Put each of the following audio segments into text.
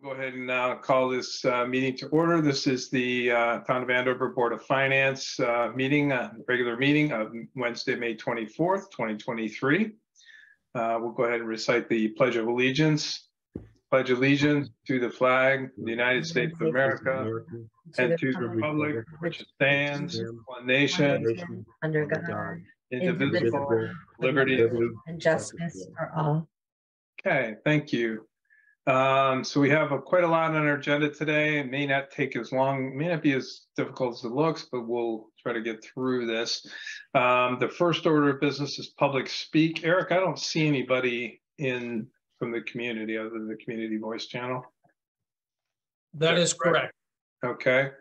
Go ahead and call this meeting to order. This is the Town of Andover Board of Finance meeting, regular meeting of Wednesday, May 24th, 2023. We'll go ahead and recite the Pledge of Allegiance. Pledge allegiance to the flag of the United States of America and to the republic which stands one nation under God, indivisible, liberty and justice for all. Okay, thank you. So we have quite a lot on our agenda today. It may not take as long, may not be as difficult as it looks, but we'll try to get through this. The first order of business is public speak. Eric, I don't see anybody from the community other than the community voice channel. That is correct. Okay.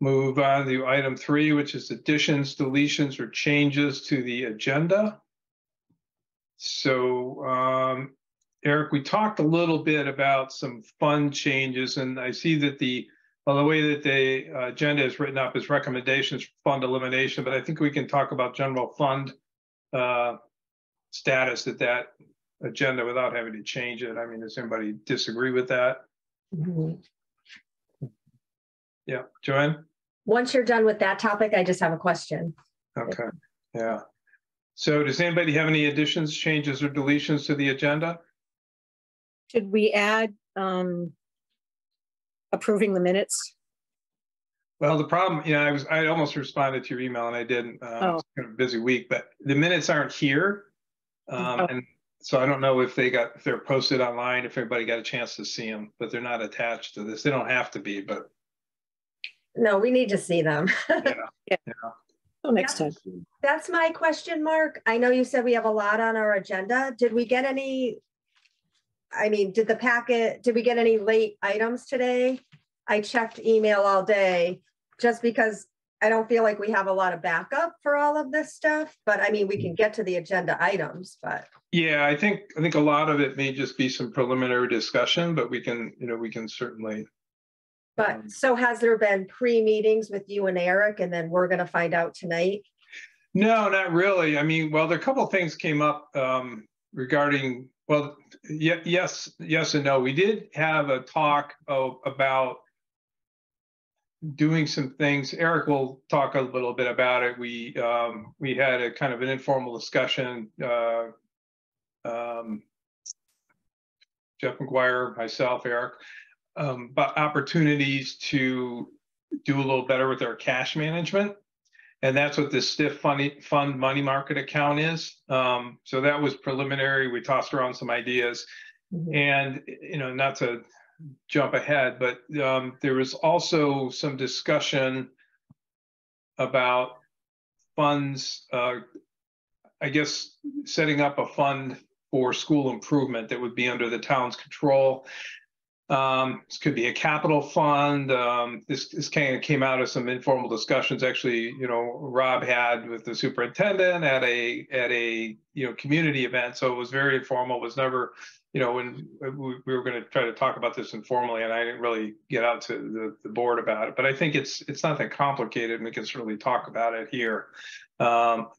Move on to item 3, which is additions, deletions, or changes to the agenda. So, Eric, we talked a little bit about some fund changes, and I see that the way that the agenda is written up is recommendations for fund elimination, but I think we can talk about general fund status at that agenda without having to change it. I mean, does anybody disagree with that? Mm-hmm. Yeah, Joanne? Once you're done with that topic, I just have a question. Okay, yeah. So does anybody have any additions, changes, or deletions to the agenda? Should we add approving the minutes? Well, the problem, I almost responded to your email and I didn't. It's kind of a busy week, but the minutes aren't here. And so I don't know if they're posted online, if everybody got a chance to see them, but they're not attached to this. They don't have to be, but. No, we need to see them. Yeah. Well, next time. That's my question, Mark. I know you said we have a lot on our agenda. Did we get any, did we get any late items today? I checked email all day just because I don't feel like we have a lot of backup for all of this stuff, but I mean, we can get to the agenda items, but. Yeah, I think a lot of it may just be some preliminary discussion, but we can certainly. But so has there been pre-meetings with you and Eric, and then we're going to find out tonight? No, not really. I mean, well, there are a couple of things came up regarding, well, yes and no. We did have a talk about doing some things. Eric will talk a little bit about it. We had a kind of an informal discussion. Jeff McGuire, myself, Eric, about opportunities to do a little better with our cash management. And that's what this stiff fund money market account is. So that was preliminary. We tossed around some ideas. Mm-hmm. And, not to jump ahead, but there was also some discussion about funds, I guess, setting up a fund for school improvement that would be under the town's control. This could be a capital fund. This kind of came out of some informal discussions. Actually, Rob had with the superintendent at a community event. So it was very informal. It was never, when we were going to try to talk about this informally, and I didn't really get out to the board about it. But I think it's not that complicated, and we can certainly talk about it here. But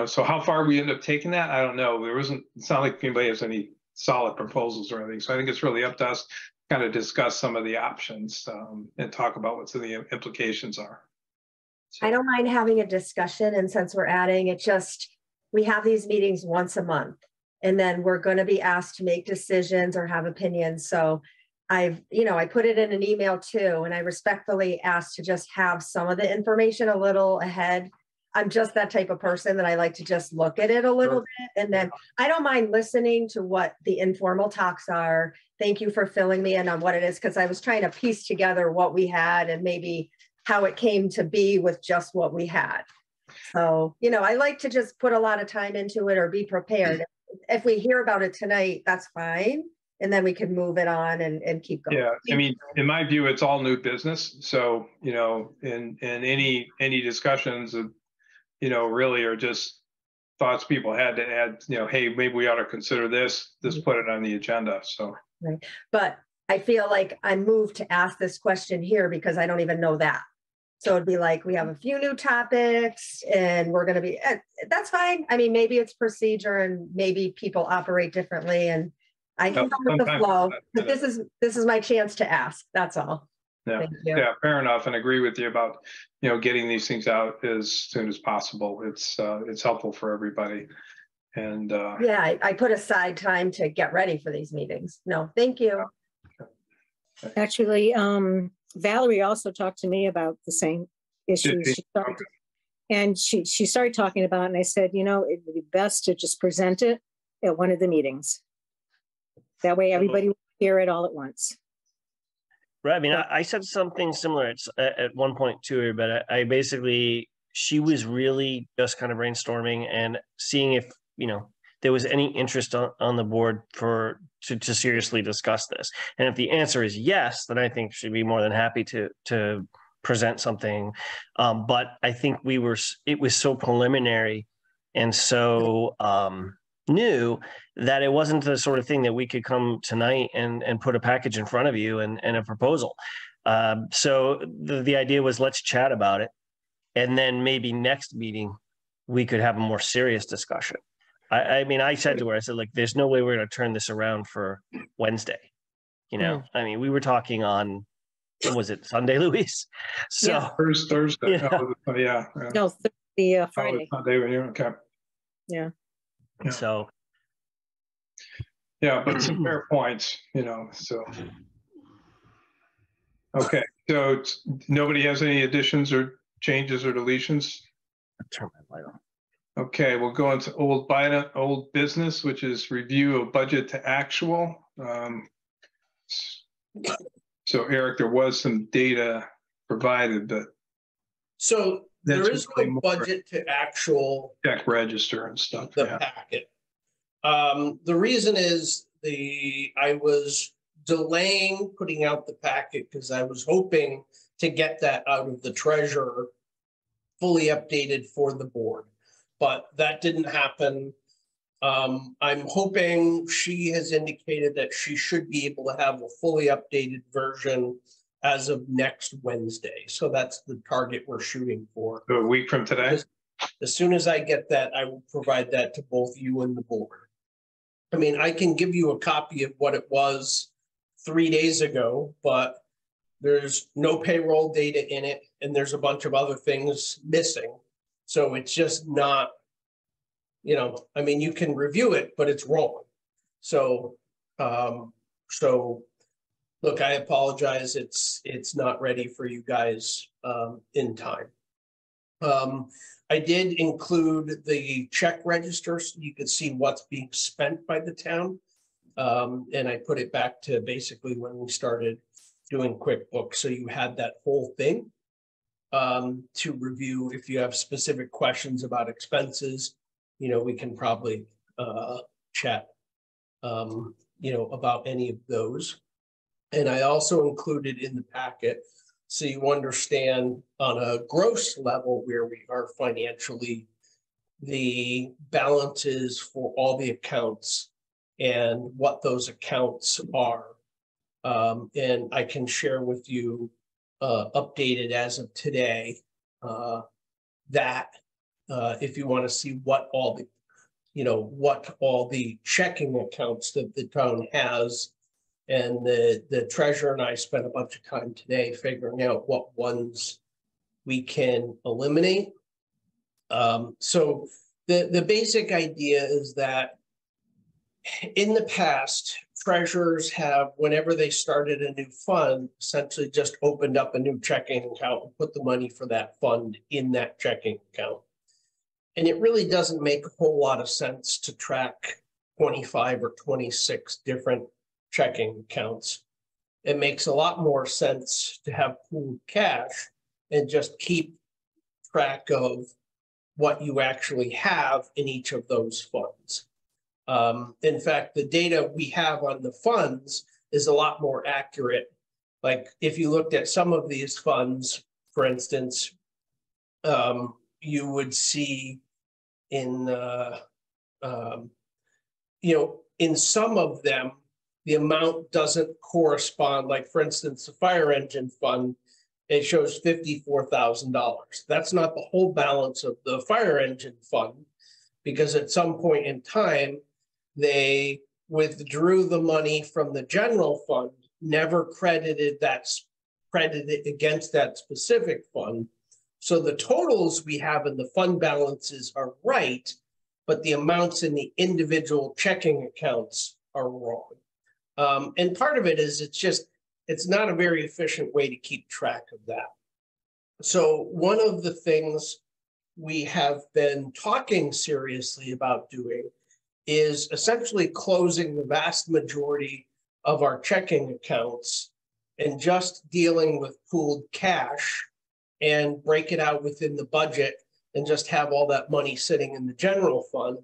so how far we end up taking that, I don't know. It's not like anybody has any solid proposals or anything. So I think it's really up to us to kind of discuss some of the options and talk about what some of the implications are. So. I don't mind having a discussion. And since we're adding it, we have these meetings once a month, and then we're going to be asked to make decisions or have opinions. So I put it in an email too, and I respectfully asked to just have some of the information a little ahead. I'm just that type of person that I like to just look at it a little bit. And then I don't mind listening to what the informal talks are. Thank you for filling me in on what it is, because I was trying to piece together what we had and maybe how it came to be with just what we had. So, I like to just put a lot of time into it or be prepared. If we hear about it tonight, that's fine. And then we can move it on and keep going. Yeah, I mean, in my view, it's all new business. So, in any discussions of, really are just thoughts people had to add, hey, maybe we ought to consider this, put it on the agenda. So. Right. But I feel like I'm moved to ask this question here because I don't even know that. So it'd be like, we have a few new topics and we're going to be, that's fine. I mean, maybe it's procedure and maybe people operate differently. And I can go with the sometimes flow, it's but this is my chance to ask. That's all. Yeah, Thank you. yeah, fair enough, and agree with you about, getting these things out as soon as possible. It's helpful for everybody. And Yeah, I put aside time to get ready for these meetings. No, thank you. Actually, Valerie also talked to me about the same issues. She started talking about it, and I said, it would be best to just present it at one of the meetings. That way everybody will hear it all at once. Right. I mean, I said something similar at one point to her, but I basically, she was really just kind of brainstorming and seeing if, there was any interest on the board to seriously discuss this. And if the answer is yes, then I think she'd be more than happy to present something. But I think it was so preliminary and so new that it wasn't the sort of thing that we could come tonight and put a package in front of you and a proposal. So the idea was, let's chat about it. And then maybe next meeting, we could have a more serious discussion. I mean, I said to her, I said, like, there's no way we're going to turn this around for Wednesday. I mean, we were talking on, was it Sunday, Louise? So Yeah. Thursday. Yeah. No, the Friday. Sunday when you're okay. Yeah. So. Yeah, but some fair points, so. Okay, so nobody has any additions or changes or deletions? I'll turn my light on. Okay, we'll go into old business, which is review of budget to actual. So Eric, there was some data provided, but So there is really no more budget to actual check register and stuff. the Yeah. packet. The reason is I was delaying putting out the packet because I was hoping to get that out of the treasurer fully updated for the board, but that didn't happen. I'm hoping she has indicated that she should be able to have a fully updated version as of next Wednesday. So that's the target we're shooting for. So a week from today? As soon as I get that, I will provide that to both you and the board. I mean, I can give you a copy of what it was 3 days ago, but there's no payroll data in it, and there's a bunch of other things missing. So it's just not, I mean, you can review it, but it's wrong. So, look, I apologize. It's not ready for you guys in time. I did include the check register so you could see what's being spent by the town. And I put it back to basically when we started doing QuickBooks. So you had that whole thing to review. If you have specific questions about expenses, we can probably chat, about any of those. And I also included in the packet, so you understand on a gross level where we are financially, the balances for all the accounts and what those accounts are. And I can share with you updated as of today that if you want to see what all the checking accounts that the town has. And the treasurer and I spent a bunch of time today figuring out what ones we can eliminate. So the basic idea is that in the past, treasurers have, whenever they started a new fund, essentially just opened up a new checking account and put the money for that fund in that checking account. And it really doesn't make a whole lot of sense to track 25 or 26 different checking accounts. It makes a lot more sense to have pooled cash and just keep track of what you actually have in each of those funds. In fact, the data we have on the funds is a lot more accurate. Like if you looked at some of these funds, for instance, you would see in, in some of them, the amount doesn't correspond. Like for instance, the fire engine fund, it shows $54,000. That's not the whole balance of the fire engine fund, because at some point in time, they withdrew the money from the general fund, never credited against that specific fund. So the totals we have in the fund balances are right, but the amounts in the individual checking accounts are wrong. And part of it is it's not a very efficient way to keep track of that. So one of the things we have been talking seriously about doing is essentially closing the vast majority of our checking accounts and just dealing with pooled cash and break it out within the budget and just have all that money sitting in the general fund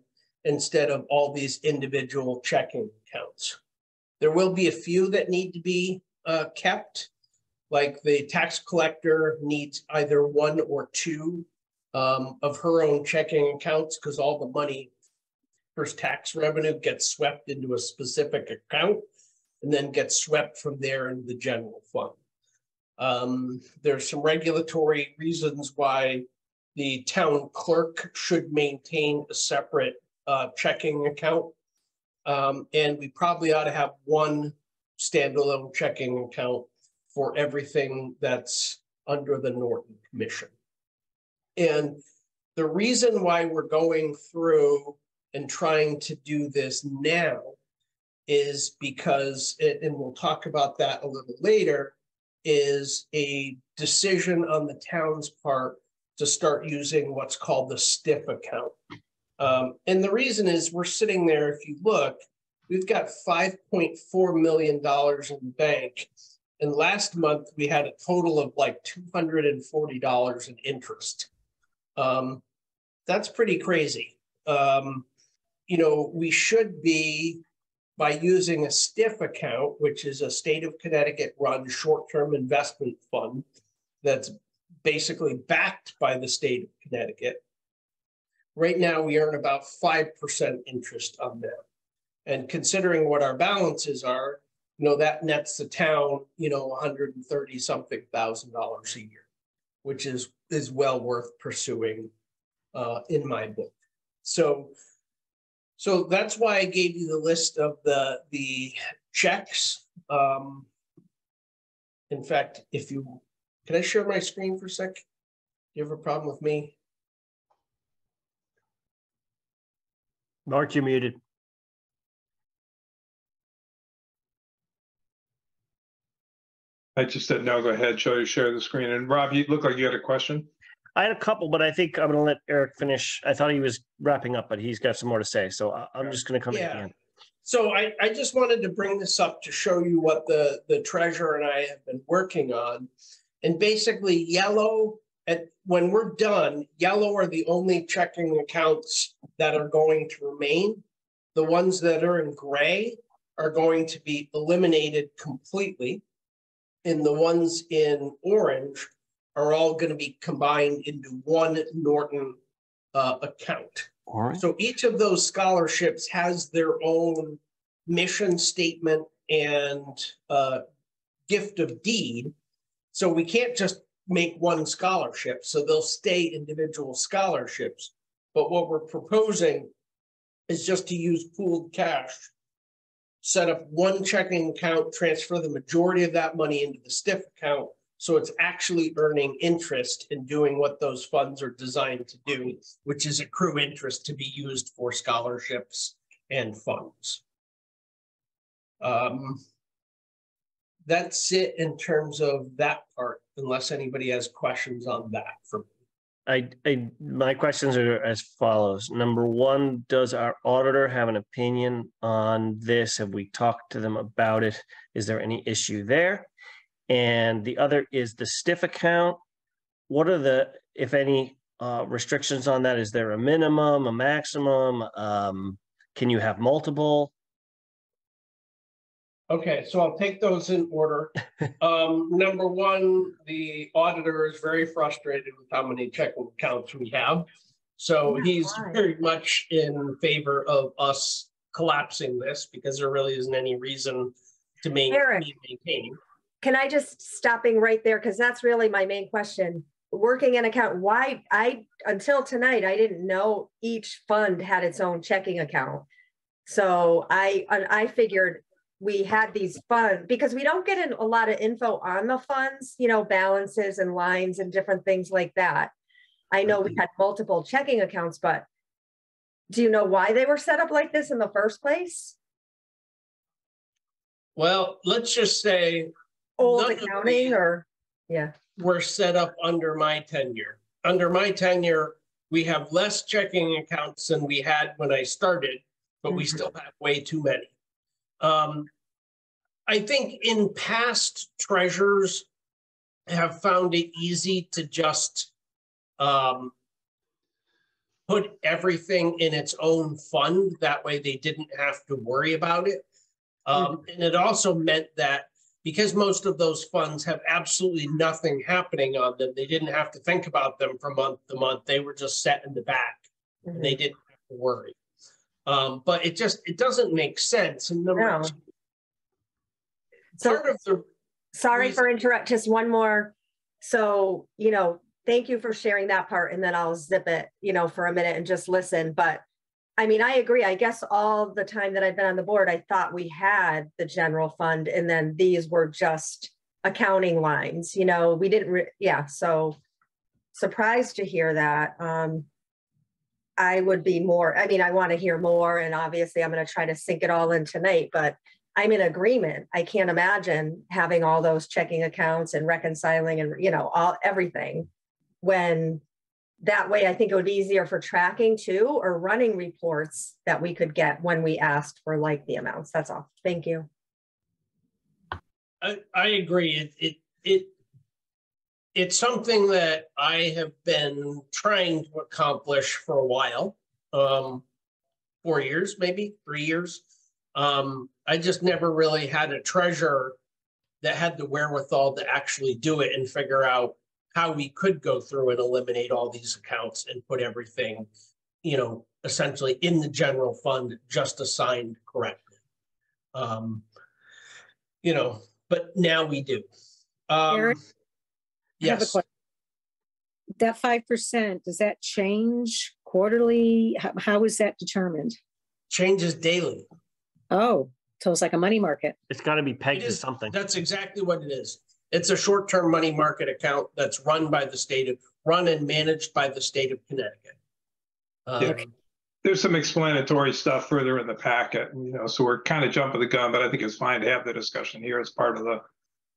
instead of all these individual checking accounts. There will be a few that need to be kept, like the tax collector needs either one or two of her own checking accounts, because all the money, first tax revenue, gets swept into a specific account and then gets swept from there into the general fund. There's some regulatory reasons why the town clerk should maintain a separate checking account. And we probably ought to have one standalone checking account for everything that's under the Norton Commission. And the reason why we're going through and trying to do this now is because, and we'll talk about that a little later, is a decision on the town's part to start using what's called the STIF account. And the reason is we're sitting there, if you look, we've got $5.4 million in the bank. And last month we had a total of like $240 in interest. That's pretty crazy. You know, we should be, by using a STIF account, which is a state of Connecticut run short-term investment fund that's basically backed by the state of Connecticut. Right now, we earn about 5% interest on that. And considering what our balances are, you know, that nets the town, you know, $130-something thousand a year, which is well worth pursuing in my book. So that's why I gave you the list of the checks. In fact, can I share my screen for a sec? Do you have a problem with me? Mark, you're muted. I just said no, go ahead, share the screen. And Rob, you look like you had a question. I had a couple, but I think I'm going to let Eric finish. I thought he was wrapping up, but he's got some more to say. So I'm just going to come in at the end. So I just wanted to bring this up to show you what the treasurer and I have been working on. And basically yellow, when we're done, yellow are the only checking accounts that are going to remain. The ones that are in gray are going to be eliminated completely. And the ones in orange are all going to be combined into one Norton account. All right. So each of those scholarships has their own mission statement and gift of deed. So we can't just make one scholarship. So they'll stay individual scholarships. But what we're proposing is just to use pooled cash, set up one checking account, transfer the majority of that money into the STIF account, so it's actually earning interest in doing what those funds are designed to do, which is accrue interest to be used for scholarships and funds. That's it in terms of that part, unless anybody has questions on that for me. My questions are as follows. Number one, does our auditor have an opinion on this? Have we talked to them about it? Is there any issue there? And the other is the STIF account. What are the, if any, restrictions on that? Is there a minimum, a maximum? Can you have multiple? Okay, so I'll take those in order. Number one, the auditor is very frustrated with how many checking accounts we have. So he's very much in favor of us collapsing this because there really isn't any reason to maintain. Can I just stopping right there? Because that's really my main question. Working an account, why until tonight, I didn't know each fund had its own checking account. So I figured we had these funds because we don't get a lot of info on the funds, you know, balances and lines and different things like that. I know we had multiple checking accounts, but do you know why they were set up like this in the first place? Well, let's just say Old accounting or, yeah. Were set up under my tenure. Under my tenure, we have less checking accounts than we had when I started, but we still have way too many. I think in past treasurers have found it easy to just put everything in its own fund. That way they didn't have to worry about it. And it also meant that because most of those funds have absolutely nothing happening on them, they didn't have to think about them from month to month. They were just set in the back and they didn't have to worry. But it doesn't make sense. And number two, part of the sorry for interrupting, just one more. So, you know, thank you for sharing that part, and then I'll zip it, you know, for a minute and just listen. But I mean, I agree. I guess all the time that I've been on the board, I thought we had the general fund, and then these were just accounting lines, you know, we didn't, so surprised to hear that. I would be more, I mean, I want to hear more, and obviously I'm going to try to sink it all in tonight, but I'm in agreement. I can't imagine having all those checking accounts and reconciling and, you know, everything, when that way I think it would be easier for tracking too, or running reports that we could get when we asked for like the amounts. That's all. Thank you. I agree. It's something that I have been trying to accomplish for a while, 4 years, maybe 3 years. I just never really had a treasurer that had the wherewithal to actually do it and figure out how we could go through and eliminate all these accounts and put everything, you know, essentially in the general fund, just assigned correctly. You know, but now we do. Eric, yes. That 5%, does that change quarterly? How is that determined? Changes daily. Oh, so it's like a money market. It's got to be pegged to something. That's exactly what it is. It's a short-term money market account that's run and managed by the state of Connecticut. There's some explanatory stuff further in the packet, you know, so we're kind of jumping the gun, but I think it's fine to have the discussion here as part of the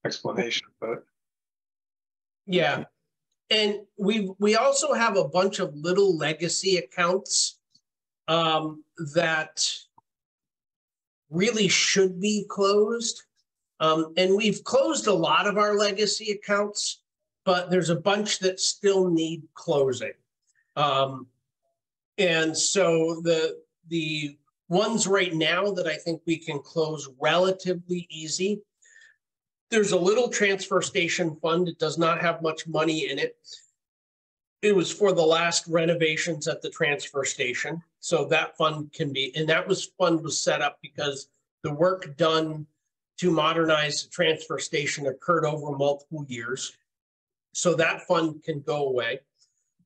explanation. But yeah, and we also have a bunch of little legacy accounts that really should be closed. And we've closed a lot of our legacy accounts, but there's a bunch that still need closing. And so the ones right now that I think we can close relatively easy, there's a little transfer station fund. It does not have much money in it. It was for the last renovations at the transfer station. So that fund can be, and fund was set up because the work done to modernize the transfer station occurred over multiple years. So that fund can go away.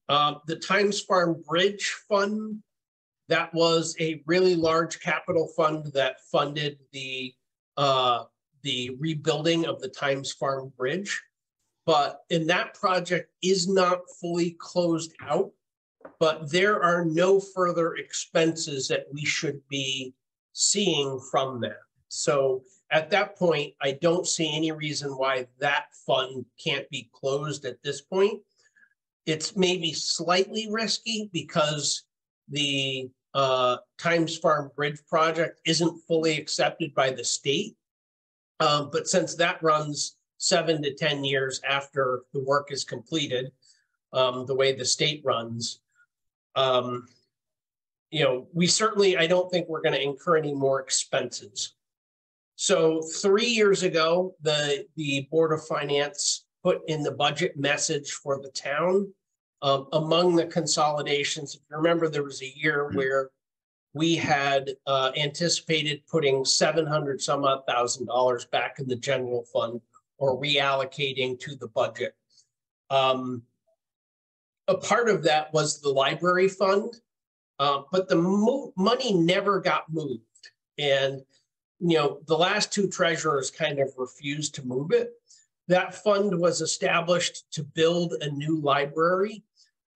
The Times Farm Bridge Fund, that was a really large capital fund that funded the rebuilding of the Times Farm Bridge. But that project is not fully closed out, but there are no further expenses that we should be seeing from that. So at that point, I don't see any reason why that fund can't be closed at this point. It's maybe slightly risky because the Times Farm Bridge project isn't fully accepted by the state. But since that runs 7 to 10 years after the work is completed, the way the state runs, you know, I don't think we're going to incur any more expenses. So 3 years ago, the Board of Finance put in the budget message for the town. Among the consolidations, if you remember, there was a year where we had anticipated putting $700,000 back in the general fund or reallocating to the budget. A part of that was the library fund, but the money never got moved. And, the last two treasurers kind of refused to move it. That fund was established to build a new library.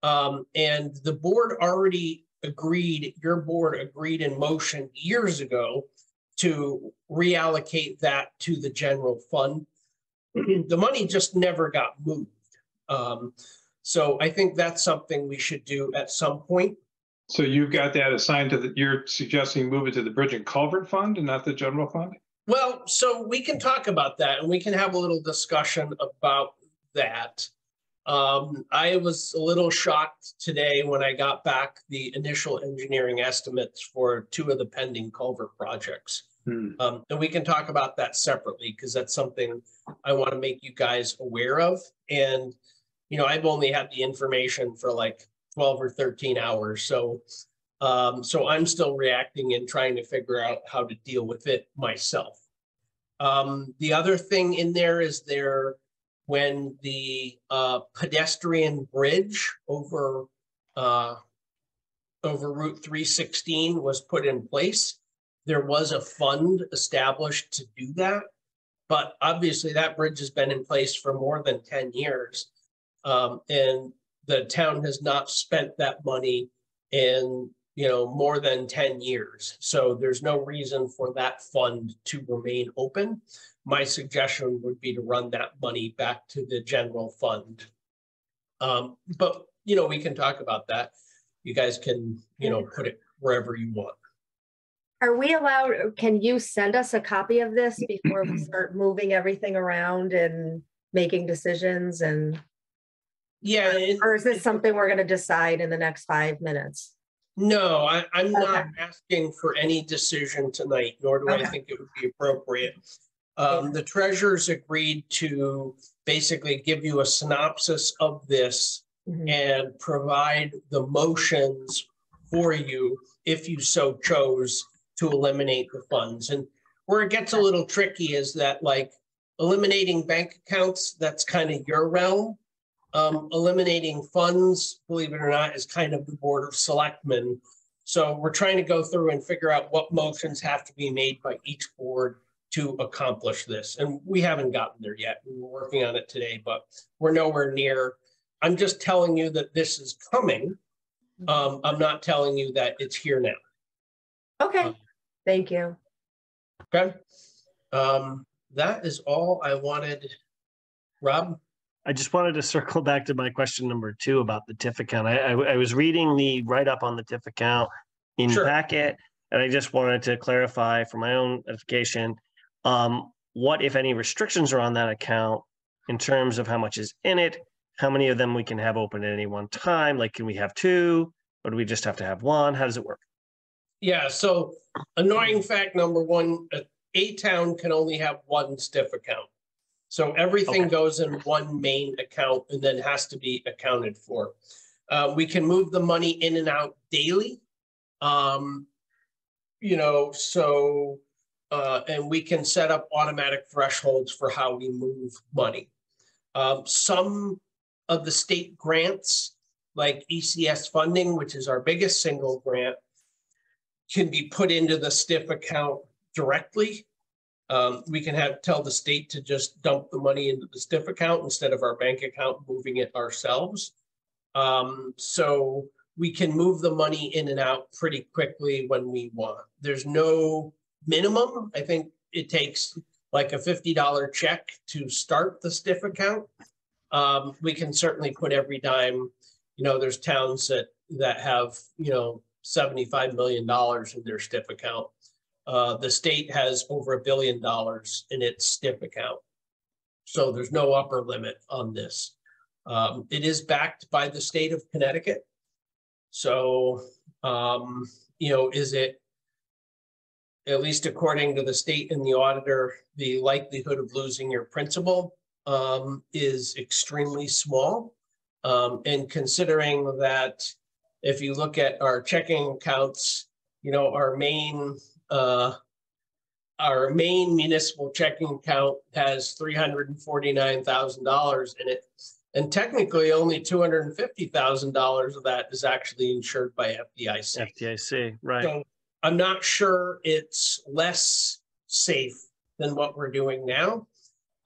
And the board already agreed, your board agreed in motion years ago to reallocate that to the general fund. The money just never got moved. So I think that's something we should do at some point. So you've got that assigned to you're suggesting move it to the Bridge and Culvert Fund and not the general fund? Well, so we can talk about that and we can have a little discussion about that. I was a little shocked today when I got back the initial engineering estimates for two of the pending culvert projects. And we can talk about that separately because that's something I want to make you guys aware of. And, I've only had the information for like 12 or 13 hours. So I'm still reacting and trying to figure out how to deal with it myself. The other thing in there is when the pedestrian bridge over Route 316 was put in place, there was a fund established to do that. But obviously that bridge has been in place for more than 10 years. And the town has not spent that money in, more than 10 years. So there's no reason for that fund to remain open. My suggestion would be to run that money back to the general fund. But, we can talk about that. You guys can, put it wherever you want. Are we allowed, can you send us a copy of this before we start moving everything around and making decisions? And yeah, or is this something we're going to decide in the next 5 minutes? No, I'm not asking for any decision tonight, nor do I think it would be appropriate. The treasurers agreed to basically give you a synopsis of this and provide the motions for you if you so chose to eliminate the funds. And where it gets a little tricky is that, like, eliminating bank accounts, that's kind of your realm. Eliminating funds, believe it or not, is kind of the Board of Selectmen. So we're trying to go through and figure out what motions have to be made by each board to accomplish this. And we haven't gotten there yet. We were working on it today, but we're nowhere near. I'm just telling you that this is coming. I'm not telling you that it's here now. Okay, thank you. Okay. That is all I wanted. Rob? I just wanted to circle back to my question number 2 about the TIF account. I was reading the write-up on the TIF account in your packet, and I just wanted to clarify for my own edification, what, if any, restrictions are on that account in terms of how much is in it, how many of them we can have open at any one time, like can we have 2, or do we just have to have 1? How does it work? Yeah, so annoying fact number 1, a town can only have 1 STIF account. So everything goes in one main account and then has to be accounted for. We can move the money in and out daily. And we can set up automatic thresholds for how we move money. Some of the state grants, like ECS funding, which is our biggest single grant, can be put into the STIF account directly. We can tell the state to just dump the money into the STIF account instead of our bank account moving it ourselves. So we can move the money in and out pretty quickly when we want. There's no minimum. I think it takes like a $50 check to start the STIF account. We can certainly put every dime. There's towns that have $75 million in their STIF account. The state has over $1 billion in its STIF account. So there's no upper limit on this. It is backed by the state of Connecticut. So, is it, at least according to the state and the auditor, the likelihood of losing your principal is extremely small. And considering that if you look at our checking accounts, our main municipal checking account has $349,000 in it. And technically only $250,000 of that is actually insured by FDIC. FDIC, right. So I'm not sure it's less safe than what we're doing now.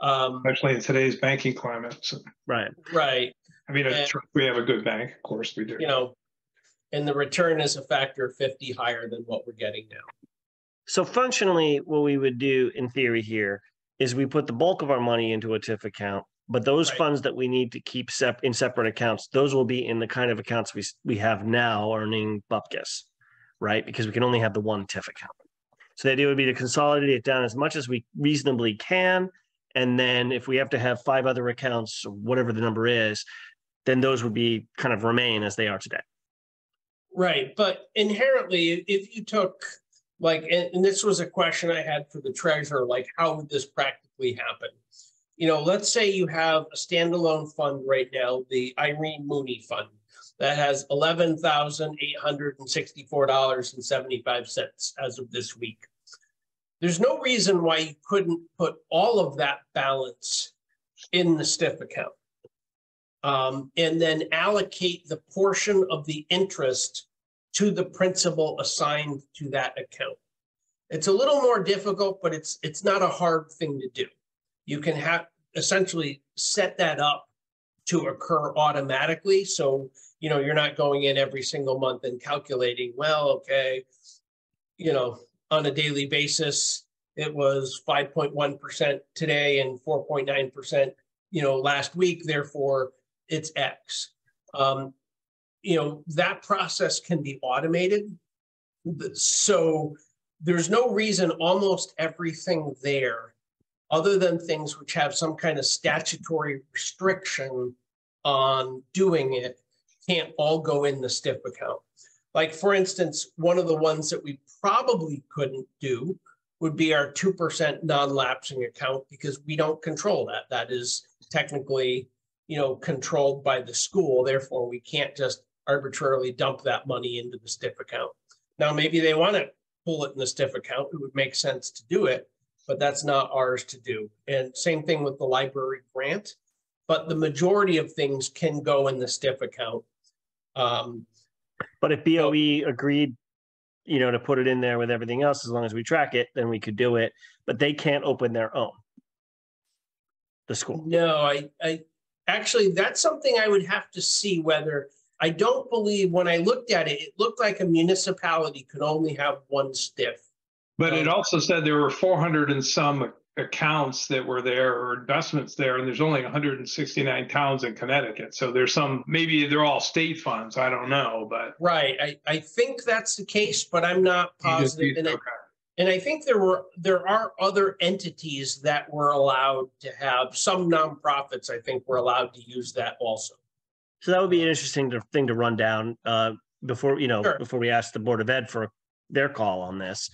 Especially in today's banking climate. So, Right. Right. I mean, we have a good bank, of course we do. You know, and the return is a factor of 50 higher than what we're getting now. So functionally, what we would do in theory here is we put the bulk of our money into a TIF account, but those Right. funds that we need to keep in separate accounts, those will be in the kind of accounts we have now earning bupkis, right? Because we can only have the one TIF account. So the idea would be to consolidate it down as much as we reasonably can. And then if we have to have 5 other accounts, or whatever the number is, then those would be kind of remain as they are today. Right. But inherently, if you took like, and this was a question I had for the treasurer, like how would this practically happen? You know, let's say you have a standalone fund right now, the Irene Mooney Fund, that has $11,864.75 as of this week. There's no reason why you couldn't put all of that balance in the STIF account, and then allocate the portion of the interest to the principal assigned to that account. It's a little more difficult, but it's not a hard thing to do. You can have essentially set that up to occur automatically. So, you know, you're not going in every single month and calculating, well, okay, you know, on a daily basis, it was 5.1% today and 4.9%, you know, last week, therefore it's X. You know, that process can be automated. So there's no reason almost everything there, other than things which have some kind of statutory restriction on doing it, can't all go in the STIF account. Like, for instance, one of the ones that we probably couldn't do would be our 2% non-lapsing account, because we don't control that. That is technically, you know, controlled by the school. Therefore, we can't just arbitrarily dump that money into the STIF account. Now, maybe they want to pull it in the STIF account. It would make sense to do it, but that's not ours to do. And same thing with the library grant, but the majority of things can go in the STIF account. But if BOE agreed, you know, to put it in there with everything else, as long as we track it, then we could do it, but they can't open their own, the school. No, I actually, that's something I would have to see whether, I don't believe, when I looked at it, it looked like a municipality could only have one STIF. But it also said there were 400 and some accounts that were there, or investments there, and there's only 169 towns in Connecticut. So there's some, maybe they're all state funds. I don't know, but. Right. I think that's the case, but I'm not positive. And I think there are other entities that were allowed to have, some nonprofits, I think, were allowed to use that also. So that would be an interesting thing to run down before, you know, sure, before we ask the Board of Ed for their call on this,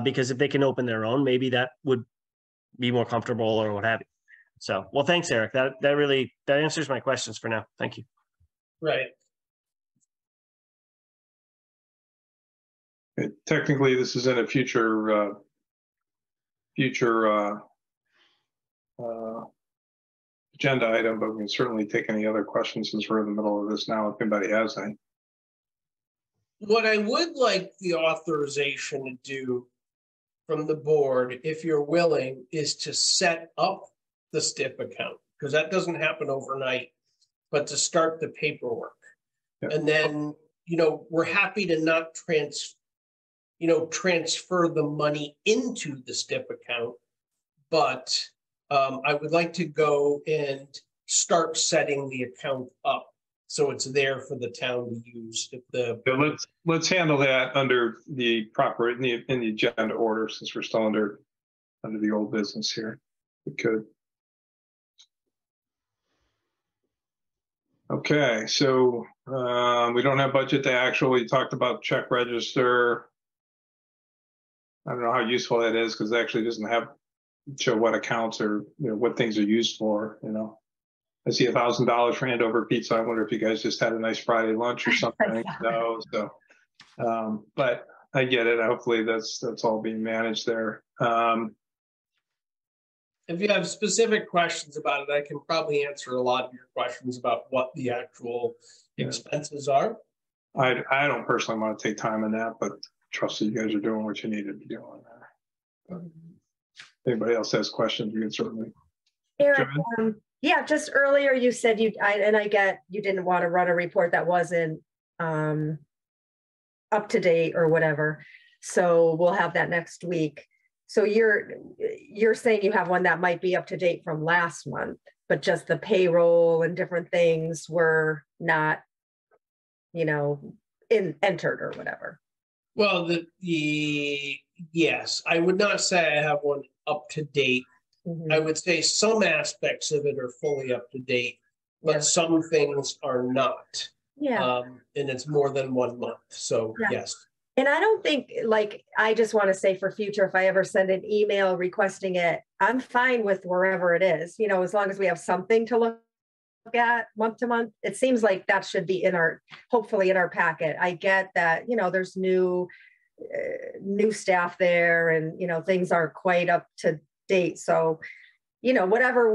because if they can open their own, maybe that would be more comfortable or what have you. So, well, thanks, Eric. That answers my questions for now. Thank you. Right. Technically, this is in a future agenda item, but we can certainly take any other questions since we're in the middle of this now, if anybody has any. What I would like the authorization to do from the board, if you're willing, is to set up the STIF account, because that doesn't happen overnight, but to start the paperwork. Yeah. And then, you know, we're happy to not transfer the money into the STIF account, but I would like to go and start setting the account up so it's there for the town to use. If the let's handle that under the proper in the agenda order, since we're still under the old business here. We could. Okay, so we don't have budget to actual. We talked about check register. I don't know how useful that is, because it actually doesn't show what accounts or, you know, what things are used for. You know, I see $1,000 for Andover pizza. I wonder if you guys just had a nice Friday lunch or something. No, so, but I get it. Hopefully that's all being managed there. If you have specific questions about it, I can probably answer a lot of your questions about what the actual expenses are. I don't personally want to take time on that, but trust that you guys are doing what you need to be doing there. Anybody else has questions, we can certainly. Eric, yeah, just earlier you said I get you didn't want to run a report that wasn't up to date or whatever. So we'll have that next week. So you're saying you have one that might be up to date from last month, but just the payroll and different things were not, entered or whatever. Well, yes, I would not say I have one up to date. Mm-hmm. I would say some aspects of it are fully up to date, but some things are not. Yeah. And it's more than 1 month. So yes. And I don't think, I just want to say for future, if I ever send an email requesting it, I'm fine with wherever it is, as long as we have something to look at month to month. It seems like that should be hopefully in our packet. I get that, there's new staff there and, things aren't quite up to date. So, whatever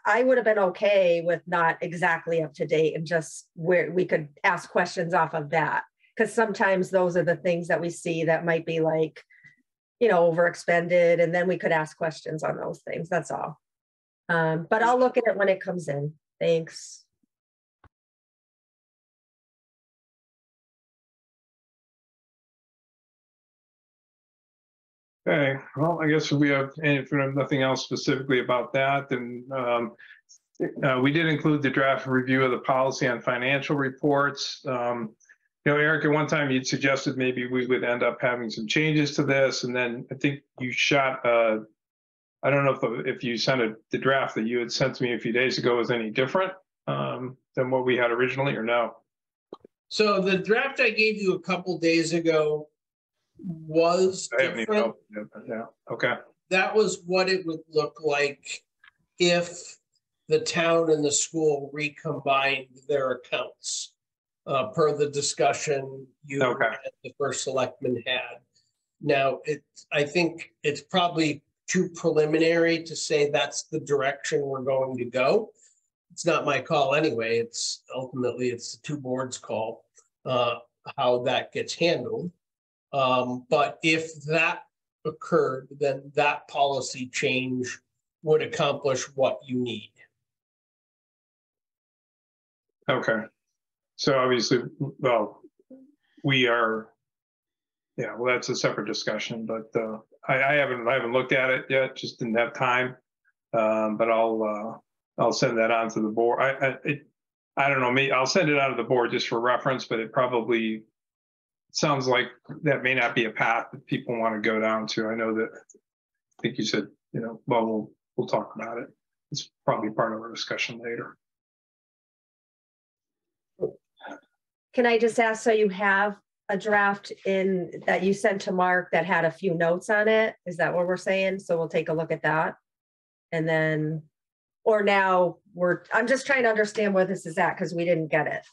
I would have been okay with not exactly up to date and just where we could ask questions off of that. Because sometimes those are the things that we see that might be overexpended, and then we could ask questions on those things. That's all. But I'll look at it when it comes in. Thanks. Okay, well, I guess if we have nothing else specifically about that, then we did include the draft review of the policy on financial reports. Eric, at one time you'd suggested maybe we would end up having some changes to this, and then I think you shot, I don't know if you sent the draft that you had sent to me a few days ago was any different than what we had originally, or no? So the draft I gave you a couple days ago was different. Yeah, okay. That was what it would look like if the town and the school recombined their accounts. Per the discussion you and the first selectman had. Now, I think it's probably too preliminary to say that's the direction we're going to go. It's not my call anyway. It's ultimately the two boards' call how that gets handled. But if that occurred, then that policy change would accomplish what you need. Okay. So obviously, well, we are, well, that's a separate discussion, but I haven't looked at it yet, just didn't have time. But I'll send that on to the board. I don't know, I'll send it out to the board just for reference, but it probably sounds like that may not be a path that people want to go down to. I know that, I think you said, well, we'll talk about it. It's probably part of our discussion later. Can I just ask, so you have a draft that you sent to Mark that had a few notes on it? Is that what we're saying? So we'll take a look at that. And then, or now I'm just trying to understand where this is at because we didn't get it.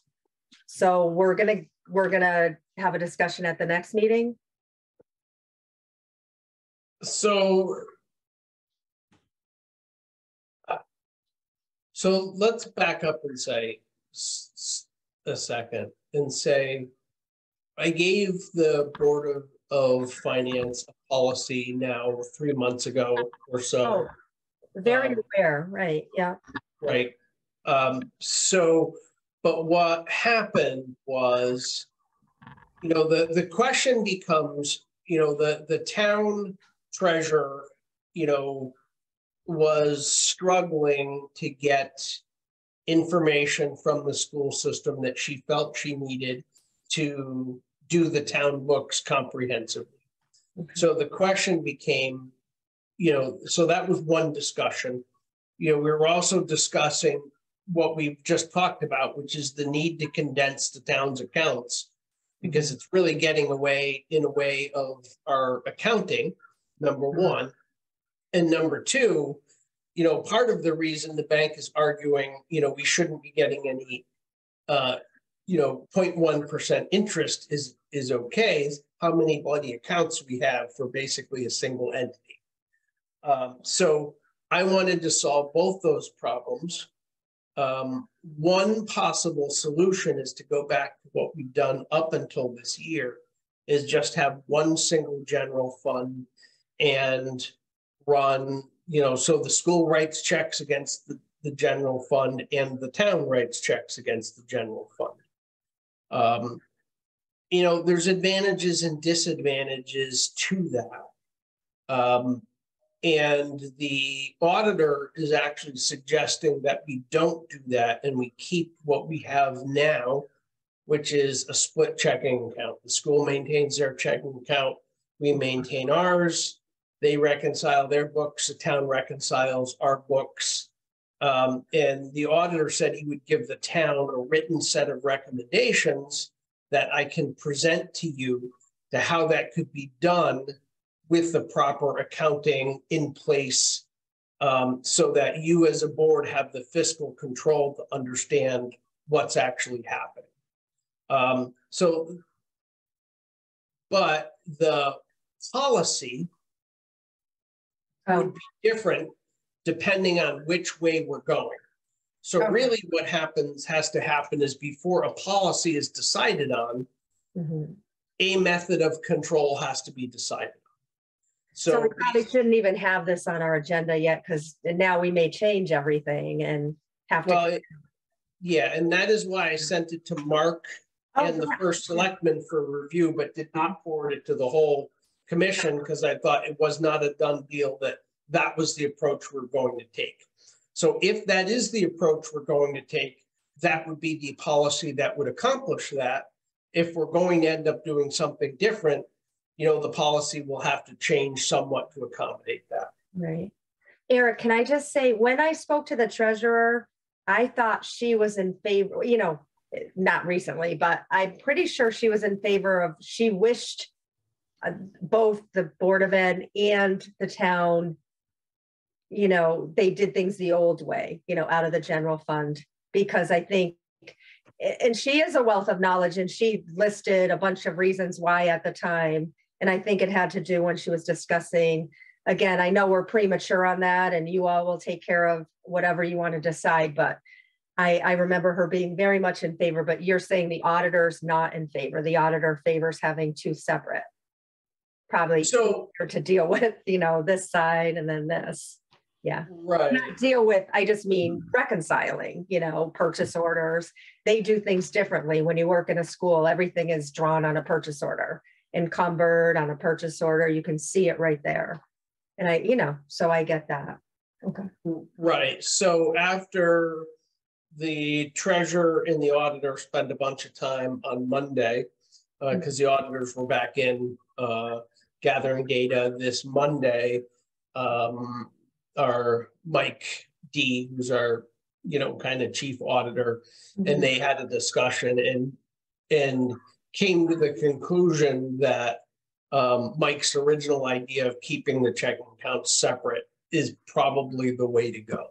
So we're gonna have a discussion at the next meeting. So let's back up and say a second and say, I gave the Board of Finance a policy now 3 months ago or so. Oh, very aware, right? Yeah. Right. But what happened was, the question becomes, the town treasurer, was struggling to get information from the school system that she felt she needed to do the town books comprehensively. Okay. So the question became, so that was one discussion. We were also discussing what we've just talked about, which is the need to condense the town's accounts, because it's really getting in a way of our accounting, number one. And number two, part of the reason the bank is arguing, we shouldn't be getting any, 0.1% interest is okay, is how many bloody accounts we have for basically a single entity. So I wanted to solve both those problems. One possible solution is to go back to what we've done up until this year, is just have one single general fund and run, so the school writes checks against the general fund and the town writes checks against the general fund. There's advantages and disadvantages to that. And the auditor is actually suggesting that we don't do that and we keep what we have now, which is a split checking account. The school maintains their checking account. We maintain ours. They reconcile their books. The town reconciles our books. And the auditor said he would give the town a written set of recommendations that I can present to you to how that could be done with the proper accounting in place, so that you as a board have the fiscal control to understand what's actually happening. But the policy would be different depending on which way we're going. So really what has to happen is before a policy is decided on, a method of control has to be decided on. So we probably shouldn't even have this on our agenda yet, because now we may change everything and have to. Well, yeah, and that is why I sent it to Mark and the first selectman for review, but did not forward it to the whole commission because I thought it was not a done deal that was the approach we're going to take. So if that is the approach we're going to take, that would be the policy that would accomplish that. If we're going to end up doing something different, the policy will have to change somewhat to accommodate that. Right. Eric, can I just say, when I spoke to the treasurer, I thought she was in favor, not recently, but I'm pretty sure she was in favor of, she wished both the Board of Ed and the town, they did things the old way, out of the general fund, because I think, and she is a wealth of knowledge, and she listed a bunch of reasons why at the time. And I think it had to do when she was discussing, again, I know we're premature on that and you all will take care of whatever you want to decide, but I remember her being very much in favor, but you're saying the auditor's not in favor. The auditor favors having two separate, probably to deal with, this side and then this. Yeah. Right. Not deal with, I just mean reconciling, purchase orders. They do things differently. When you work in a school, everything is drawn on a purchase order, encumbered on a purchase order. You can see it right there. And so I get that. Okay. Right. So after the treasurer and the auditor spent a bunch of time on Monday, because the auditors were back in gathering data this Monday, our Mike D, who's our, kind of chief auditor, and they had a discussion and came to the conclusion that Mike's original idea of keeping the checking accounts separate is probably the way to go.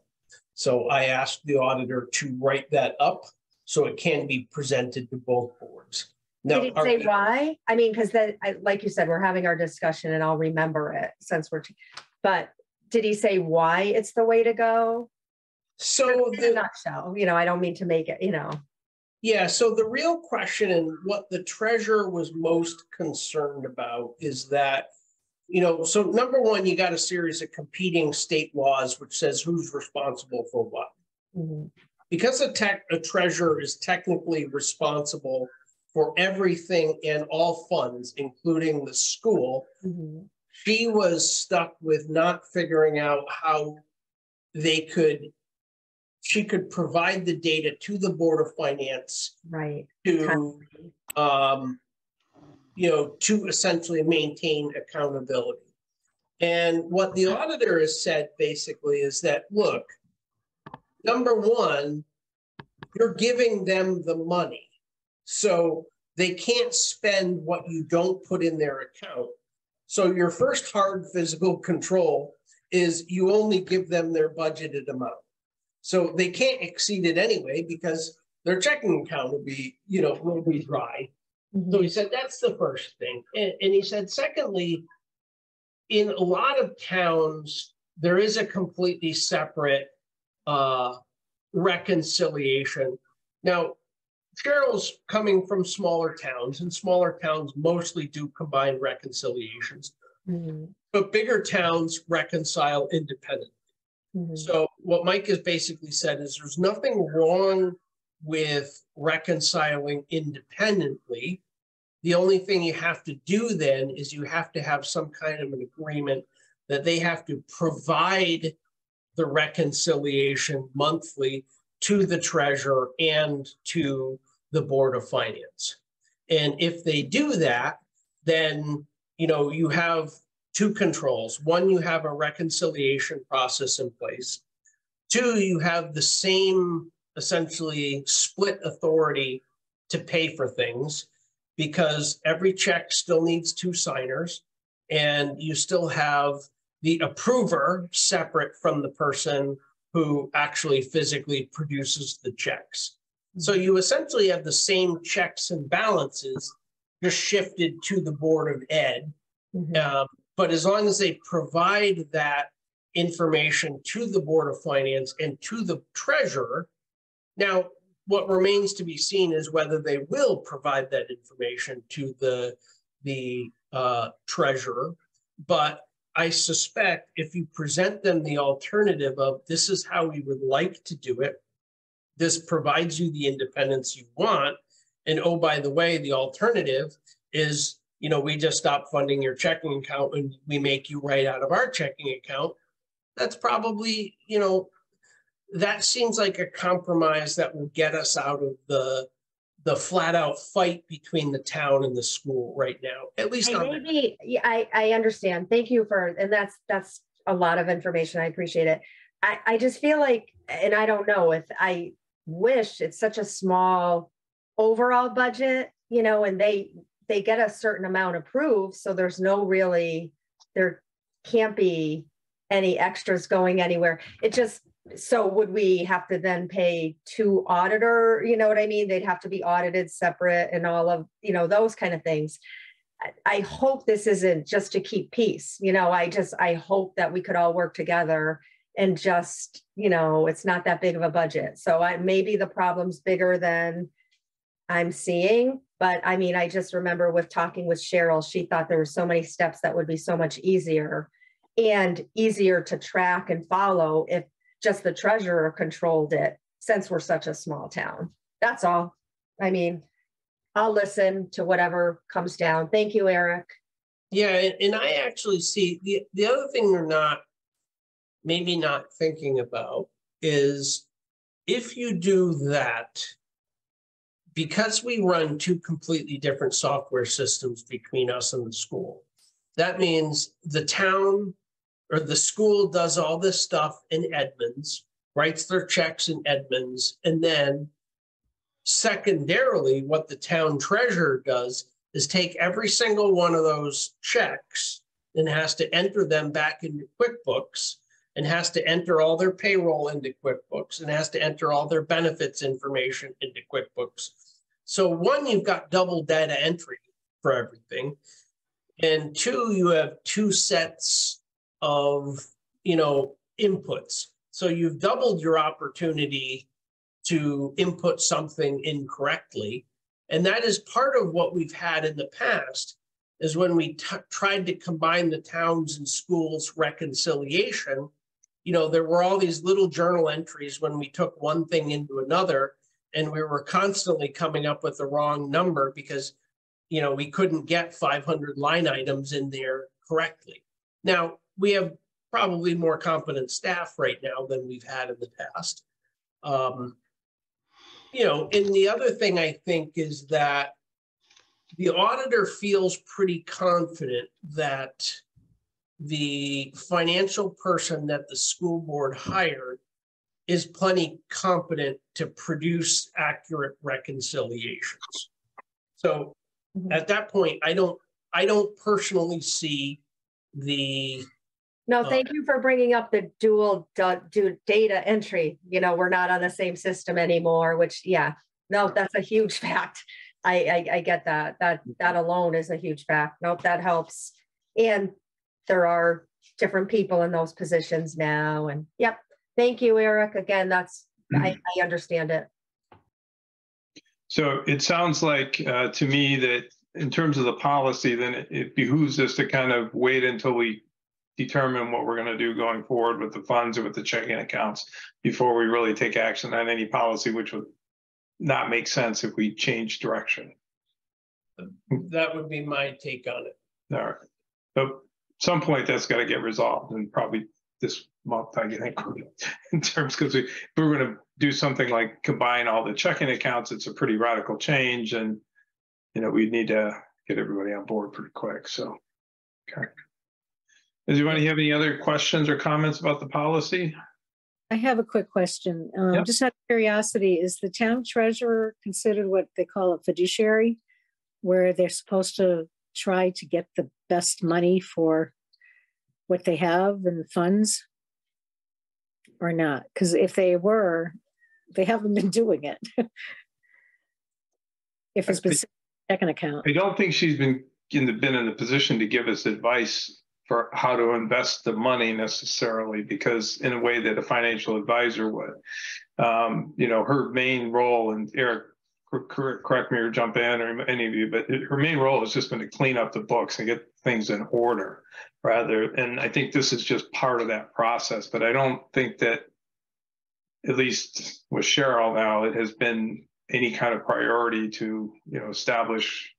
So I asked the auditor to write that up so it can be presented to both boards. Now, did he say why? I mean, because like you said, we're having our discussion and I'll remember it since but did he say why it's the way to go? So in a nutshell, I don't mean to make it, Yeah, so the real question and what the treasurer was most concerned about is that, so number one, you got a series of competing state laws which says who's responsible for what. Because a treasurer is technically responsible for everything and all funds, including the school, she was stuck with not figuring out how she could provide the data to the Board of Finance, right, to to essentially maintain accountability. And what the auditor has said basically is that, look, number one, you're giving them the money, so they can't spend what you don't put in their account. So your first hard physical control is you only give them their budgeted amount. So they can't exceed it anyway because their checking account will be dry. So he said, that's the first thing. And he said, secondly, in a lot of towns, there is a completely separate reconciliation. Now, Cheryl's coming from smaller towns, and smaller towns mostly do combined reconciliations. Mm-hmm. But bigger towns reconcile independently. Mm-hmm. So what Mike has basically said is there's nothing wrong with reconciling independently. The only thing you have to do then is you have to have some kind of an agreement that they have to provide the reconciliation monthly to the treasurer and to the Board of Finance. And if they do that, then, you know, you have two controls. One, you have a reconciliation process in place. Two, you have the same essentially split authority to pay for things, because every check still needs two signers, and you still have the approver separate from the person who actually physically produces the checks. So you essentially have the same checks and balances, just shifted to the Board of Ed. Mm-hmm. But as long as they provide that information to the Board of Finance and to the treasurer, now what remains to be seen is whether they will provide that information to the treasurer. But I suspect if you present them the alternative of this is how we would like to do it, this provides you the independence you want, and oh, by the way, the alternative is, you know, we just stop funding your checking account and we make you write out of our checking account. That's probably, you know, that seems like a compromise that will get us out of the flat out fight between the town and the school right now, at least on maybe I understand. Thank you for, and that's a lot of information. I appreciate it. I just feel like, and I don't know if I wish it's such a small overall budget, you know, and they get a certain amount approved. So there's no really, there can't be any extras going anywhere. It just, so would we have to then pay two auditor, you know what I mean? They'd have to be audited separate and all of, you know, those kind of things. I hope this isn't just to keep peace. You know, I hope that we could all work together and just, you know, it's not that big of a budget. So maybe the problem's bigger than I'm seeing, but I mean, I just remember with talking with Cheryl, she thought there were so many steps that would be so much easier and easier to track and follow if just the treasurer controlled it, since we're such a small town. That's all. I mean, I'll listen to whatever comes down. Thank you, Eric. Yeah, and I actually see the other thing we're maybe not thinking about is if you do that, because we run two completely different software systems between us and the school, that means the town or the school does all this stuff in Edmonds, writes their checks in Edmonds, and then secondarily, what the town treasurer does is take every single one of those checks and has to enter them back into QuickBooks and has to enter all their payroll into QuickBooks and has to enter all their benefits information into QuickBooks. So one, you've got double data entry for everything. And two, you have two sets of, you know, inputs. So you've doubled your opportunity to input something incorrectly. And that is part of what we've had in the past is when we tried to combine the towns and schools reconciliation, you know, there were all these little journal entries when we took one thing into another, and we were constantly coming up with the wrong number because, you know, we couldn't get 500 line items in there correctly. Now, we have probably more competent staff right now than we've had in the past. You know, and the other thing I think is that the auditor feels pretty confident that the financial person that the school board hired is plenty competent to produce accurate reconciliations. So at that point, I don't personally see the. No, thank you for bringing up the dual data entry. You know, we're not on the same system anymore, which, yeah, no, that's a huge fact. I get that. That alone is a huge fact. Nope, that helps. And there are different people in those positions now. And yep, thank you, Eric. Again, that's, I understand it. So it sounds like to me that in terms of the policy, then it behooves us to kind of wait until we determine what we're going to do going forward with the funds or with the checking accounts before we really take action on any policy, which would not make sense if we change direction. That would be my take on it. All right. But at some point that's got to get resolved, and probably this month, I think, in terms, because if we're going to do something like combine all the checking accounts, it's a pretty radical change, and we need to get everybody on board pretty quick. So, okay. Does anybody have any other questions or comments about the policy? I have a quick question. Yep. Just out of curiosity, is the town treasurer considered what they call a fiduciary, where they're supposed to try to get the best money for what they have and funds, or not? Because if they were, they haven't been doing it. If it's been checking account. I don't think she's been in the position to give us advice for how to invest the money necessarily, because in a way that a financial advisor would. Her main role, and Eric, correct me or jump in, or any of you, but her main role has just been to clean up the books and get things in order and I think this is just part of that process. But I don't think that, at least with Cheryl now, it has been any kind of priority to establish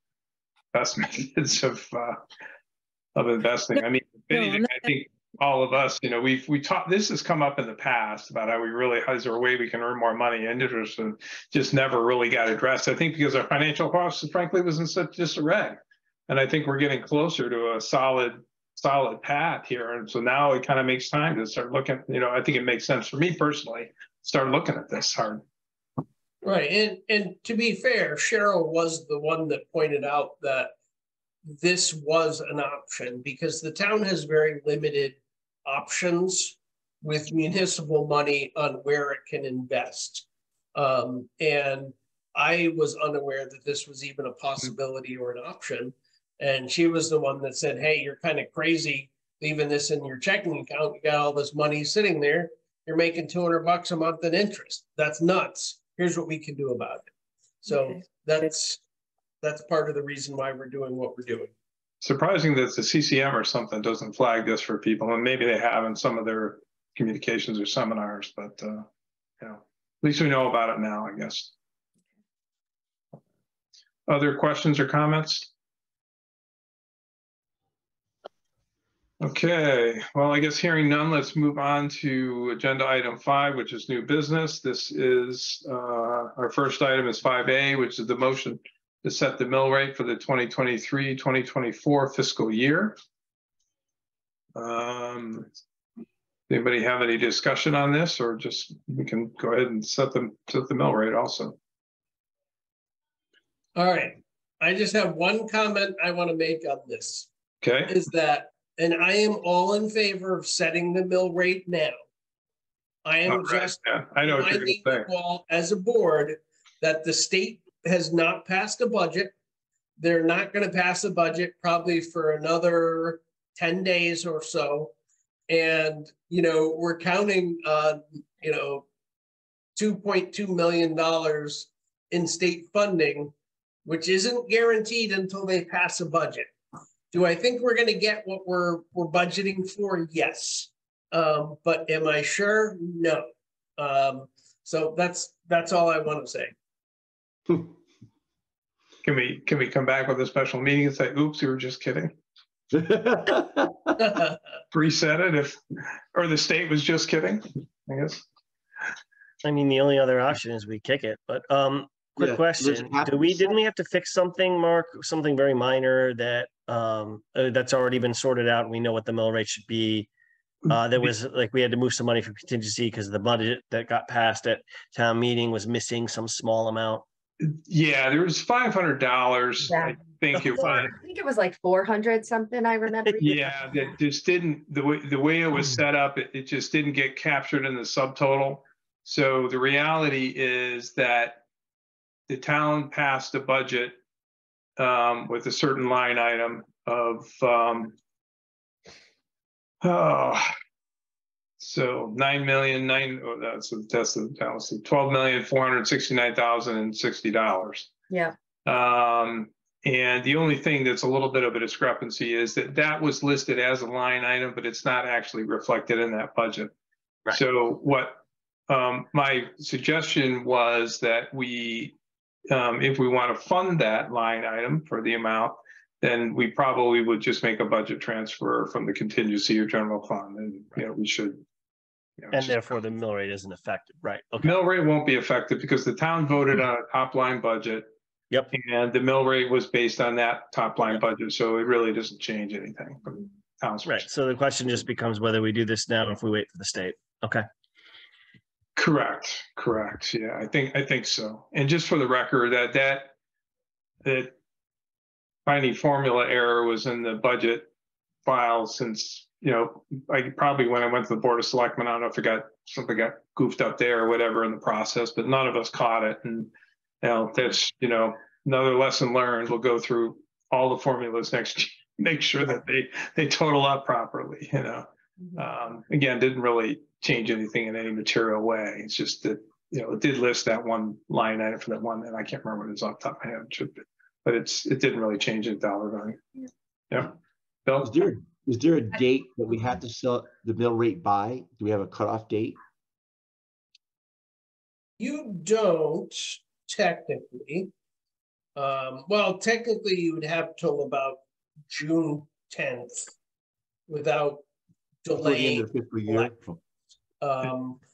best methods of investing. I mean, I think all of us, we taught, this has come up in the past about how is there a way we can earn more money and interest, and just never really got addressed. I think because our financial process, frankly, was in such disarray. And I think we're getting closer to a solid path here. And so now it kind of makes time to start looking, I think it makes sense for me personally, start looking at this hard. Right. And to be fair, Cheryl was the one that pointed out that this was an option, because the town has very limited options with municipal money on where it can invest. And I was unaware that this was even a possibility or an option. And she was the one that said, hey, you're kind of crazy leaving this in your checking account. You got all this money sitting there. You're making $200 a month in interest. That's nuts. Here's what we can do about it. So that's part of the reason why we're doing what we're doing. Surprising that the CCM or something doesn't flag this for people, and maybe they have in some of their communications or seminars, but at least we know about it now, I guess. Other questions or comments? Okay, well, I guess hearing none, let's move on to agenda item 5, which is new business. This is our first item is 5A, which is the motion to set the mill rate for the 2023-2024 fiscal year. Anybody have any discussion on this, or just we can go ahead and set the mill rate also? All right, I just have one comment I want to make on this. Okay. Is that, and I am all in favor of setting the mill rate now. I am just I know what you're going to say. As a board, that the state has not passed a budget. They're not going to pass a budget probably for another 10 days or so. And, we're counting, $2.2 million in state funding, which isn't guaranteed until they pass a budget. Do I think we're going to get what we're budgeting for? Yes. But am I sure? No. So that's all I want to say. Can we come back with a special meeting and say, oops, we were just kidding? Reset it or the state was just kidding, I guess. I mean, the only other option is we kick it, but quick question. Didn't we have to fix something, Mark? Something very minor that that's already been sorted out and we know what the mill rate should be. There was we had to move some money for contingency because the budget that got passed at town meeting was missing some small amount. Yeah, there was $500. Yeah. I think it was like 400 something. I remember. Yeah, that just didn't the way it was set up. It just didn't get captured in the subtotal. So the reality is that the town passed a budget with a certain line item of So 9,000,000 oh, that's the 12,469,060. Yeah. And the only thing that's a little bit of a discrepancy is that that was listed as a line item, but it's not actually reflected in that budget. Right. So what my suggestion was that we, if we want to fund that line item for the amount, then we probably would just make a budget transfer from the contingency or general fund, and we should. And therefore, the mill rate isn't affected, right? Okay. Mill rate won't be affected because the town voted on a top line budget. Yep. And the mill rate was based on that top line budget, so it really doesn't change anything from town's Right. So the question just becomes whether we do this now or if we wait for the state. Okay. Correct. Yeah, I think so. And just for the record, that tiny formula error was in the budget file since, I probably when I went to the Board of Selectmen, I don't know if something got goofed up there or whatever in the process, but none of us caught it. And that's another lesson learned. We'll go through all the formulas next year, make sure that they total up properly. Again, didn't really change anything in any material way. It's just that it did list that one line item for that one, and I can't remember what it is off the top of my head. But it didn't really change the dollar value. Yeah. Bill? Is there a date that we have to sell the mill rate by? Do we have a cutoff date? You don't technically. Well, technically you would have till about June 10th without delaying. The fiscal year.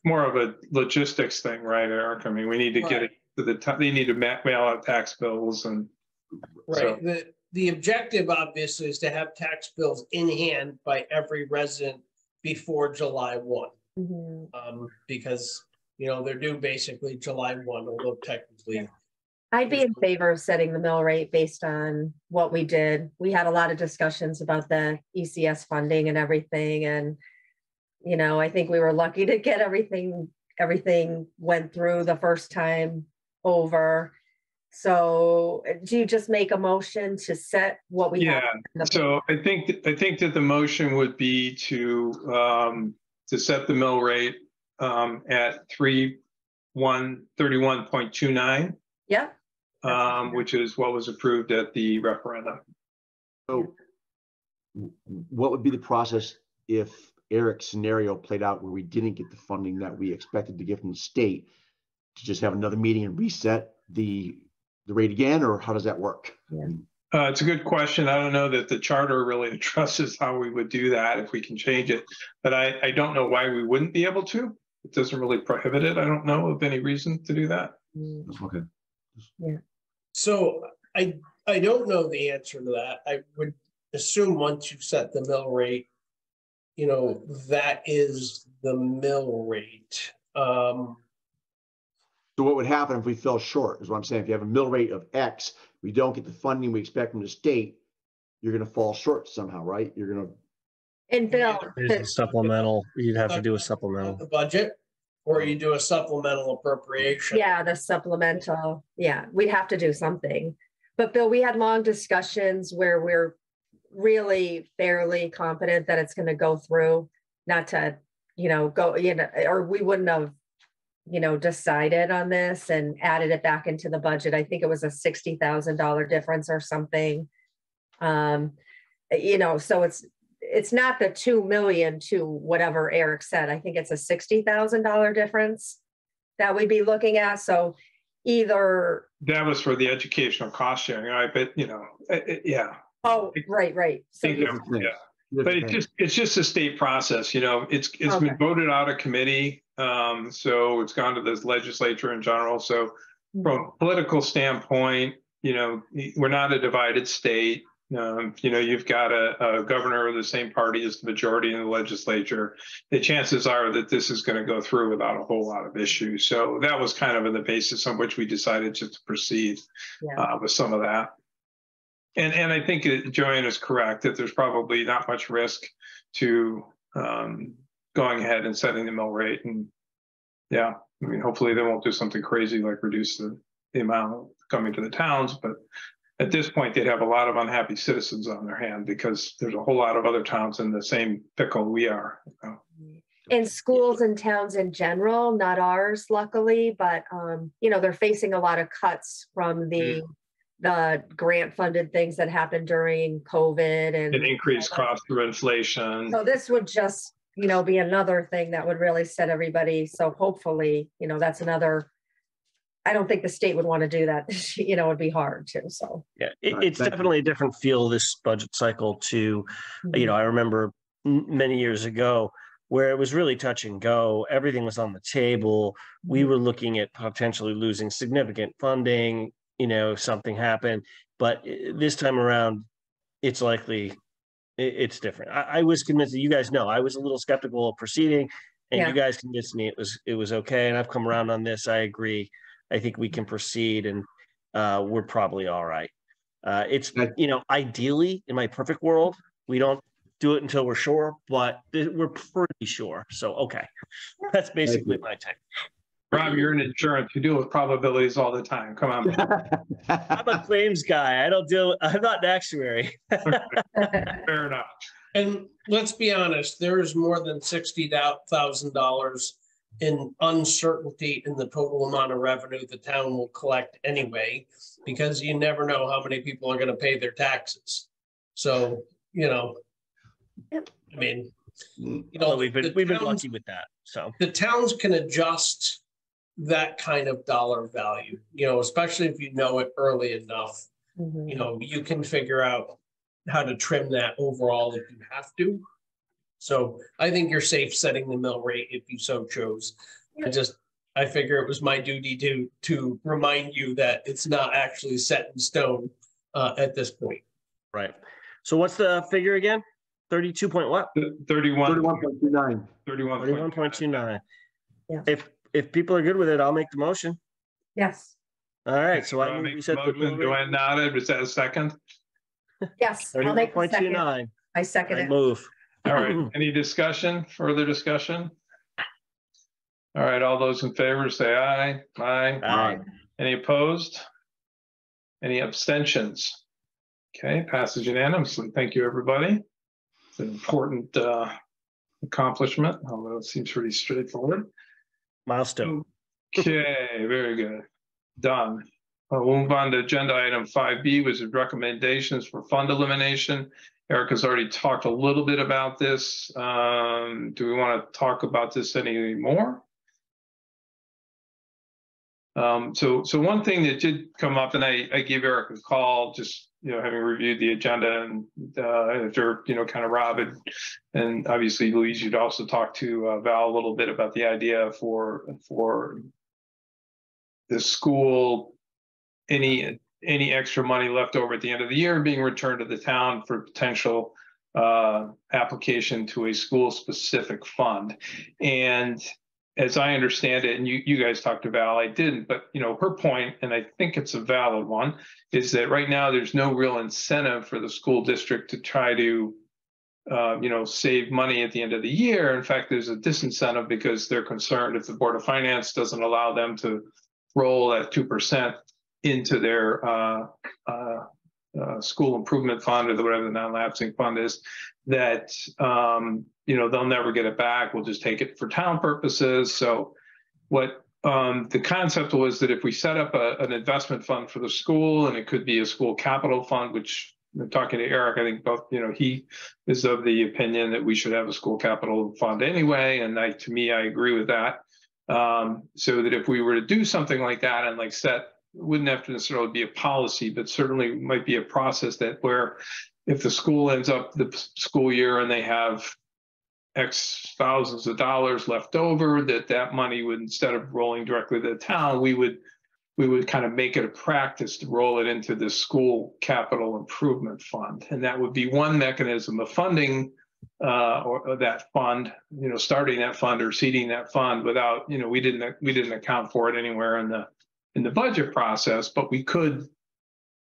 More of a logistics thing, right, Eric? I mean, we need to get it to the they need to mail out tax bills and. Right. So. The objective, obviously, is to have tax bills in hand by every resident before July 1. Mm-hmm. Because, they're due basically July 1, although technically. I'd be in favor of setting the mill rate based on what we did. We had a lot of discussions about the ECS funding and everything. And, I think we were lucky to get everything went through the first time over. So do you just make a motion to set what we have? So I think that the motion would be to set the mill rate at 31.29. Yeah. Which is what was approved at the referendum. So what would be the process if Eric's scenario played out where we didn't get the funding that we expected to get from the state, to just have another meeting and reset the rate again, or how does that work? Yeah. It's a good question. I don't know that the charter really addresses how we would do that if we can change it, but I don't know why we wouldn't be able to. It doesn't really prohibit it. I don't know of any reason to do that. Okay. Yeah. So I don't know the answer to that. I would assume once you've set the mill rate, that is the mill rate. So what would happen if we fell short is what I'm saying. If you have a mill rate of X, we don't get the funding we expect from the state, you're going to fall short somehow, right? You're going to. And Bill, There's a supplemental. You'd have to do a supplemental. The budget, or you do a supplemental appropriation. Yeah, the supplemental. Yeah, we'd have to do something. But Bill, we had long discussions where we're really fairly confident that it's going to go through, not to, go, or we wouldn't have, decided on this and added it back into the budget. I think it was a $60,000 difference or something. So it's not the 2 million to whatever Eric said. I think it's a $60,000 difference that we'd be looking at. So either that was for the educational cost sharing, right? But yeah. Oh, right. So yeah. But it's just a state process. It's been voted out of committee. So it's gone to the legislature in general. So from a political standpoint, we're not a divided state. You've got a governor of the same party as the majority in the legislature. The chances are that this is going to go through without a whole lot of issues. So that was kind of the basis on which we decided just to proceed with some of that. And I think Joanne is correct that there's probably not much risk to going ahead and setting the mill rate. And hopefully they won't do something crazy like reduce the amount coming to the towns. But at this point, they'd have a lot of unhappy citizens on their hand because there's a whole lot of other towns in the same pickle we are. in schools and towns in general, not ours, luckily, but they're facing a lot of cuts from the grant funded things that happened during COVID and increased cost through inflation. So this would just, be another thing that would really set everybody. So hopefully, that's another. I don't think the state would want to do that. It'd be hard too. So yeah, it's definitely a different feel this budget cycle to, I remember many years ago where it was really touch and go. Everything was on the table. We were looking at potentially losing significant funding. Something happened, but this time around, it's likely it's different. I was convinced that you guys know I was a little skeptical of proceeding, and you guys convinced me it was okay. And I've come around on this. I agree. I think we can proceed, and we're probably all right. It's ideally in my perfect world, we don't do it until we're sure, but we're pretty sure. So okay, that's basically my take. Rob, you're in insurance. You deal with probabilities all the time. Come on. I'm a claims guy. I'm not an actuary. Fair enough. And let's be honest, there is more than $60,000 in uncertainty in the total amount of revenue the town will collect anyway, because you never know how many people are going to pay their taxes. So, I mean, we've been lucky with that. So the towns can adjust that kind of dollar value, especially if you know it early enough. You can figure out how to trim that overall if you have to. So I think you're safe setting the mill rate if you so chose. I figure it was my duty to remind you that it's not actually set in stone at this point. Right. So what's the figure again? 32 point what? 31.29. 31.29. Yeah. If people are good with it, I'll make the motion. Yes. All right. So I make the motion. Joanne nodded. Was that a second? Yes. I'll make the second. 31.29. I second it. Move. All right. Any discussion? Further discussion? All right. All those in favor say aye. Aye. Any opposed? Any abstentions? Okay. Passes unanimously. Thank you, everybody. It's an important accomplishment, although it seems pretty straightforward. Milestone. Okay, very good. Done. We'll move on to agenda item 5B, which is recommendations for fund elimination. Erica's already talked a little bit about this. Do we want to talk about this any more? So one thing that did come up, and I gave Eric a call, just having reviewed the agenda, and after kind of Rob and obviously Louise, you'd also talked to Val a little bit about the idea for the school, any extra money left over at the end of the year being returned to the town for potential application to a school specific fund. And as I understand it, and you guys talked to Val, I didn't, but her point, and I think it's a valid one, is that right now there's no real incentive for the school district to try to save money at the end of the year. In fact, there's a disincentive because they're concerned if the Board of Finance doesn't allow them to roll that 2% into their school improvement fund, or whatever the non-lapsing fund is, that they'll never get it back. We'll just take it for town purposes. So what the concept was that if we set up an investment fund for the school, and it could be a school capital fund, which I'm talking to Eric, I think both, he is of the opinion that we should have a school capital fund anyway. And to me, I agree with that. So that if we were to do something like that and wouldn't have to necessarily be a policy, but certainly might be a process where if the school ends up the school year and they have X thousands of dollars left over, that money would, instead of rolling directly to the town, we would kind of make it a practice to roll it into the school capital improvement fund. And that would be one mechanism of funding or that fund, starting that fund or seeding that fund without, we didn't account for it anywhere in the budget process, but we could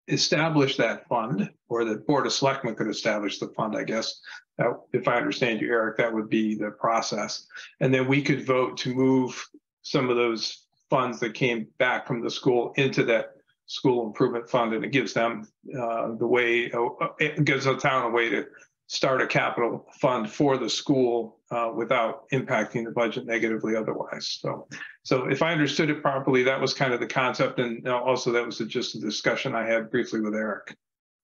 establish that fund, or the Board of Selectmen could establish the fund, I guess. If I understand you, Eric, that would be the process. And then we could vote to move some of those funds that came back from the school into that school improvement fund, and it gives them it gives the town a way to start a capital fund for the school without impacting the budget negatively otherwise. So if I understood it properly, that was kind of the concept. And also that was just a discussion I had briefly with Eric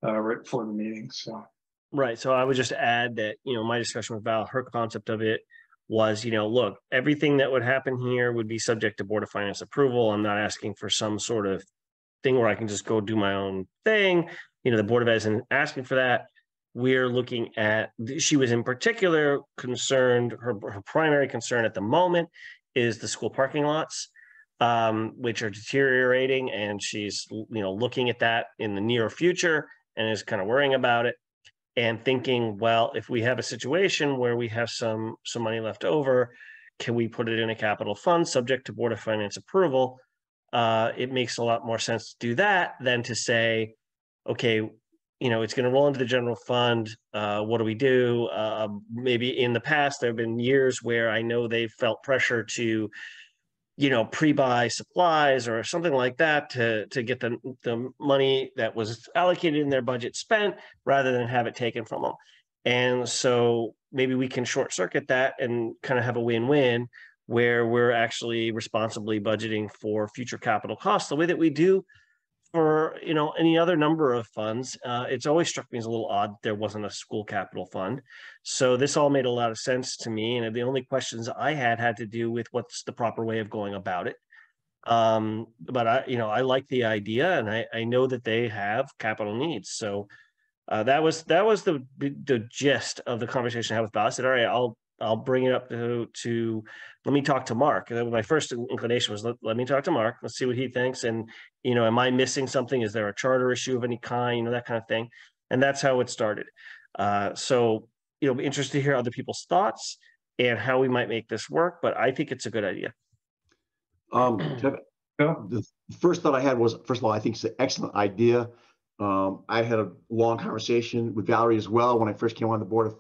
right before the meeting. So. Right. So I would just add that, my discussion with Val, her concept of it was, look, everything that would happen here would be subject to Board of Finance approval. I'm not asking for some sort of thing where I can just go do my own thing. The Board of Ed isn't asking for that. We're looking at, she was in particular concerned, her primary concern at the moment is the school parking lots, which are deteriorating. And she's, looking at that in the near future and is kind of worrying about it. And thinking, well, if we have a situation where we have some money left over, can we put it in a capital fund subject to Board of Finance approval? It makes a lot more sense to do that than to say, okay, it's going to roll into the general fund. What do we do? Maybe in the past, there have been years where I know they've felt pressure to, pre-buy supplies or something like that to get the money that was allocated in their budget spent rather than have it taken from them. And so maybe we can short circuit that and kind of have a win-win where we're actually responsibly budgeting for future capital costs the way that we do for any other number of funds. It's always struck me as a little odd there wasn't a school capital fund. So this all made a lot of sense to me. And the only questions I had to do with what's the proper way of going about it. But I like the idea, and I know that they have capital needs. So that was the gist of the conversation I had with Val. I said, all right, I'll bring it up to let me talk to Mark. And my first inclination was let me talk to Mark. Let's see what he thinks. And, am I missing something? Is there a charter issue of any kind? That kind of thing. And that's how it started. So, be interested to hear other people's thoughts and how we might make this work. But I think it's a good idea. The first thought I had was, first of all, I think it's an excellent idea. I had a long conversation with Valerie as well when I first came on the Board of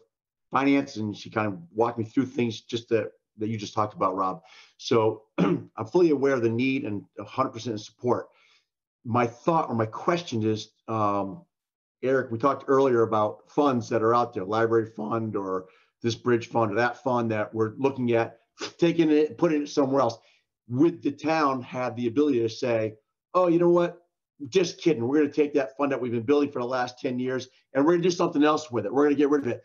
Finance, and she kind of walked me through things just that you just talked about, Rob. So I'm fully aware of the need and 100% in support. My thought or my question is, Eric, we talked earlier about funds that are out there, library fund or this bridge fund or that fund that we're looking at taking it, putting it somewhere else. Would the town have the ability to say, oh, you know what? Just kidding. We're going to take that fund that we've been building for the last 10 years and we're going to do something else with it. We're going to get rid of it.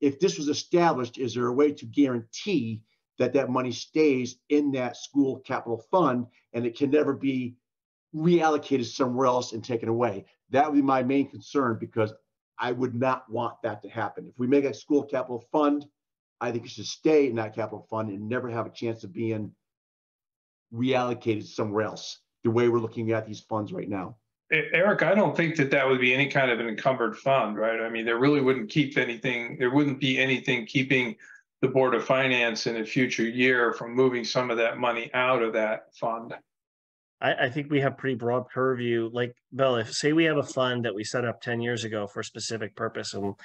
If this was established, is there a way to guarantee that money stays in that school capital fund and it can never be reallocated somewhere else and taken away? That would be my main concern, because I would not want that to happen. If we make a school capital fund, I think it should stay in that capital fund and never have a chance of being reallocated somewhere else, the way we're looking at these funds right now. Eric, I don't think that would be any kind of an encumbered fund, right? I mean, there really wouldn't keep anything. There wouldn't be anything keeping the Board of Finance in a future year from moving some of that money out of that fund. I think we have pretty broad purview. Like, Bill, if say we have a fund that we set up 10 years ago for a specific purpose and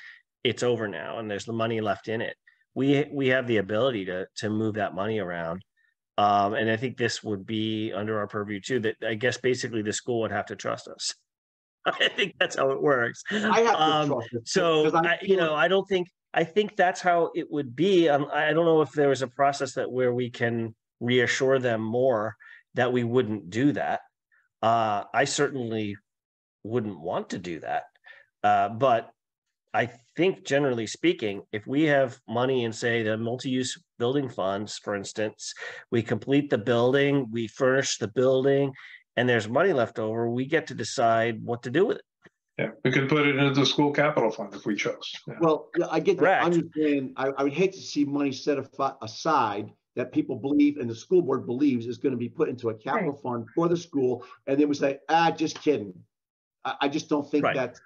it's over now and there's the money left in it, we have the ability to move that money around. And I think this would be under our purview too, that I guess basically the school would have to trust us. I think that's how it works. I have to trust it. So, I think that's how it would be. I don't know if there was a process where we can reassure them more that we wouldn't do that. I certainly wouldn't want to do that. But I think generally speaking, if we have money in, say, the multi-use building funds, for instance, we complete the building, we furnish the building, and there's money left over, we get to decide what to do with it. Yeah, we could put it into the school capital fund if we chose. Yeah. Well, yeah, I get that. I'm just saying, I would hate to see money set aside that people believe and the school board believes is going to be put into a capital fund for the school. And then we say, just kidding. I just don't think that.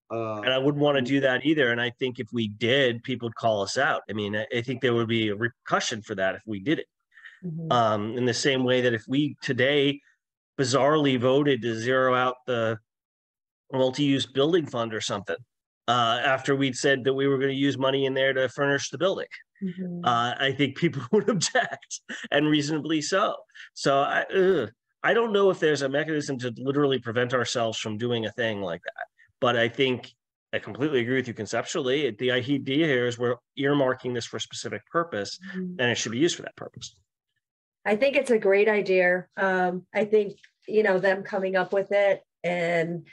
And I wouldn't want to do that either. And I think if we did, people would call us out. I mean, I think there would be a repercussion for that if we did it. Mm-hmm. In the same way that if we today bizarrely voted to zero out the multi-use building fund or something, after we'd said that we were going to use money in there to furnish the building, I think people would object, and reasonably so. So I don't know if there's a mechanism to literally prevent ourselves from doing a thing like that. But I think I completely agree with you conceptually. The idea here is we're earmarking this for a specific purpose, and it should be used for that purpose. I think it's a great idea. I think, you know, them coming up with it and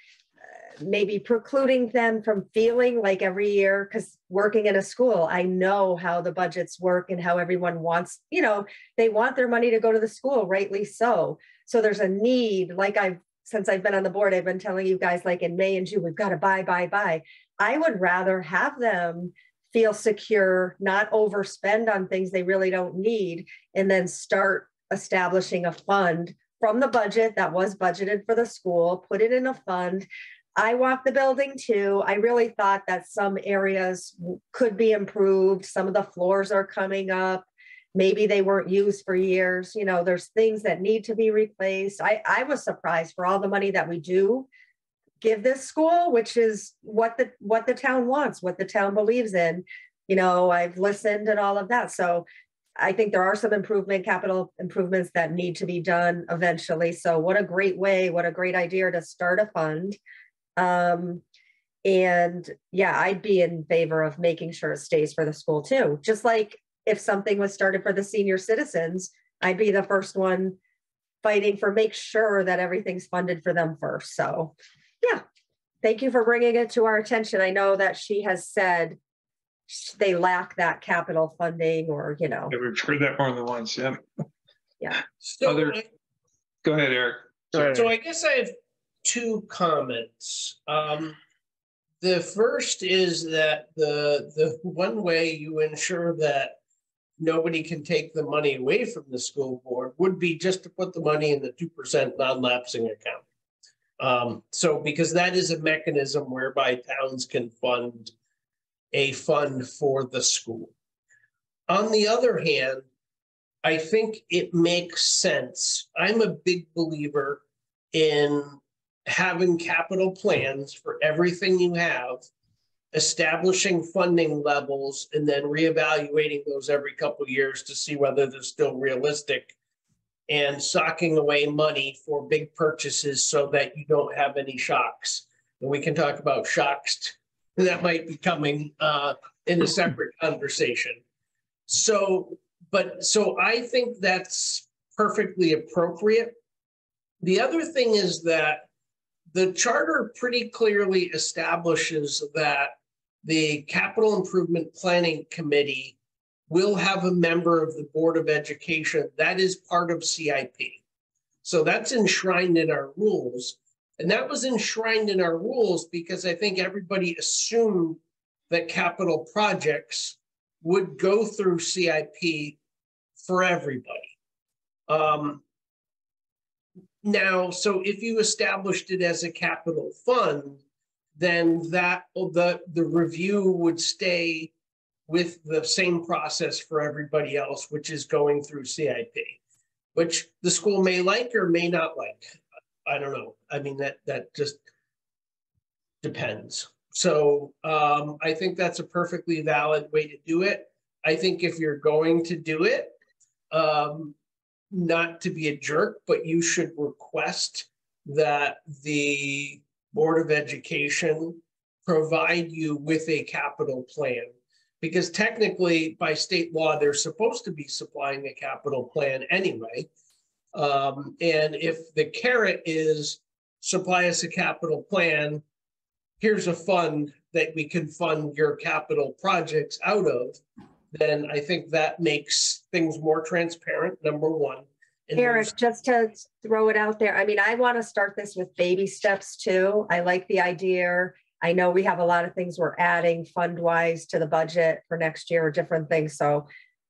maybe precluding them from feeling like every year, because working in a school, I know how the budgets work and how everyone wants, you know, they want their money to go to the school, rightly so. So there's a need, like since I've been on the board, I've been telling you guys, like in May and June, we've got to buy. I would rather have them feel secure, not overspend on things they really don't need, and then start establishing a fund from the budget that was budgeted for the school, put it in a fund. I walked the building too. I really thought that some areas could be improved. Some of the floors are coming up. Maybe they weren't used for years. You know, there's things that need to be replaced. I was surprised for all the money that we do give this school, which is what the town wants, what the town believes in. You know, I've listened and all of that. So I think there are some capital improvements that need to be done eventually. So what a great way, what a great idea to start a fund. And yeah, I'd be in favor of making sure it stays for the school too. Just like if something was started for the senior citizens, I'd be the first one fighting for make sure that everything's funded for them first. So yeah, thank you for bringing it to our attention. I know that she has said they lack that capital funding, or, you know. Yeah, we've heard that more than once. Yeah. Yeah. So, Go ahead, Eric. so I guess I have two comments. The first is that the one way you ensure that nobody can take the money away from the school board would be just to put the money in the 2% non-lapsing account. So because that is a mechanism whereby towns can fund a fund for the school. On the other hand, I think it makes sense. I'm a big believer in having capital plans for everything you have, establishing funding levels, and then reevaluating those every couple of years to see whether they're still realistic, and socking away money for big purchases so that you don't have any shocks. And we can talk about shocks that might be coming in a separate conversation. So I think that's perfectly appropriate. The other thing is that the charter pretty clearly establishes that the Capital Improvement Planning Committee will have a member of the Board of Education that is part of CIP. So that's enshrined in our rules. And that was enshrined in our rules because I think everybody assumed that capital projects would go through CIP for everybody. Now, so if you established it as a capital fund, then the review would stay with the same process for everybody else, which is going through CIP, which the school may like or may not like. I don't know. I mean, that just depends. So I think that's a perfectly valid way to do it. I think if you're going to do it, not to be a jerk, but you should request that the Board of Education provide you with a capital plan. Because technically, by state law, they're supposed to be supplying a capital plan anyway. And if the carrot is supply us a capital plan, here's a fund that we can fund your capital projects out of, then I think that makes things more transparent, number one. And Eric, just to throw it out there, I mean, I want to start this with baby steps too. I like the idea. I know we have a lot of things we're adding fund-wise to the budget for next year or different things. So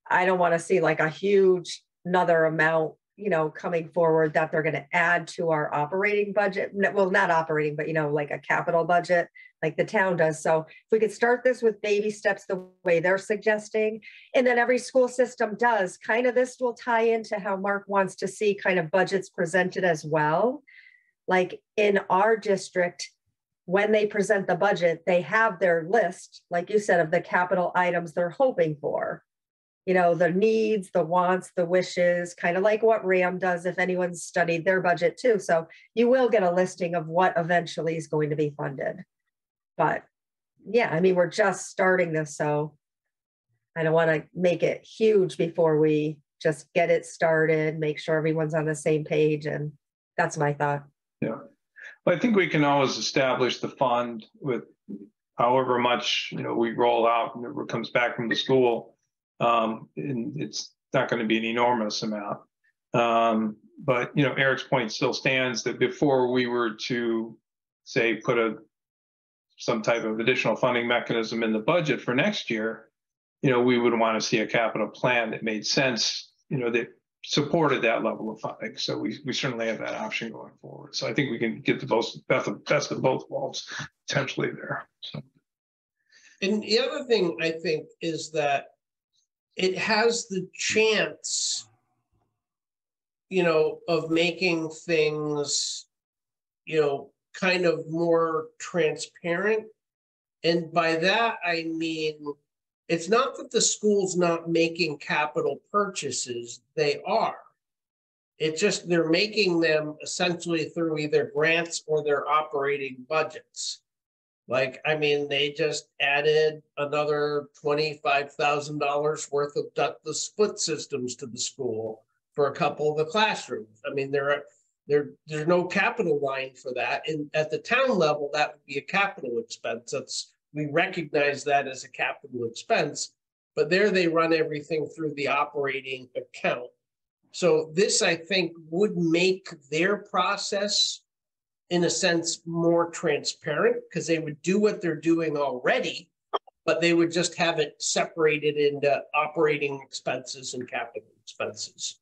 I don't want to see like a huge another amount, you know, coming forward that they're going to add to our operating budget. Well, not operating, but, you know, like a capital budget like the town does. So if we could start this with baby steps the way they're suggesting, and then every school system does, kind of this will tie into how Mark wants to see kind of budgets presented as well. Like in our district, when they present the budget, they have their list, like you said, of the capital items they're hoping for. You know, the needs, the wants, the wishes, kind of like what RAM does if anyone's studied their budget too. So you will get a listing of what eventually is going to be funded. But yeah, I mean, we're just starting this, so I don't want to make it huge before we just get it started, make sure everyone's on the same page, and that's my thought. Yeah. Well, I think we can always establish the fund with however much, we roll out and it comes back from the school. And it's not going to be an enormous amount. But, Eric's point still stands that before we were to, say, put some type of additional funding mechanism in the budget for next year, we would want to see a capital plan that made sense, that supported that level of funding. So we certainly have that option going forward. So I think we can get the best of both worlds potentially there. So. And the other thing I think is that it has the chance, of making things, kind of more transparent. And by that, I mean, it's not that the school's not making capital purchases, they are. It's just they're making them essentially through either grants or their operating budgets. Like, I mean, they just added another $25,000 worth of ductless foot systems to the school for a couple of the classrooms. I mean, there's no capital line for that. And at the town level, that would be a capital expense. We recognize that as a capital expense, but there they run everything through the operating account. So this, I think, would make their process, in a sense, more transparent, because they would do what they're doing already, but they would just have it separated into operating expenses and capital expenses.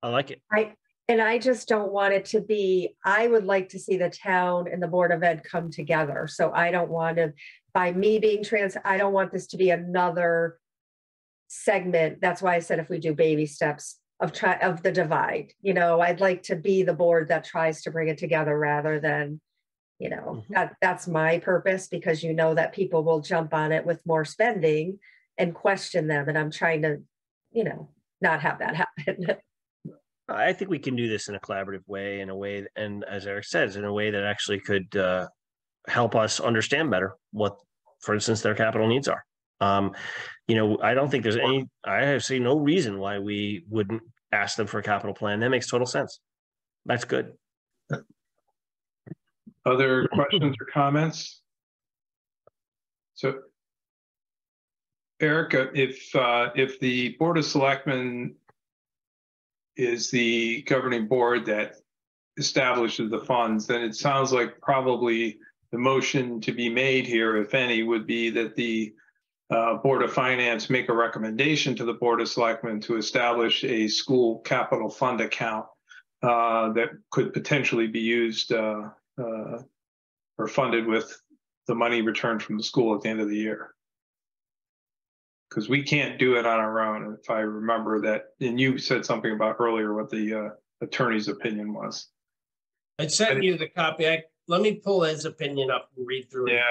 I like it. And I just don't want it to be, I would like to see the town and the Board of Ed come together. So I don't want to, by me being I don't want this to be another segment. That's why I said if we do baby steps of the divide, I'd like to be the board that tries to bring it together rather than, that's my purpose, because that people will jump on it with more spending and question them. And I'm trying to, not have that happen. I think we can do this in a collaborative way, and as Eric says, in a way that actually could help us understand better what, for instance, their capital needs are. I don't think I see no reason why we wouldn't ask them for a capital plan. That makes total sense. That's good. Other questions or comments? So, Erica, if the Board of Selectmen is the governing board that establishes the funds, then it sounds like probably the motion to be made here, if any, would be that the Board of Finance make a recommendation to the Board of Selectmen to establish a school capital fund account that could potentially be used or funded with the money returned from the school at the end of the year. Because we can't do it on our own, if I remember that. And you said something about earlier what the attorney's opinion was. I sent you the copy. Let me pull his opinion up and read through it. Yeah,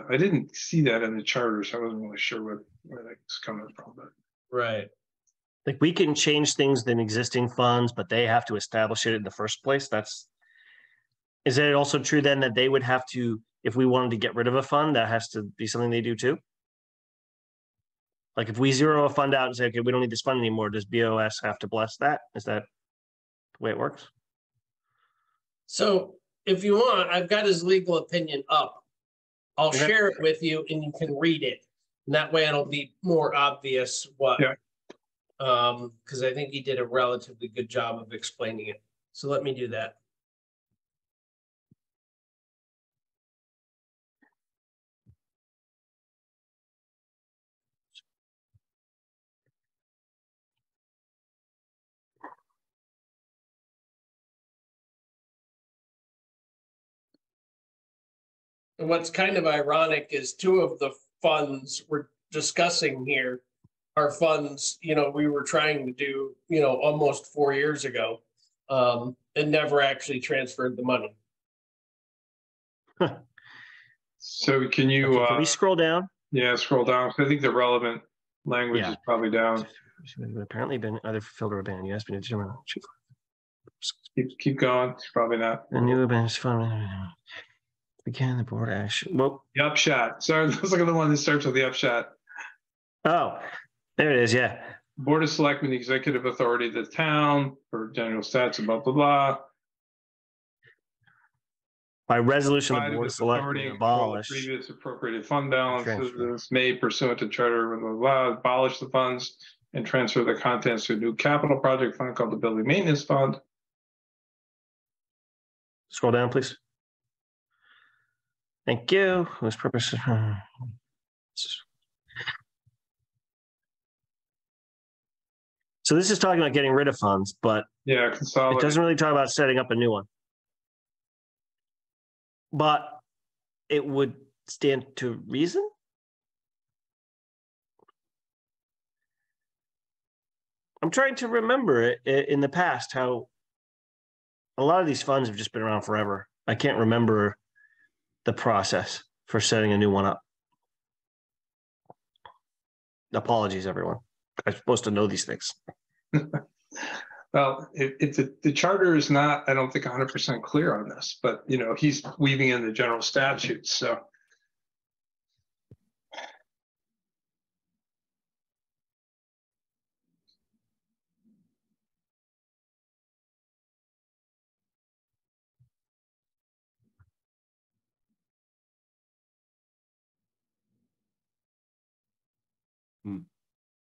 I didn't see that in the charter, so I wasn't really sure where that's coming from. But right, like we can change things in existing funds, but they have to establish it in the first place. Is it also true then that they would have to, if we wanted to get rid of a fund, that has to be something they do too? Like if we zero a fund out and say, okay, we don't need this fund anymore, does BOS have to bless that? Is that the way it works? So if you want, I've got his legal opinion up. I'll share it with you and you can read it. And that way it'll be more obvious what, because I think he did a relatively good job of explaining it. So let me do that. And what's kind of ironic is two of the funds we're discussing here are funds, we were trying to do, almost 4 years ago, and never actually transferred the money. So can you can we scroll down? Yeah, scroll down. I think the relevant language is probably down. Apparently been either fulfilled or abandoned. You asked me to determine. Keep going. It's probably not. The new abandoned fund. Again, the board action. Well, The upshot. Sorry, let's look at the one that starts with the upshot. oh, there it is. Yeah. Board of Selectmen, the executive authority of the town for general stats and blah, blah, blah. By resolution, the Provided board of with selectmen authority to control abolish. previous appropriated fund balances Transfer. made pursuant to charter, blah, blah, blah, abolish the funds and transfer the contents to a new capital project fund called the Building Maintenance Fund. Scroll down, please. Thank you. Whose purpose? So this is talking about getting rid of funds, but Yeah, it consolidate. doesn't really talk about setting up a new one. But it would stand to reason. I'm trying to remember it in the past how a lot of these funds have just been around forever. I can't remember the process for setting a new one up. Apologies, everyone. I'm supposed to know these things. Well, the charter is not, I don't think 100% clear on this, but you know, he's weaving in the general statutes, so.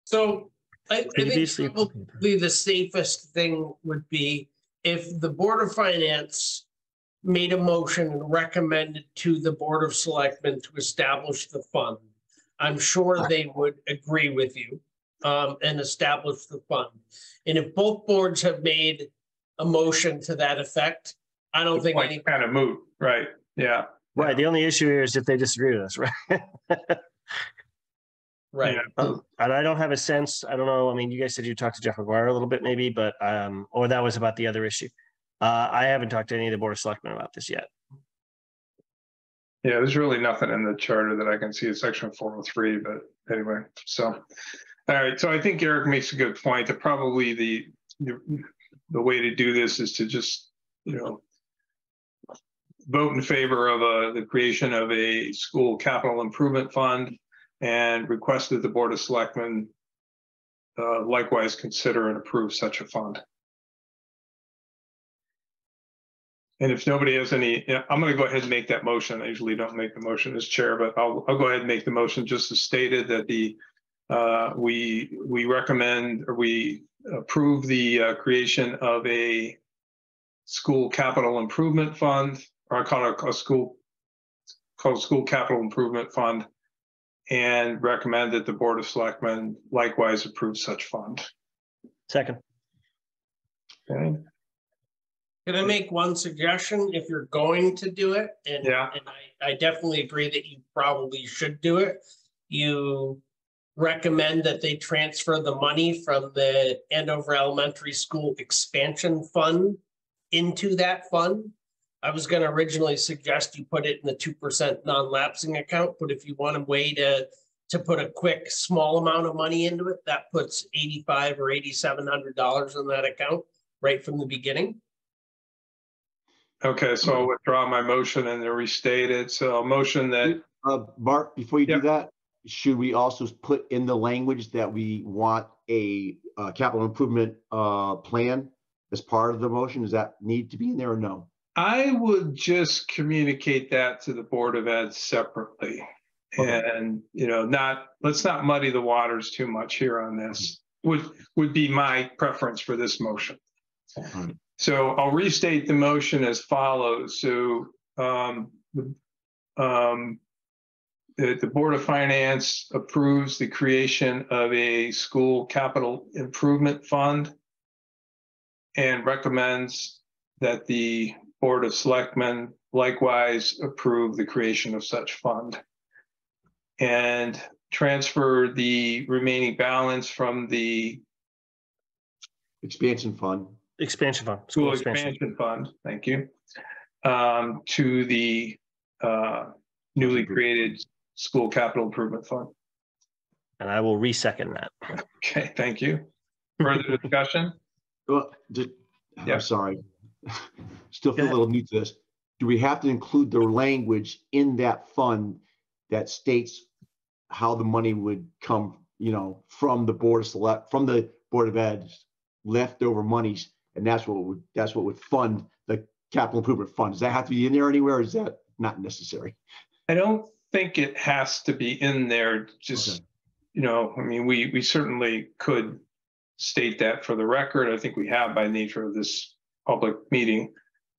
So I think Previously probably the safest thing would be if the Board of Finance made a motion and recommended to the Board of Selectmen to establish the fund. I'm sure they would agree with you and establish the fund. And if both boards have made a motion to that effect, I don't think any Kind of moot, right? Yeah. Right. The only issue here is if they disagree with us, right? right. Yeah. And I don't have a sense. I don't know. I mean, you guys said you talked to Jeff McGuire a little bit, maybe, but or that was about the other issue. I haven't talked to any of the Board of Selectmen about this yet. Yeah, there's really nothing in the charter that I can see in section 403, but anyway, so. All right, so I think Eric makes a good point that probably the way to do this is to just, you know, vote in favor of the creation of a school capital improvement fund and request that the Board of Selectmen likewise consider and approve such a fund. And if nobody has any, I'm going to go ahead and make that motion. I usually don't make the motion as chair, but I'll go ahead and make the motion just as stated that we recommend or we approve the creation of a school capital improvement fund, or I call it a school capital improvement fund, and recommend that the Board of Selectmen likewise approve such fund. Second. Okay. Can I make one suggestion if you're going to do it? And, Yeah. and I definitely agree that you probably should do it. You recommend that they transfer the money from the Andover Elementary School Expansion Fund into that fund. I was going to originally suggest you put it in the 2% non-lapsing account, but if you want a way to put a quick small amount of money into it, that puts $8,500 or $8,700 in that account right from the beginning. Okay, so I'll withdraw my motion and then restate it. So a motion that. Mark, before you Yep. do that, should we also put in the language that we want a capital improvement plan as part of the motion? Does that need to be in there or no? I would just communicate that to the Board of Ed separately. Okay. And, you know, let's not muddy the waters too much here on this, would be my preference for this motion. Right. So I'll restate the motion as follows. So the Board of Finance approves the creation of a school capital improvement fund and recommends that the Board of Selectmen likewise approve the creation of such fund and transfer the remaining balance from the Expansion fund. Expansion fund. School Expansion Fund, thank you, to the newly created School Capital Improvement Fund. And I will re-second that. Okay, thank you. Further discussion? Well, Yeah. I'm sorry. Still feel Yeah. a little new to this. do we have to include the language in that fund that states how the money would come, from the Board of Ed's leftover monies, and that's what would fund the capital improvement fund? Does that have to be in there anywhere, or is that not necessary? I don't think it has to be in there. Just, Okay. we certainly could state that for the record. I think we have by nature of this public meeting,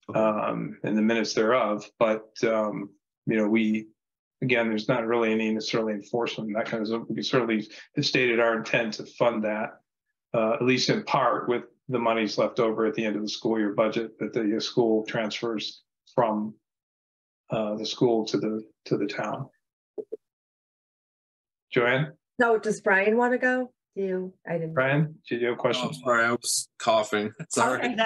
and the minutes thereof. But, again, there's not really any necessarily enforcement mechanism. We certainly have stated our intent to fund that, at least in part, with the monies left over at the end of the school year budget that the school transfers from the school to the town. Joanne? No, does Brian want to go? I didn't. Brian, did you have a question? Oh, sorry, I was coughing. Sorry. Okay. Can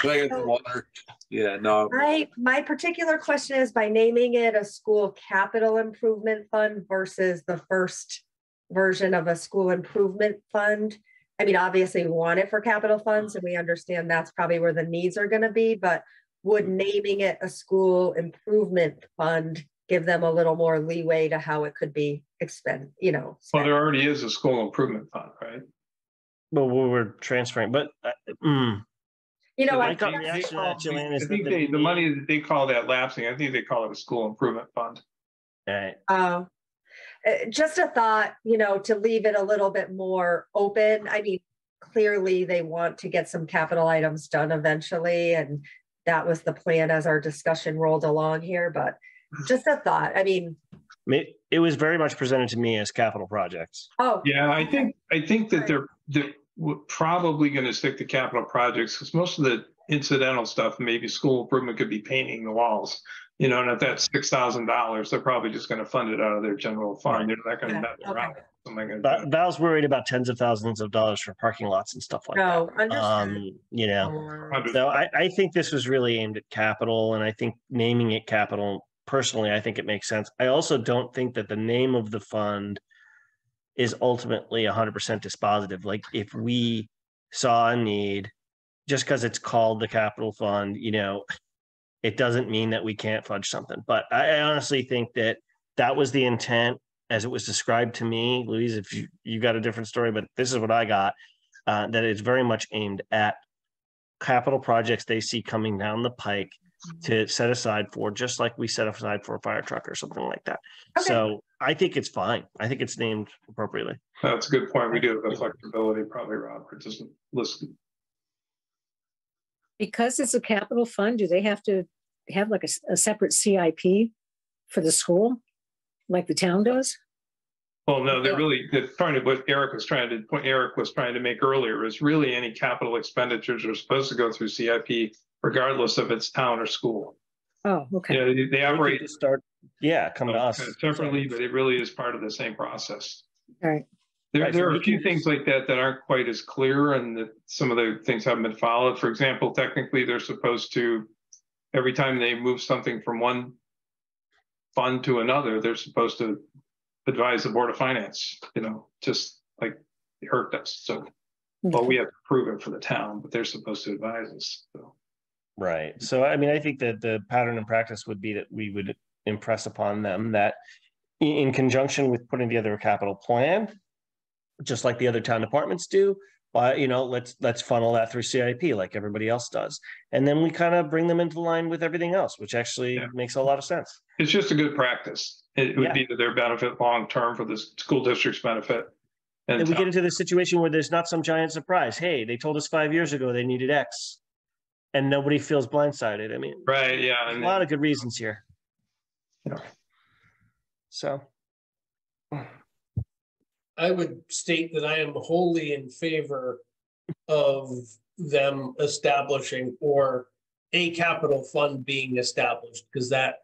I get some water? Yeah, no. My particular question is, by naming it a school capital improvement fund versus the first version of a school improvement fund. I mean, obviously we want it for capital funds and we understand that's probably where the needs are going to be, but would naming it a school improvement fund give them a little more leeway to how it could be spent? Well, there already is a school improvement fund, right? Well, we're transferring, but I think the money that they call that lapsing, I think they call it a school improvement fund. Right. Just a thought, to leave it a little bit more open. I mean, clearly they want to get some capital items done eventually, and that was the plan as our discussion rolled along here, but just a thought. I mean, it was very much presented to me as capital projects. Oh, yeah, I think that they're probably going to stick to capital projects, because most of the incidental stuff, maybe school improvement, could be painting the walls, and if that's $6,000, they're probably just going to fund it out of their general fund. They're not going to mess around. Val's worried about tens of thousands of dollars for parking lots and stuff like that. Understood. So I think this was really aimed at capital, and I think naming it capital, personally, I think it makes sense. I also don't think that the name of the fund is ultimately 100% dispositive. Like, if we saw a need, just because it's called the capital fund, it doesn't mean that we can't fudge something. But I honestly think that was the intent as it was described to me. Louise, if you got a different story, but this is what I got, that it's very much aimed at capital projects they see coming down the pike to set aside for, just like we set aside for a fire truck or something like that. Okay. So I think it's fine. I think it's named appropriately. That's a good point. We do have the flexibility, probably, Robert doesn't listen. Because it's a capital fund, do they have to have like a separate CIP for the school, like the town does? Well, no, what Eric was trying to make earlier is really any capital expenditures are supposed to go through CIP, regardless if it's town or school. Oh, okay. They operate to start. Come to us separately, but it really is part of the same process. All right. There are a few things like that aren't quite as clear, and that some of the things haven't been followed. For example, technically, they're supposed to, every time they move something from one fund to another, they're supposed to advise the Board of Finance, just like the ERC does. So, well, we have to prove it for the town, but they're supposed to advise us. So. Right. So, I mean, I think that the pattern and practice would be that we would impress upon them that in conjunction with putting together a capital plan, just like the other town departments do, let's funnel that through CIP like everybody else does. And then we kind of bring them into line with everything else, which actually makes a lot of sense. It's just a good practice. It would be to their benefit long-term, for the school district's benefit. And we get into the situation where there's not some giant surprise. Hey, they told us 5 years ago they needed X, and nobody feels blindsided. I mean, right. Yeah. A lot of good reasons here. Yeah. So. I would state that I am wholly in favor of them establishing, or a capital fund being established, because that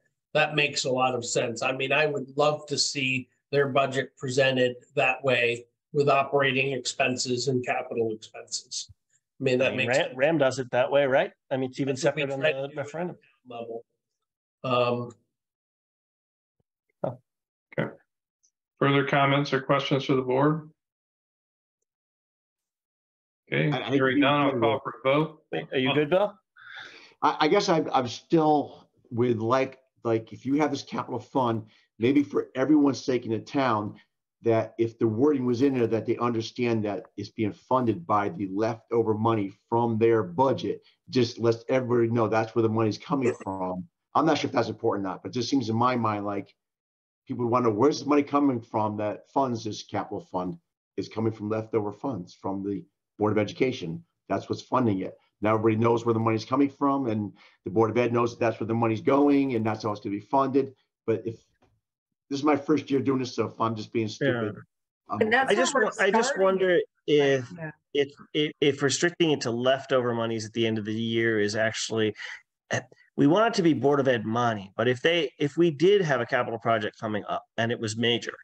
makes a lot of sense. I mean, I would love to see their budget presented that way, with operating expenses and capital expenses. I mean, that makes sense. RAM does it that way, right? I mean, it's even separate on the referendum level. Okay. Further comments or questions for the board? Okay, hearing none, I'll call for a vote. Are you good, Bill? I guess I'm still with like if you have this capital fund, maybe for everyone's sake in the town, that if the wording was in there, that they understand that it's being funded by the leftover money from their budget, just lets everybody know that's where the money's coming from. I'm not sure if that's important or not, but it just seems in my mind like people wonder where's the money coming from that funds this capital fund. Is coming from leftover funds from the Board of Education. That's what's funding it. Now everybody knows where the money's coming from, and the Board of Ed knows that that's where the money's going, and that's how it's going to be funded. But if this is my first year doing this, so if I'm just being stupid, I just wonder if restricting it to leftover monies at the end of the year is actually, we want it to be Board of Ed money, but if we did have a capital project coming up and it was major,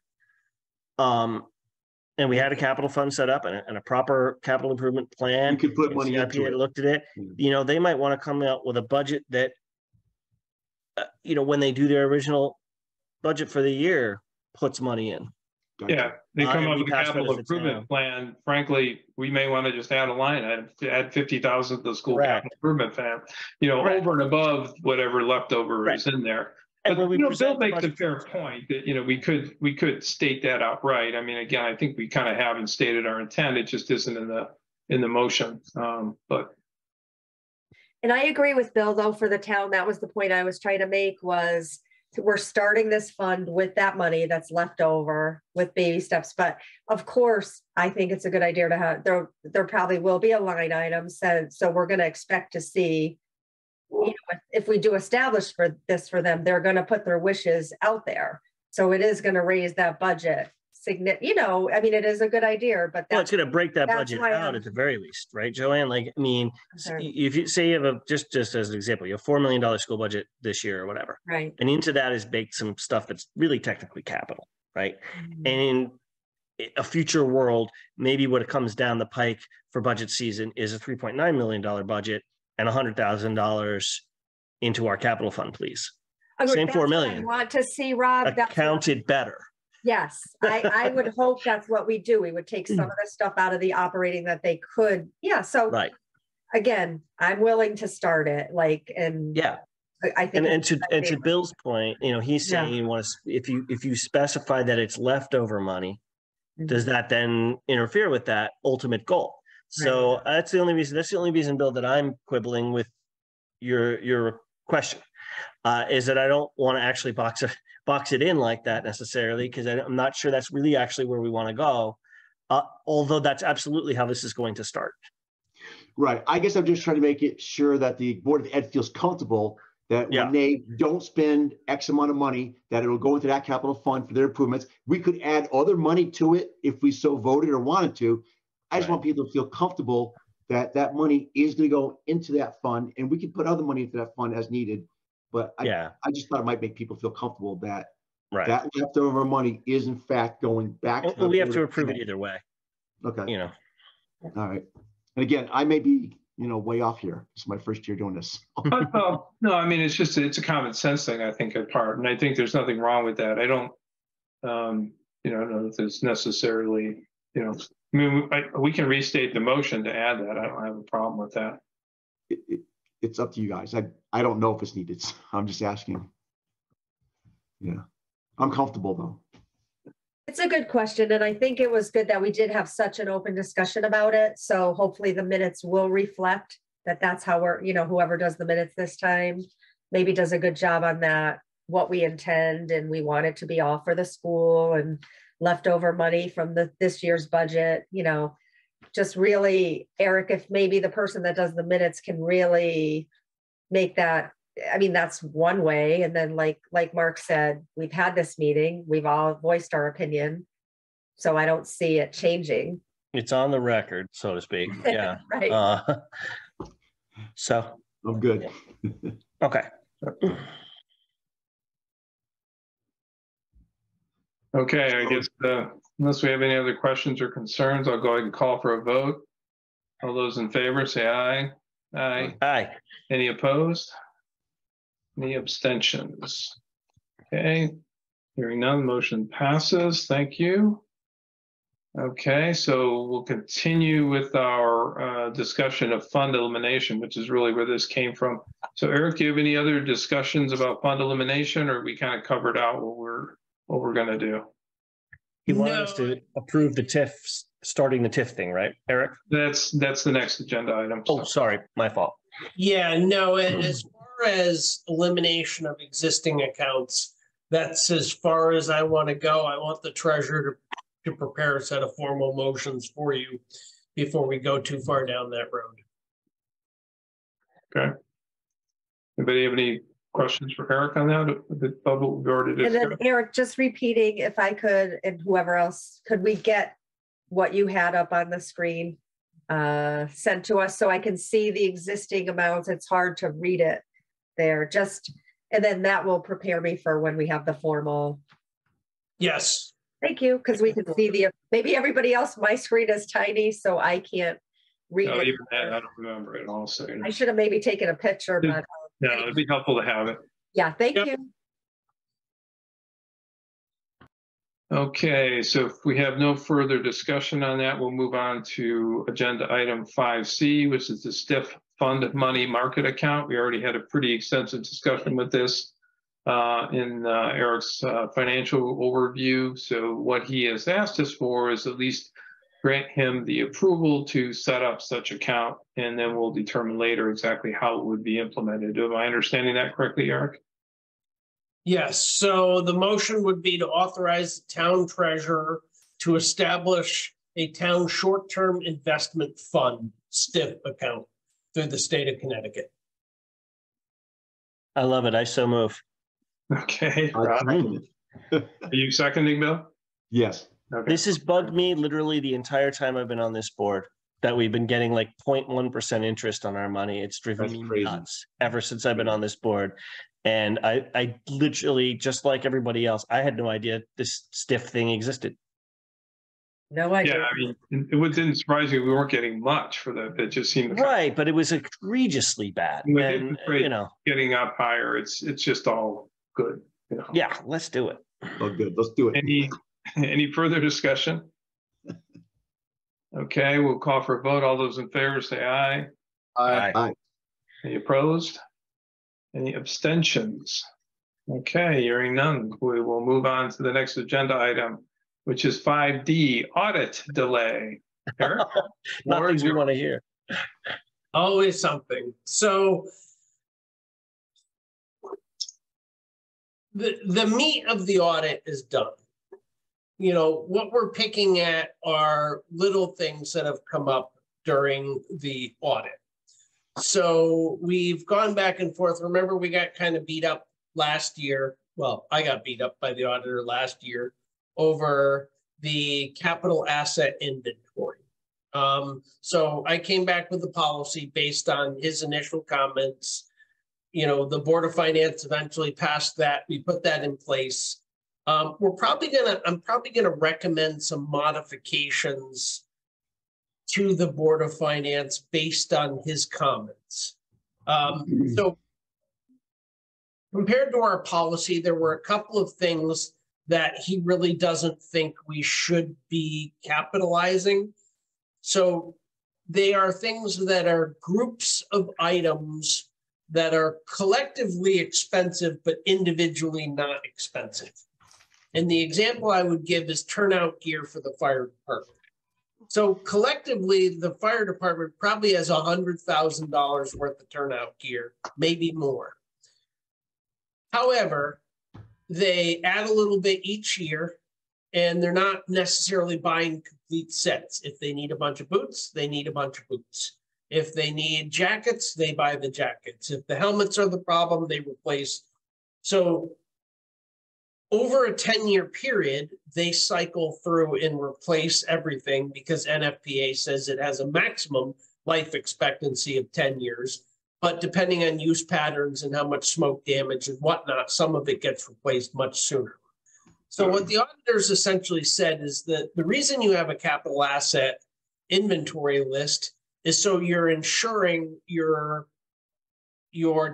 and we had a capital fund set up and a proper capital improvement plan, you could put money into it. Looked at it, they might want to come out with a budget that, when they do their original budget for the year, puts money in. Yeah, they come up with a capital improvement plan. Frankly, we may want to just add a line, add 50,000 to the school capital improvement plan, over and above whatever leftover is in there. But Bill makes a fair point that we could state that outright. I mean, again, I think we kind of haven't stated our intent. It just isn't in the motion. But and I agree with Bill, though, for the town. That was the point I was trying to make, was we're starting this fund with that money that's left over with baby steps. But of course, I think it's a good idea to have, there probably will be a line item said. So we're going to expect to see, if we do establish for them, they're going to put their wishes out there. So it is going to raise that budget. It is a good idea, but it's going to break that budget out at the very least, right, Joanne? If you say you have just as an example, you have $4 million school budget this year or whatever, right? And into that is baked some stuff that's really technically capital, right? Mm-hmm. And in a future world, maybe what comes down the pike for budget season is a $3.9 million budget and $100,000 into our capital fund, please. Same $4 million. I want to see, Rob, accounted better. Yes, I would hope that's what we do. We would take some of the stuff out of the operating that they could. Yeah. So again, I'm willing to start it. I think and to Bill's point, he's saying you want to, if you specify that it's leftover money, does that then interfere with that ultimate goal? So that's the only reason, Bill, that I'm quibbling with your question, is that I don't want to actually box it in like that necessarily, because I'm not sure that's really actually where we want to go, although that's absolutely how this is going to start. Right. I guess I'm just trying to make it sure that the Board of Ed feels comfortable that when they don't spend X amount of money, that it will go into that capital fund for their improvements. We could add other money to it if we so voted or wanted to. I just want people to feel comfortable that that money is going to go into that fund, and we can put other money into that fund as needed. But I just thought it might make people feel comfortable that that leftover money is in fact going back to we have to approve it either way. Okay. All right. And again, I may be, way off here. It's my first year doing this. No, I mean, it's a common sense thing, I think, at part. And I think there's nothing wrong with that. I don't, know that there's necessarily, we can restate the motion to add that. I don't have a problem with that. It's up to you guys. I don't know if it's needed. I'm just asking. Yeah. I'm comfortable though. It's a good question. And I think it was good that we did have such an open discussion about it. So hopefully the minutes will reflect that that's how we're, whoever does the minutes this time maybe does a good job on that, what we intend. And we want it to be all for the school and leftover money from this year's budget, just really, Eric, if maybe the person that does the minutes can really make that, that's one way. And then like Mark said, we've had this meeting, we've all voiced our opinion. So I don't see it changing. It's on the record, so to speak. Yeah. Right. So I'm good. Okay. Okay, I guess unless we have any other questions or concerns, I'll go ahead and call for a vote. All those in favor say aye. Aye. Aye. Any opposed? Any abstentions? Okay, hearing none, motion passes. Thank you. Okay, so we'll continue with our discussion of fund elimination, which is really where this came from. So Eric, do you have any other discussions about fund elimination, or we kind of covered out what we're going to do? He wanted us to approve the TIF, starting the TIF thing, right, Eric? That's the next agenda item. Oh, sorry, my fault. Yeah, no, as far as elimination of existing accounts, that's as far as I want to go. I want the treasurer to prepare a set of formal motions for you before we go too far down that road. Okay. Anybody have any questions for Eric on that? We've already And discussed. then Eric, just repeating, if I could, and whoever else, could we get what you had up on the screen sent to us so I can see the existing amounts? It's hard to read it there. And then that will prepare me for when we have the formal. Yes. Thank you, because we can see maybe everybody else, my screen is tiny, so I can't read No, it. even that, I don't remember it also. I should have maybe taken a picture, but Yeah, it'd be helpful to have it. yeah, thank Yep. you. Okay, so if we have no further discussion on that, we'll move on to agenda item 5C, which is the STIF fund money market account. We already had a pretty extensive discussion with this in Eric's financial overview. So what he has asked us for is at least grant him the approval to set up such account, and then we'll determine later exactly how it would be implemented. Am I understanding that correctly, Eric? Yes, so the motion would be to authorize the town treasurer to establish a town short-term investment fund, STIF account, through the state of Connecticut. I love it. I so move. Okay. I Rob, second it. are you seconding, Bill? Yes. Okay. This has bugged me literally the entire time I've been on this board, that we've been getting like 0.1% interest on our money. It's driven That's me crazy. nuts ever since I've been on this board. And I literally, just like everybody else, I had no idea this STIF thing existed. No idea. Yeah, I mean, it didn't surprise me we weren't getting much for that. It just seemed Right, but it was egregiously bad. With And, interest rates you know, getting up higher. It's just all good. You know. yeah, let's do it. Oh, good. Let's do it. Any further discussion? Okay, we'll call for a vote. All those in favor say aye. Aye. Any opposed? Any abstentions? Okay, hearing none. We will move on to the next agenda item, which is 5D, audit delay. Eric? Not things we want to hear. Always something. So the meat of the audit is done. You know, what we're picking at are little things that have come up during the audit. So we've gone back and forth. Remember, we got kind of beat up last year. Well, I got beat up by the auditor last year over the capital asset inventory. So I came back with the policy based on his initial comments. You know, the Board of Finance eventually passed that. We put that in place. I'm probably gonna recommend some modifications to the Board of Finance based on his comments. So compared to our policy, there were a couple of things that he really doesn't think we should be capitalizing. So they are things that are groups of items that are collectively expensive, but individually not expensive. And the example I would give is turnout gear for the fire department. So collectively, the fire department probably has $100,000 worth of turnout gear, maybe more. However, they add a little bit each year, and they're not necessarily buying complete sets. If they need a bunch of boots, they need a bunch of boots. If they need jackets, they buy the jackets. If the helmets are the problem, they replace. So over a 10-year period, they cycle through and replace everything because NFPA says it has a maximum life expectancy of 10 years. But depending on use patterns and how much smoke damage and whatnot, some of it gets replaced much sooner. So what the auditors essentially said is that the reason you have a capital asset inventory list is so you're ensuring you're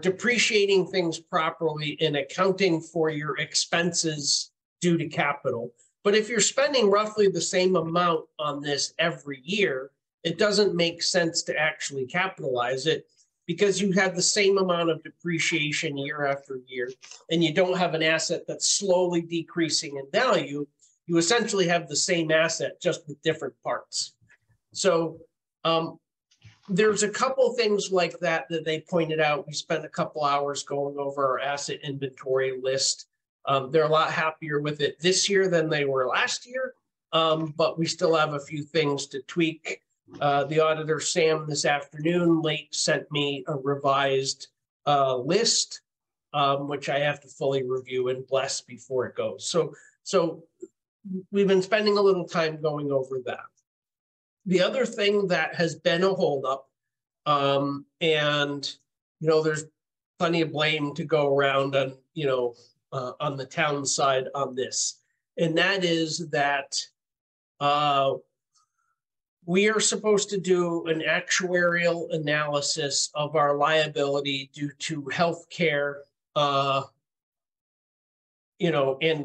depreciating things properly and accounting for your expenses due to capital, But if you're spending roughly the same amount on this every year, it doesn't make sense to actually capitalize it because you have the same amount of depreciation year after year, and you don't have an asset that's slowly decreasing in value. You essentially have the same asset, just with different parts. So there's a couple things like that that they pointed out. We spent a couple hours going over our asset inventory list. They're a lot happier with it this year than they were last year, but we still have a few things to tweak. The auditor, Sam, this afternoon late sent me a revised list, which I have to fully review and bless before it goes. So we've been spending a little time going over that. The other thing that has been a holdup, and there's plenty of blame to go around on on the town side on this, and that is that we are supposed to do an actuarial analysis of our liability due to healthcare, and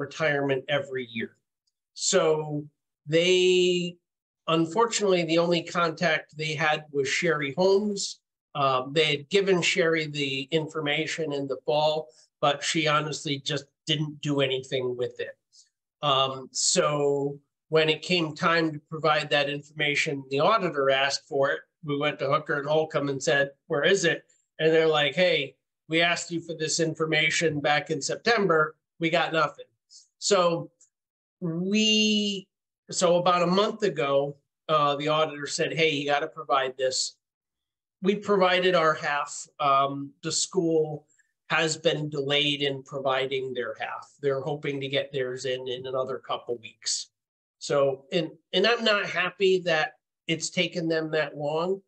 retirement every year. So unfortunately, the only contact they had was Sherry Holmes. They had given Sherry the information in the fall, but she honestly just didn't do anything with it. So when it came time to provide that information, the auditor asked for it. We went to Hooker and Holcomb and said, "Where is it?" And they're like, "Hey, we asked you for this information back in September. We got nothing." So about a month ago, the auditor said, "Hey, you got to provide this." We provided our half. The school has been delayed in providing their half. They're hoping to get theirs in another couple weeks. So, and I'm not happy that it's taken them that long.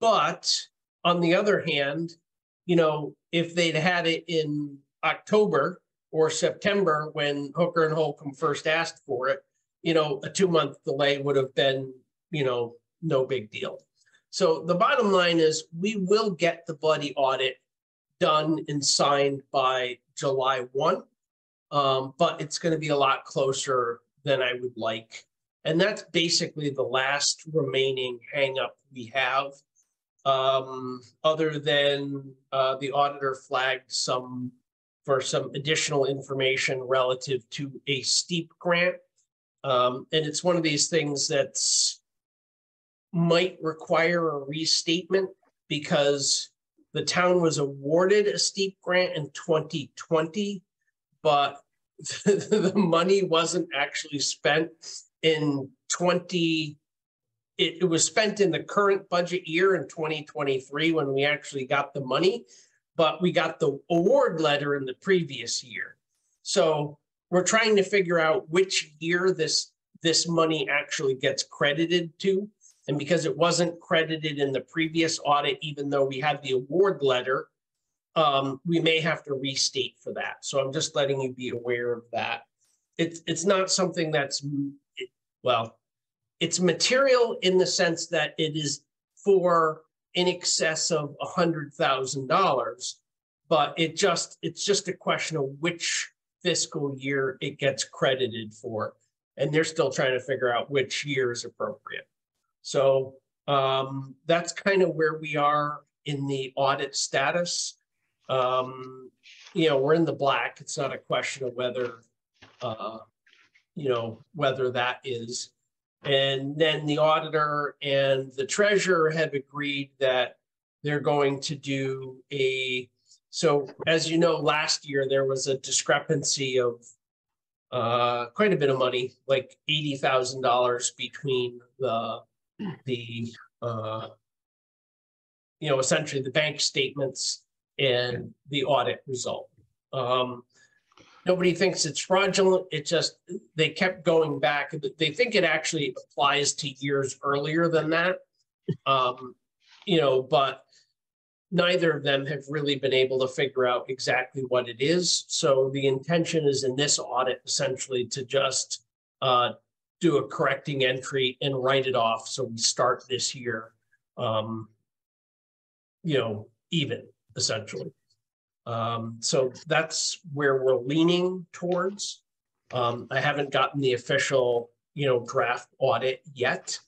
But on the other hand, if they'd had it in October or September when Hooker and Holcomb first asked for it, a 2-month delay would have been, no big deal. So the bottom line is we will get the buddy audit done and signed by July 1, but it's going to be a lot closer than I would like. And that's basically the last remaining hang up we have, other than the auditor flagged for some additional information relative to a STEEP grant. And it's one of these things that's might require a restatement because the town was awarded a STEEP grant in 2020, but the money wasn't actually spent in it was spent in the current budget year in 2023 when we actually got the money, but we got the award letter in the previous year. So we're trying to figure out which year this money actually gets credited to. And because it wasn't credited in the previous audit, even though we had the award letter, we may have to restate for that. So I'm just letting you be aware of that. It's not something that's, well, it's material in the sense that it is for in excess of $100,000, but it's just a question of which fiscal year it gets credited for. And they're still trying to figure out which year is appropriate. So that's kind of where we are in the audit status. We're in the black. It's not a question of whether, whether that is. And then the auditor and the treasurer have agreed that they're going to do so as you know, last year there was a discrepancy of quite a bit of money, like $80,000 between essentially the bank statements and the audit result. Nobody thinks it's fraudulent. It just, they kept going back. They think it actually applies to years earlier than that. But neither of them have really been able to figure out exactly what it is. So the intention is in this audit essentially to just do a correcting entry and write it off. So we start this year, even essentially. So that's where we're leaning towards. I haven't gotten the official, draft audit yet.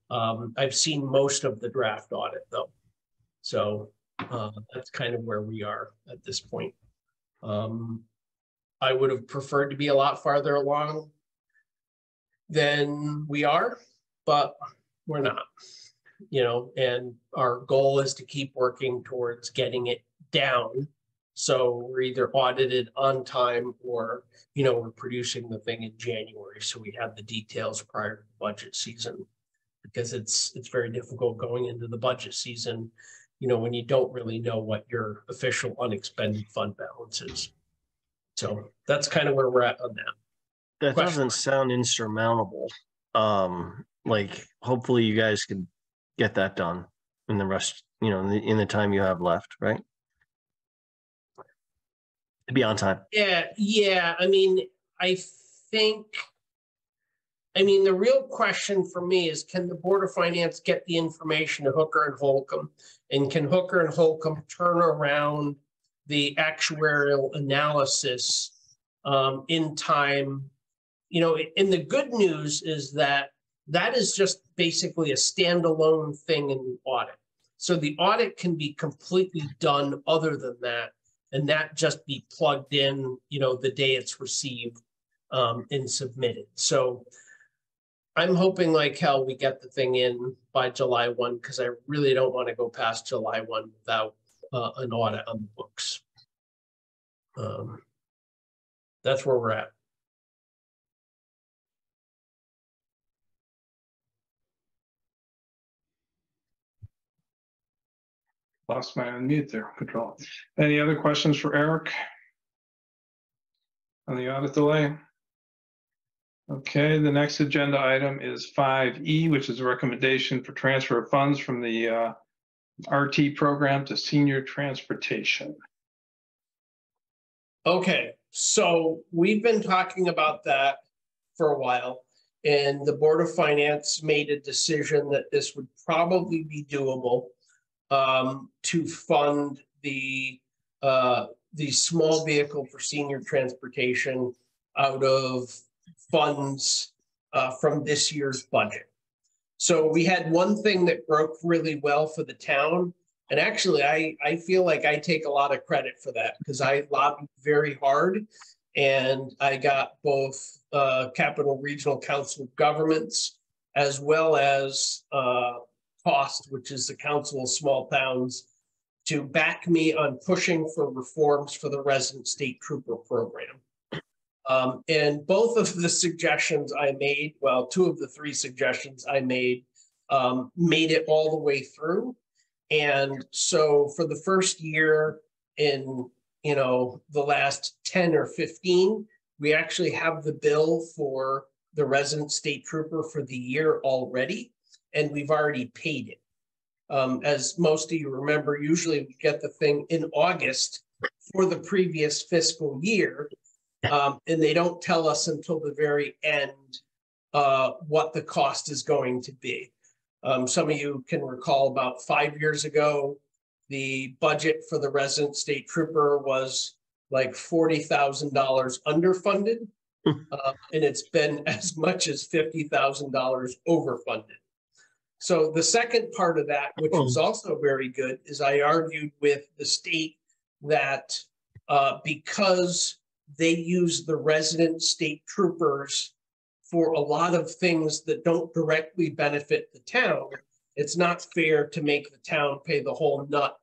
I've seen most of the draft audit though. So that's kind of where we are at this point. I would have preferred to be a lot farther along than we are, but we're not, and our goal is to keep working towards getting it down. So we're either audited on time or, we're producing the thing in January. So we have the details prior to the budget season, because it's very difficult going into the budget season, when you don't really know what your official unexpended fund balance is. So that's kind of where we're at on that. That doesn't sound insurmountable. Like hopefully you guys could get that done in the rest, in the time you have left, right? To be on time. Yeah. I mean, the real question for me is, can the Board of Finance get the information to Hooker and Holcomb? And can Hooker and Holcomb turn around the actuarial analysis in time? And the good news is that is just basically a standalone thing in the audit. So the audit can be completely done other than that, and that just be plugged in, the day it's received and submitted. So I'm hoping like hell we get the thing in by July 1, because I really don't want to go past July 1 without an audit on the books. That's where we're at. Lost my unmute there, Control. Any other questions for Eric on the audit delay? Okay, the next agenda item is 5E, which is a recommendation for transfer of funds from the RT program to senior transportation. Okay, so we've been talking about that for a while, and the Board of Finance made a decision that this would probably be doable to fund the small vehicle for senior transportation out of funds from this year's budget. So we had one thing that broke really well for the town. And actually, I feel like I take a lot of credit for that, because I lobbied very hard, and I got both Capital Regional Council of Governments as well as COST, which is the Council of Small Towns, to back me on pushing for reforms for the resident state trooper program. And both of the suggestions I made, well, two of the three suggestions I made it all the way through. And so for the first year in, the last 10 or 15, we actually have the bill for the resident state trooper for the year already, and we've already paid it. As most of you remember, usually we get the thing in August for the previous fiscal year. And they don't tell us until the very end what the cost is going to be. Some of you can recall about 5 years ago, the budget for the resident state trooper was like $40,000 underfunded, and it's been as much as $50,000 overfunded. So the second part of that, which was also very good, is I argued with the state that because they use the resident state troopers for a lot of things that don't directly benefit the town, it's not fair to make the town pay the whole nut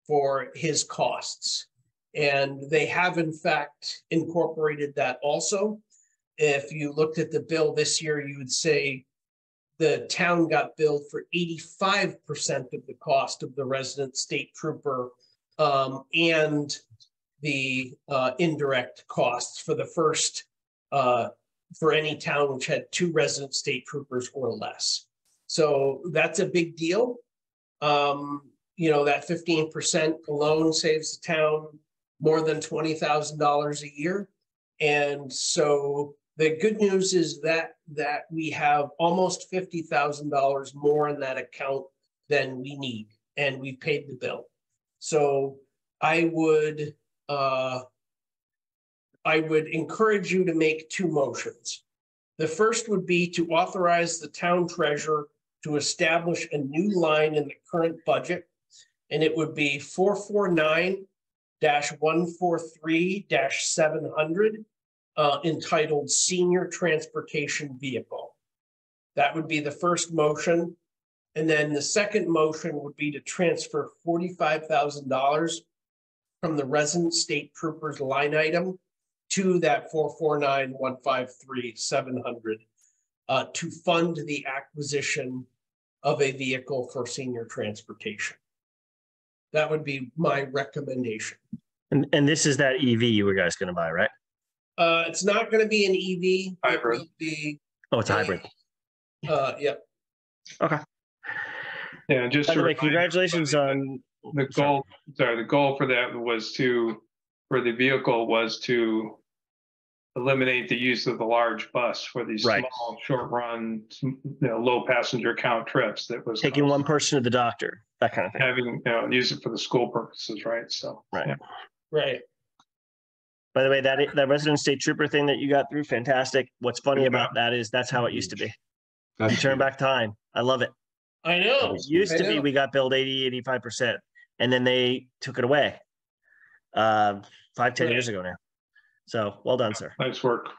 for his costs. And they have, in fact, incorporated that also. If you looked at the bill this year, you would say the town got billed for 85% of the cost of the resident state trooper and the indirect costs for the first, for any town which had 2 resident state troopers or less. So that's a big deal. That 15% alone saves the town more than $20,000 a year. And so the good news is that we have almost $50,000 more in that account than we need, and we paid the bill. So I would I would encourage you to make two motions. The first would be to authorize the town treasurer to establish a new line in the current budget, and it would be 449-143-700, entitled Senior Transportation Vehicle. That would be the first motion. And then the second motion would be to transfer $45,000 from the resident state troopers line item to that 449-153-700 to fund the acquisition of a vehicle for senior transportation. That would be my recommendation. And this is that EV you were guys going to buy, right? It's not going to be an EV. Hybrid. It will be, Oh, it's a hybrid. yeah. Okay. Yeah, just By to the way, remind congratulations everybody on the goal. Sorry, the goal for that was for the vehicle was to eliminate the use of the large bus for these Right. small, short run, low passenger count trips. That was taking one person to the doctor, that kind of thing. having, use it for the school purposes, right? So, Right. yeah. Right. By the way, that resident state trooper thing that you got through, fantastic. What's funny about that is that's how it used to be. You turn back time. I love it. I know. It used to be we got billed 85%, and then they took it away 5-10 years ago now. So well done, sir. Nice work.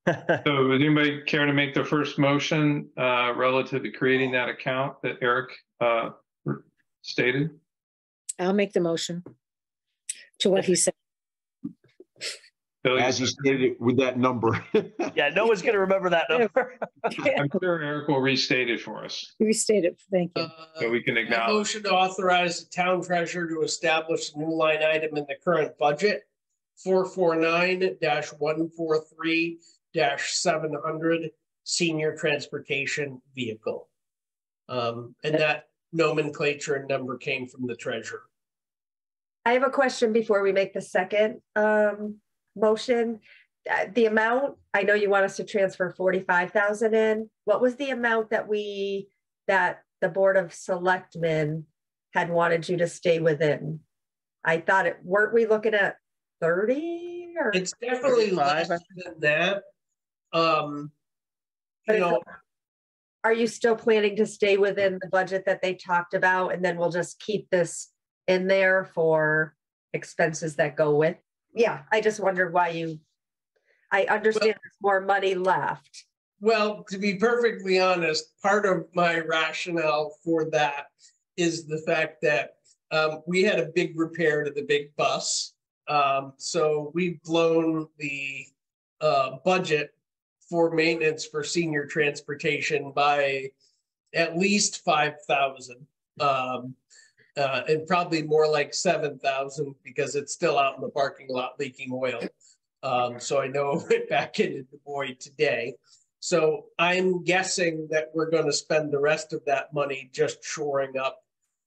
So would anybody care to make the first motion relative to creating that account that Eric stated? I'll make the motion to what he said. Billy, As he stated it with that number. Yeah, no one's going to remember that number. I'm sure Eric will restate it for us, Restate it. Thank you. so we can A acknowledge. motion to authorize the town treasurer to establish a new line item in the current budget, 449-143-700 senior transportation vehicle. And that nomenclature and number came from the treasurer. I have a question before we make the second motion. The amount, I know you want us to transfer 45,000 in. What was the amount that the Board of Selectmen had wanted you to stay within? I thought weren't we looking at 30 or? It's definitely 35, less than that. Are you still planning to stay within the budget that they talked about, and then we'll just keep this in there for expenses that go with? Yeah, I just wondered why I understand there's more money left. Well, to be perfectly honest, part of my rationale for that is the fact that we had a big repair to the big bus. So we've blown the budget for maintenance for senior transportation by at least 5,000. And probably more like 7,000 because it's still out in the parking lot leaking oil. So I know it went back into the void today. So I'm guessing that we're going to spend the rest of that money just shoring up,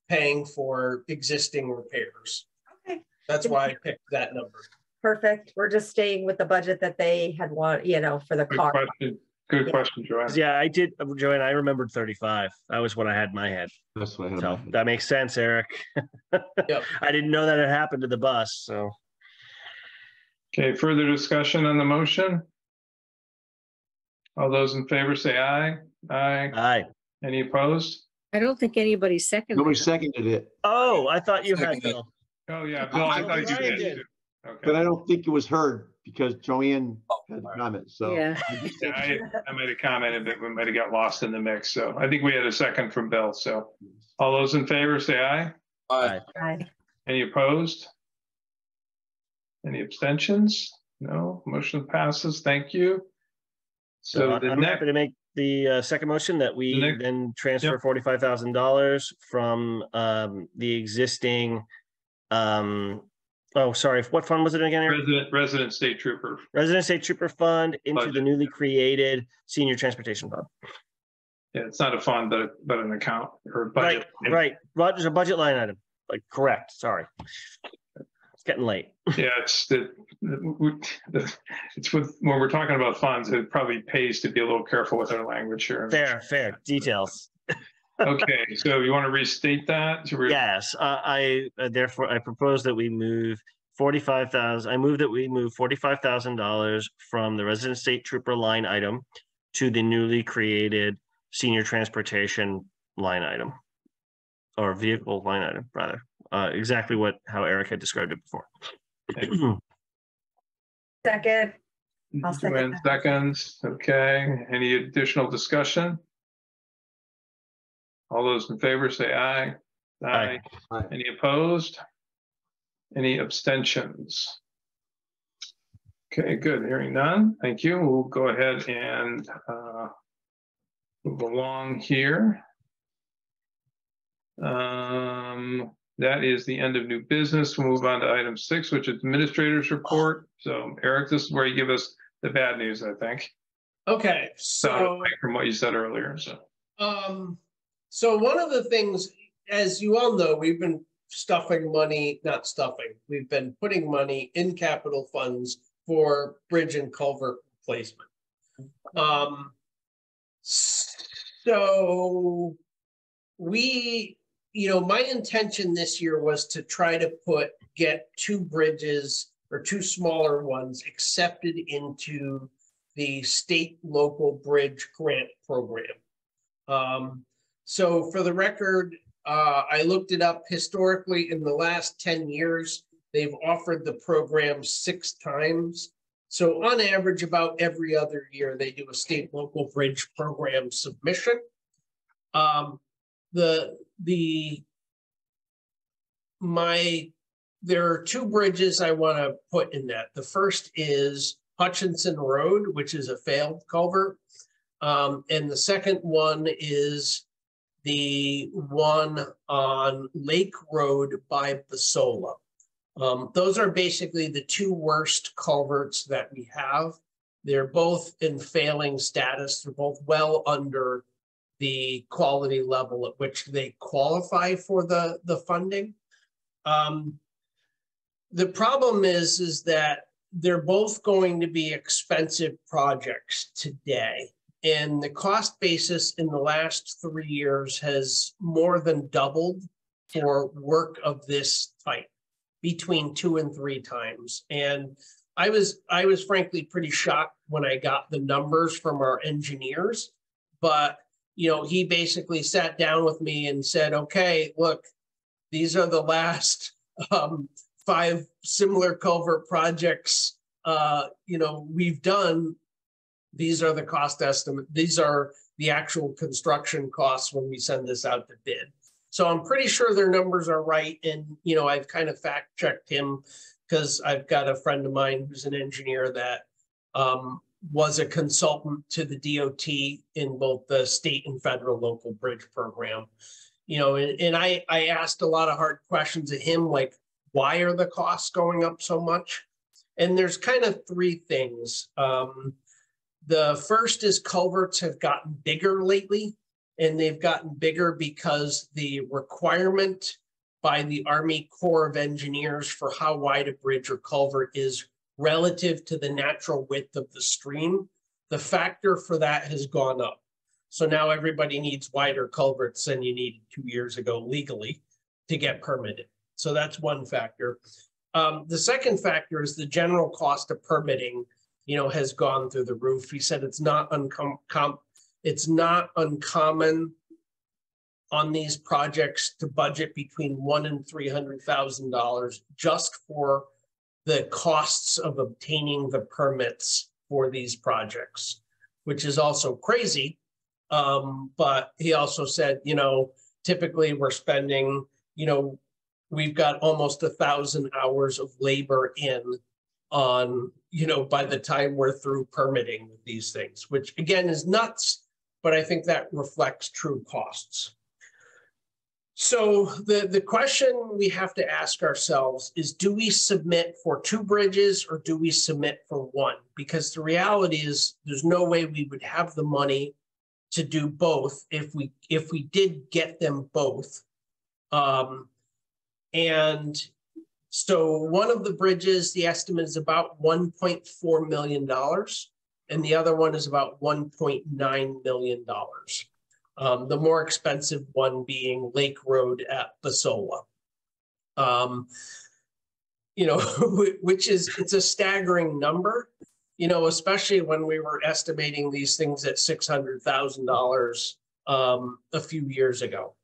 paying for existing repairs. Okay. That's why I picked that number. Perfect. We're just staying with the budget that they had for the Good car. question. Good question, Joanne. Yeah, I did, Joanne. I remembered 35. That was what I had in my head. That's what I had. So that makes sense, Eric. Yep. I didn't know that it happened to the bus. So Okay, further discussion on the motion? All those in favor say aye. Aye. aye. Any opposed? I don't think anybody seconded. Nobody that. seconded it, Oh, I thought you had Second. Bill. Oh, yeah, Bill, I thought you Brian did did. too. Okay. but I don't think it was heard because Joanne had a comment, so. Yeah. Yeah, I might have commented, but we might have got lost in the mix. So I think we had a second from Bill. So all those in favor say aye. Aye. Aye. Any opposed? Any abstentions? No, motion passes. Thank you. So the I'm next, happy to make the second motion that we The next- then transfer $45,000 from the existing. Oh, sorry. What fund was it again, Eric? resident state trooper. Resident State Trooper Fund into the Budget. newly created Senior Transportation Fund. Yeah, it's not a fund, but an account or budget. Right. There's a budget line item. Like, correct. Sorry. It's getting late. Yeah, it's with, when we're talking about funds, it probably pays to be a little careful with our language here. Fair. Details. Okay, so you want to restate that? Yes, I therefore I propose that we move $45,000. I move that we move $45,000 from the resident state trooper line item to the newly created senior transportation line item, or vehicle line item, rather. Exactly how Eric had described it before. Second. I'll second Joanne that. seconds. Okay. Any additional discussion? All those in favor say aye. Aye. Aye. Any opposed? Any abstentions? Okay, good. Hearing none. Thank you. We'll go ahead and move along here. That is the end of new business. We'll move on to item 6, which is administrator's report. So Eric, this is where you give us the bad news, I think. Okay, so From what you said earlier. so one of the things, as you all know, we've been we've been putting money in capital funds for bridge and culvert replacement. So we, my intention this year was to try to get 2 bridges or 2 smaller ones accepted into the state local bridge grant program. So for the record, I looked it up. Historically, in the last 10 years, they've offered the program 6 times. So on average, about every other year, they do a state local bridge program submission. There are 2 bridges I want to put in that. The first is Hutchinson Road, which is a failed culvert. And the second one is the one on Lake Road by Basola. Those are basically the 2 worst culverts that we have. They're both in failing status. They're both well under the quality level at which they qualify for the funding. The problem is that they're both going to be expensive projects today. And the cost basis in the last 3 years has more than doubled for work of this type, between 2 and 3 times. And I was frankly pretty shocked when I got the numbers from our engineers, but he basically sat down with me and said, okay, look, these are the last 5 similar culvert projects we've done. These are the cost estimate. These are the actual construction costs when we send this out to bid. So I'm pretty sure their numbers are right. And, I've kind of fact checked him because I've got a friend of mine who's an engineer that was a consultant to the DOT in both the state and federal local bridge program. And I asked a lot of hard questions of him, like, why are the costs going up so much? And there's kind of 3 things. The first is culverts have gotten bigger lately, and they've gotten bigger because the requirement by the Army Corps of Engineers for how wide a bridge or culvert is relative to the natural width of the stream, the factor for that has gone up. So now everybody needs wider culverts than you needed 2 years ago legally to get permitted. So that's one factor. The second factor is the general cost of permitting has gone through the roof. He said it's not uncommon on these projects to budget between $100,000 and $300,000 just for the costs of obtaining the permits for these projects, which is also crazy. But he also said, typically we're spending, we've got almost 1,000 hours of labor on, by the time we're through permitting with these things, which again is nuts, but I think that reflects true costs. So the question we have to ask ourselves is, do we submit for 2 bridges or do we submit for 1? Because the reality is there's no way we would have the money to do both if we did get them both. And so one of the bridges, the estimate is about $1.4 million, and the other one is about $1.9 million. The more expensive one being Lake Road at Basola. you know, which is, it's a staggering number, you know, especially when we were estimating these things at $600,000 a few years ago.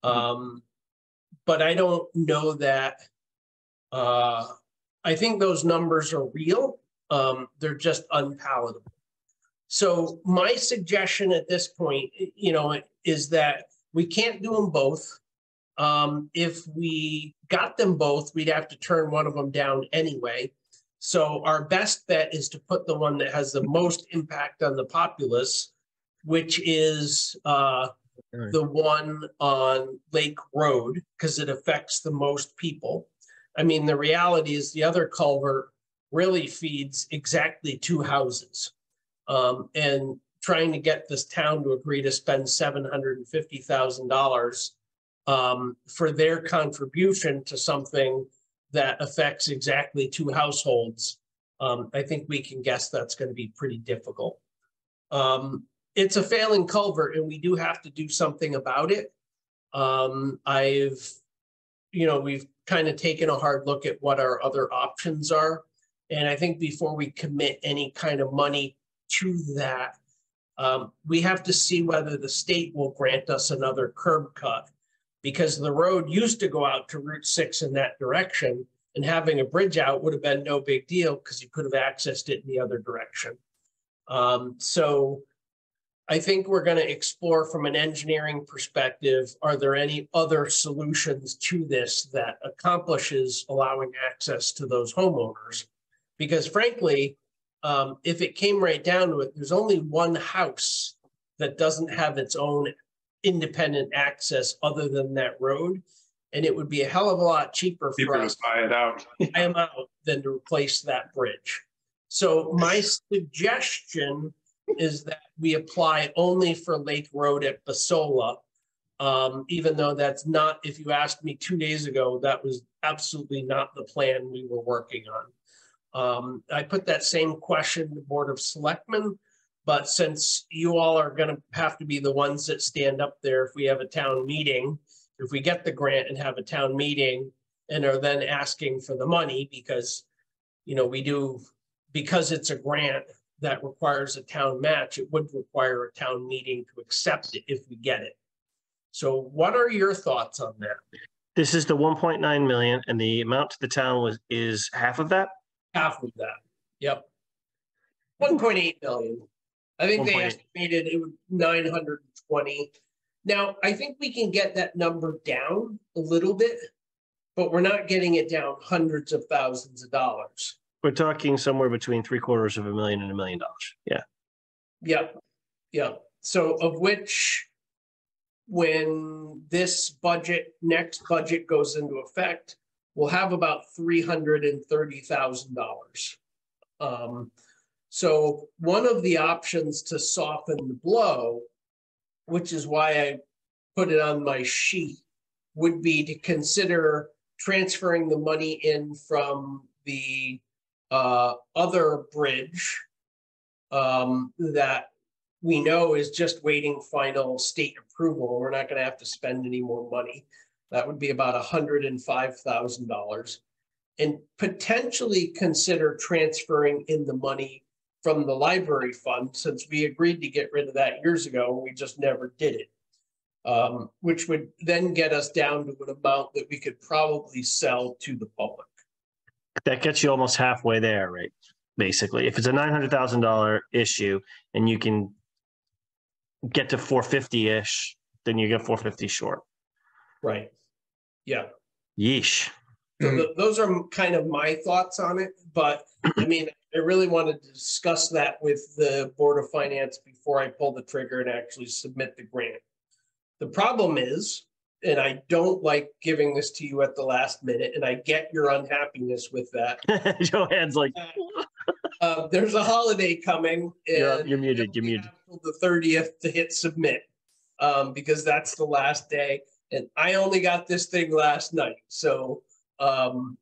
But I don't know that, I think those numbers are real. They're just unpalatable. So my suggestion at this point, you know, is that we can't do them both. If we got them both, we'd have to turn one of them down anyway. So our best bet is to put the one that has the most impact on the populace, which is the one on Lake Road, because it affects the most people. I mean, the reality is the other culvert really feeds exactly 2 houses. And trying to get this town to agree to spend $750,000 for their contribution to something that affects exactly 2 households, I think we can guess that's going to be pretty difficult. It's a failing culvert, and we do have to do something about it. We've kind of taken a hard look at what our other options are. And I think before we commit any kind of money to that, we have to see whether the state will grant us another curb cut, because the road used to go out to Route 6 in that direction, and having a bridge out would have been no big deal because you could have accessed it in the other direction. So I think we're going to explore from an engineering perspective, are there any other solutions to this that accomplishes allowing access to those homeowners? Because frankly, if it came right down to it, there's only one house that doesn't have its own independent access other than that road. And it would be a hell of a lot cheaper for us to buy it out. buy them out than to replace that bridge. So my suggestion is that we apply only for Lake Road at Basola, even though that's not, if you asked me 2 days ago, that was absolutely not the plan we were working on. I put that same question to the Board of Selectmen, but since you all are going to have to be the ones that stand up there if we have a town meeting, if we get the grant and have a town meeting and are then asking for the money, because, you know, because it's a grant that requires a town match, it would require a town meeting to accept it if we get it. So what are your thoughts on that? This is the 1.9 million, and the amount to the town is half of that? Half of that. Yep. 1.8 million. I think they estimated it was 920. Now, I think we can get that number down a little bit, but we're not getting it down hundreds of thousands of dollars. We're talking somewhere between $750,000 and $1 million. Yeah. Yep. Yep. So of which, when this budget, next budget goes into effect, we'll have about $330,000. So one of the options to soften the blow, which is why I put it on my sheet, would be to consider transferring the money in from the other bridge that we know is just waiting final state approval. We're not going to have to spend any more money. That would be about $105,000, and potentially consider transferring in the money from the library fund, since we agreed to get rid of that years ago and we just never did it, which would then get us down to an amount that we could probably sell to the public. That gets you almost halfway there, right? Basically, if it's a $900,000 issue and you can get to 450-ish, then you get 450 short. Right. Yeah. Yeesh. So those are kind of my thoughts on it. But I mean, I really wanted to discuss that with the Board of Finance before I pull the trigger and actually submit the grant. The problem is, and I don't like giving this to you at the last minute, and I get your unhappiness with that. Joanne's like, there's a holiday coming. And you're muted. You're muted. The 30th to hit submit, because that's the last day. And I only got this thing last night. So, so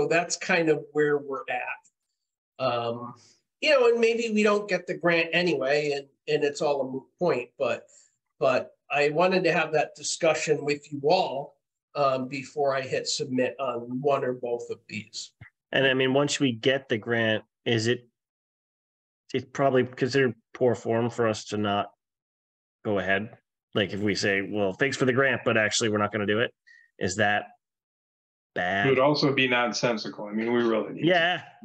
that's kind of where we're at. And maybe we don't get the grant anyway, and it's all a moot point, but I wanted to have that discussion with you all, before I hit submit on one or both of these. And I mean, once we get the grant, it's probably considered poor form for us to not go ahead. Like if we say, well, thanks for the grant, but actually we're not going to do it. Is that bad? It would also be nonsensical. I mean, we really need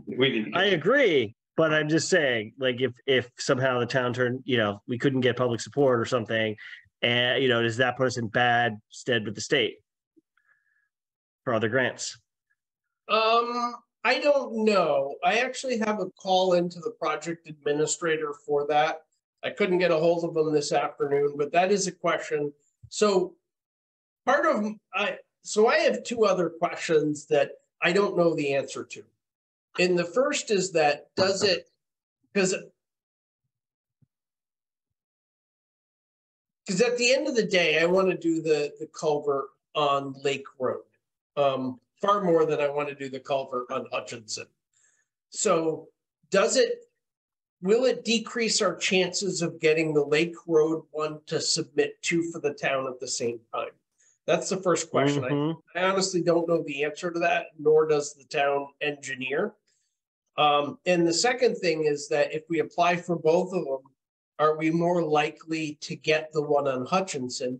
we need to I agree. But I'm just saying, like, if somehow the town turned, we couldn't get public support or something, and, does that put us in bad stead with the state for other grants? I don't know. I actually have a call into the project administrator for that. I couldn't get a hold of them this afternoon, but that is a question. So I have two other questions that I don't know the answer to. And the first is that because at the end of the day, I want to do the culvert on Lake Road. Far more than I want to do the culvert on Hutchinson. So will it decrease our chances of getting the Lake Road one to submit to for the town at the same time? That's the first question. I honestly don't know the answer to that, nor does the town engineer. And the second thing is that if we apply for both of them, are we more likely to get the one on Hutchinson?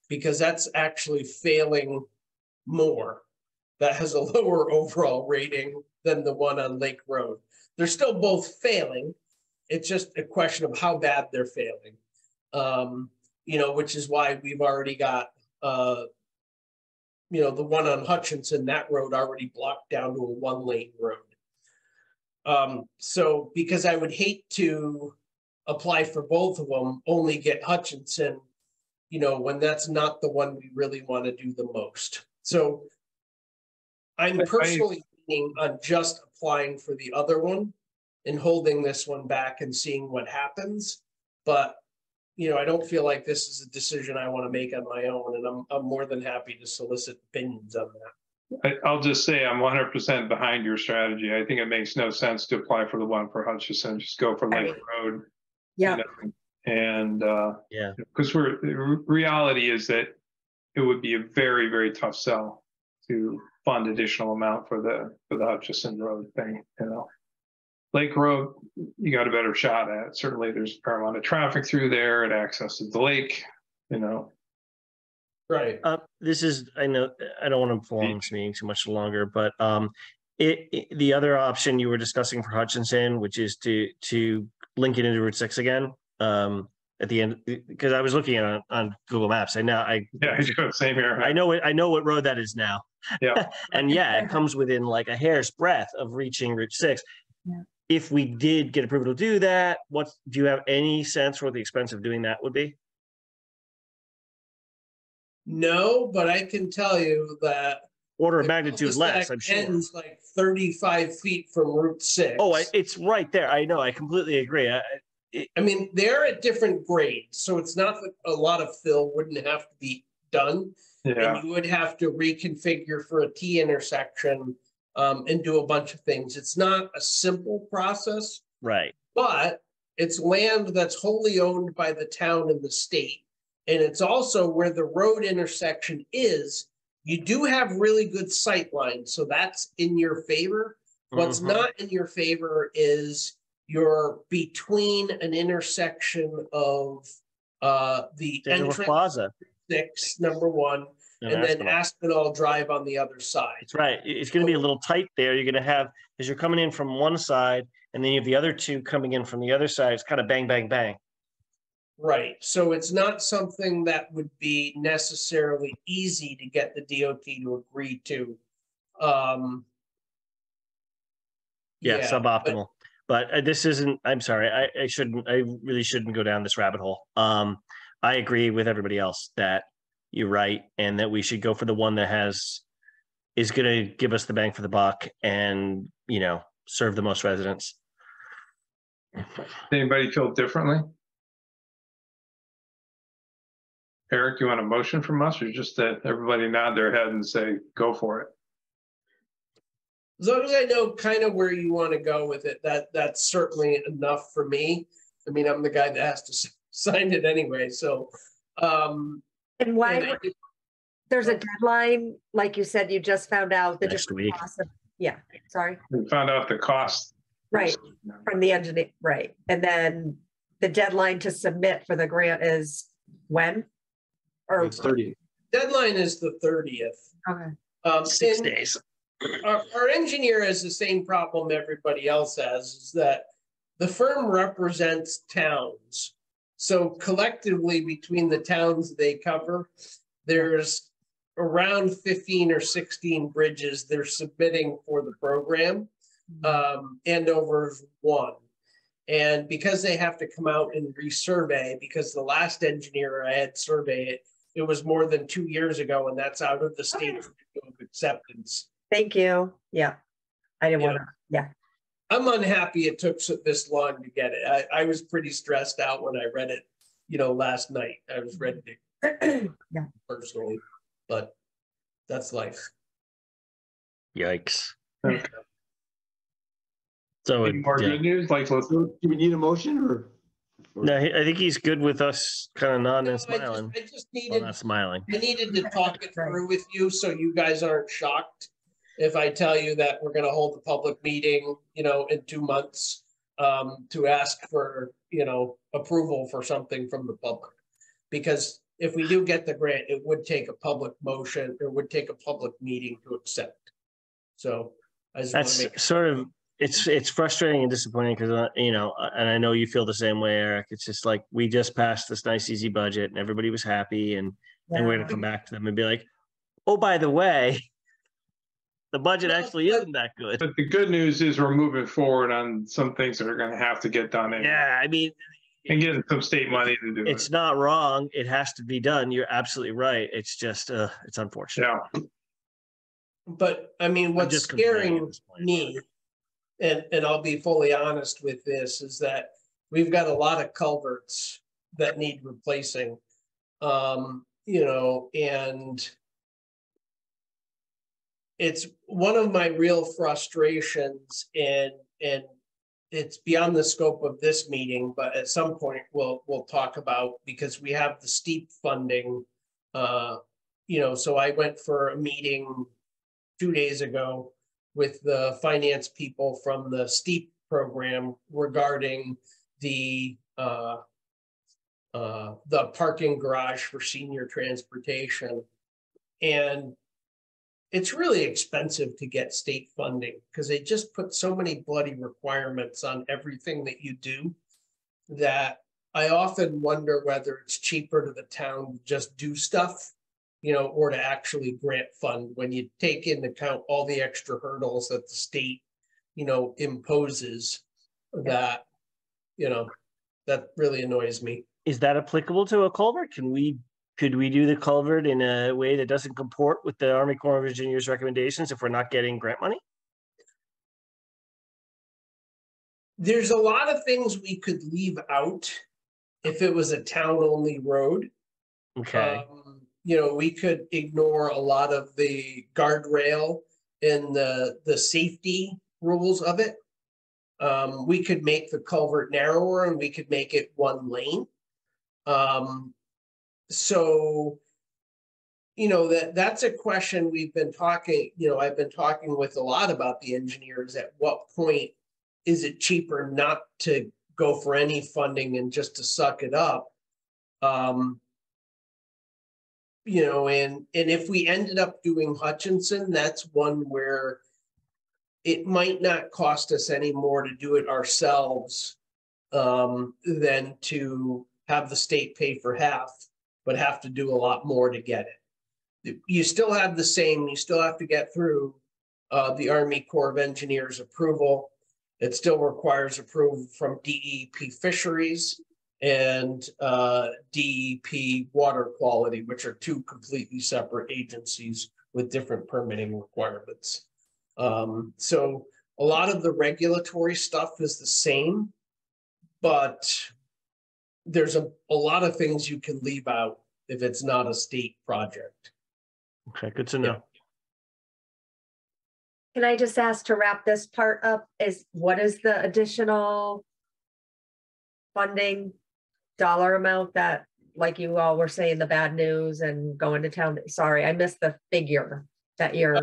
Because that's actually failing more. That has a lower overall rating than the one on Lake Road. They're still both failing. It's just a question of how bad they're failing. Which is why we've already got, the one on Hutchinson, that road already blocked down to a 1-lane road. So because I would hate to apply for both of them, only get Hutchinson, when that's not the one we really want to do the most. So I'm personally leaning on just applying for the other one and holding this one back and seeing what happens. But, I don't feel like this is a decision I want to make on my own, and I'm more than happy to solicit opinions on that. I'll just say I'm 100% behind your strategy. I think it makes no sense to apply for the one for Hutchinson. Just go for Lake Road. Yeah. And because the reality is that it would be a very, very tough sell to fund additional amount for the Hutchinson Road thing. Lake Road, you got a better shot at. Certainly, there's a fair amount of traffic through there. It accesses the lake. Right. This is, I know, I don't want to prolong this meeting too much longer, but the other option you were discussing for Hutchinson, which is to link it into Route 6 again, at the end, because I was looking at it on Google Maps. Same here. I know what road that is now. Yeah. And it comes within like a hair's breadth of reaching Route 6. Yeah. If we do approval to do that, do you have any sense for what the expense of doing that would be? No, but I can tell you that order of magnitude less, I'm sure. Ends like 35 feet from Route 6. Oh, it's right there. I know. I completely agree. I mean, they're at different grades, so it's not that a lot of fill wouldn't have to be done. Yeah. And you would have to reconfigure for a T intersection and do a bunch of things. It's not a simple process. Right. But it's land that's wholly owned by the town and the state. And it's also where the road intersection is. You do have really good sight lines, so that's in your favor. What's not in your favor is you're between an intersection of the entrance Plaza 6, number one, and then Aspinall Drive on the other side. That's right. It's going to be a little tight there. You're going to have, as you're coming in from one side, and then you have the other two coming in from the other side. It's kind of bang, bang, bang. Right. So it's not something that would be necessarily easy to get the DOT to agree to. Suboptimal. But this isn't, I'm sorry, I really shouldn't go down this rabbit hole. I agree with everybody else that you're right, and that we should go for the one that is going to give us the bang for the buck and, serve the most residents. Anybody feel differently? Eric, do you want a motion from us, or just that everybody nod their head and say, go for it? As long as I know kind of where you want to go with it, that's certainly enough for me. I mean, I'm the guy that has to sign it anyway. So, and why? there's a deadline, like you said, you just found out the Next different week. costs of, yeah, sorry, We found out the cost. right, from the engineer, right. And then the deadline to submit for the grant is when? Or, It's 30. Deadline is the 30th. okay, 6 And days. our engineer has the same problem everybody else has, is that the firm represents towns. So collectively between the towns they cover, there's around 15 or 16 bridges they're submitting for the program. Andover's one. And because they have to come out and resurvey, because the last engineer I had survey it, it was more than 2 years ago, and that's out of the state of acceptance. thank you, yeah. I didn't Yeah. want to, yeah. I'm unhappy it took this long to get it. I was pretty stressed out when I read it, last night. I was ready to Yeah. personally, but that's life. Yikes. Okay. So Any more good news? Like, let's, So do we need a motion or? no, I think he's good with us kind of nodding and No, smiling. I just Well, needed, not smiling. I needed to talk it through with you so you guys aren't shocked if I tell you that we're gonna hold the public meeting, in 2 months, to ask for, approval for something from the public. Because if we do get the grant, it would take a public motion, or would take a public meeting to accept. So I just want to That's make. sort of, it's frustrating and disappointing because, and I know you feel the same way, Eric. It's just like, we just passed this nice, easy budget and everybody was happy and we're going to come back to them and be like, oh, by the way, the budget actually isn't that good. but the good news is we're moving forward on some things that are going to have to get done. Anyway, Yeah, I mean, and getting some state money to do it's it. not wrong. It has to be done. You're absolutely right. It's just, it's unfortunate. Yeah. But I mean, what's just complaining at scaring this point. me, and I'll be fully honest with this, is that we've got a lot of culverts that need replacing. And it's one of my real frustrations, and it's beyond the scope of this meeting, but at some point we'll talk about, because we have the STEEP funding. So I went for a meeting 2 days ago with the finance people from the STEEP program regarding the parking garage for senior transportation. And it's really expensive to get state funding because they just put so many bloody requirements on everything that you do that I often wonder whether it's cheaper to the town to just do stuff, or to actually grant fund when you take into account all the extra hurdles that the state, imposes. That, that really annoys me. Is that applicable to a culvert? Could we do the culvert in a way that doesn't comport with the Army Corps of Engineers recommendations if we're not getting grant money? There's a lot of things we could leave out if it was a town-only road. Okay. We could ignore a lot of the guardrail and the safety rules of it. We could make the culvert narrower and we could make it one lane. So, that's a question we've been talking, I've been talking with a lot about the engineers. At what point is it cheaper not to go for any funding and just to suck it up? And if we ended up doing Hutchinson, that's one where it might not cost us any more to do it ourselves than to have the state pay for half, but have to do a lot more to get it. You still have the same, you still have to get through the Army Corps of Engineers approval. It still requires approval from DEP Fisheries and DEP Water Quality, which are two completely separate agencies with different permitting requirements. So a lot of the regulatory stuff is the same, but there's a lot of things you can leave out if it's not a state project. Okay, good to know. Can I just ask to wrap this part up, what is the additional funding dollar amount that like you all were saying, the bad news and going to town. Sorry, I missed the figure that you're.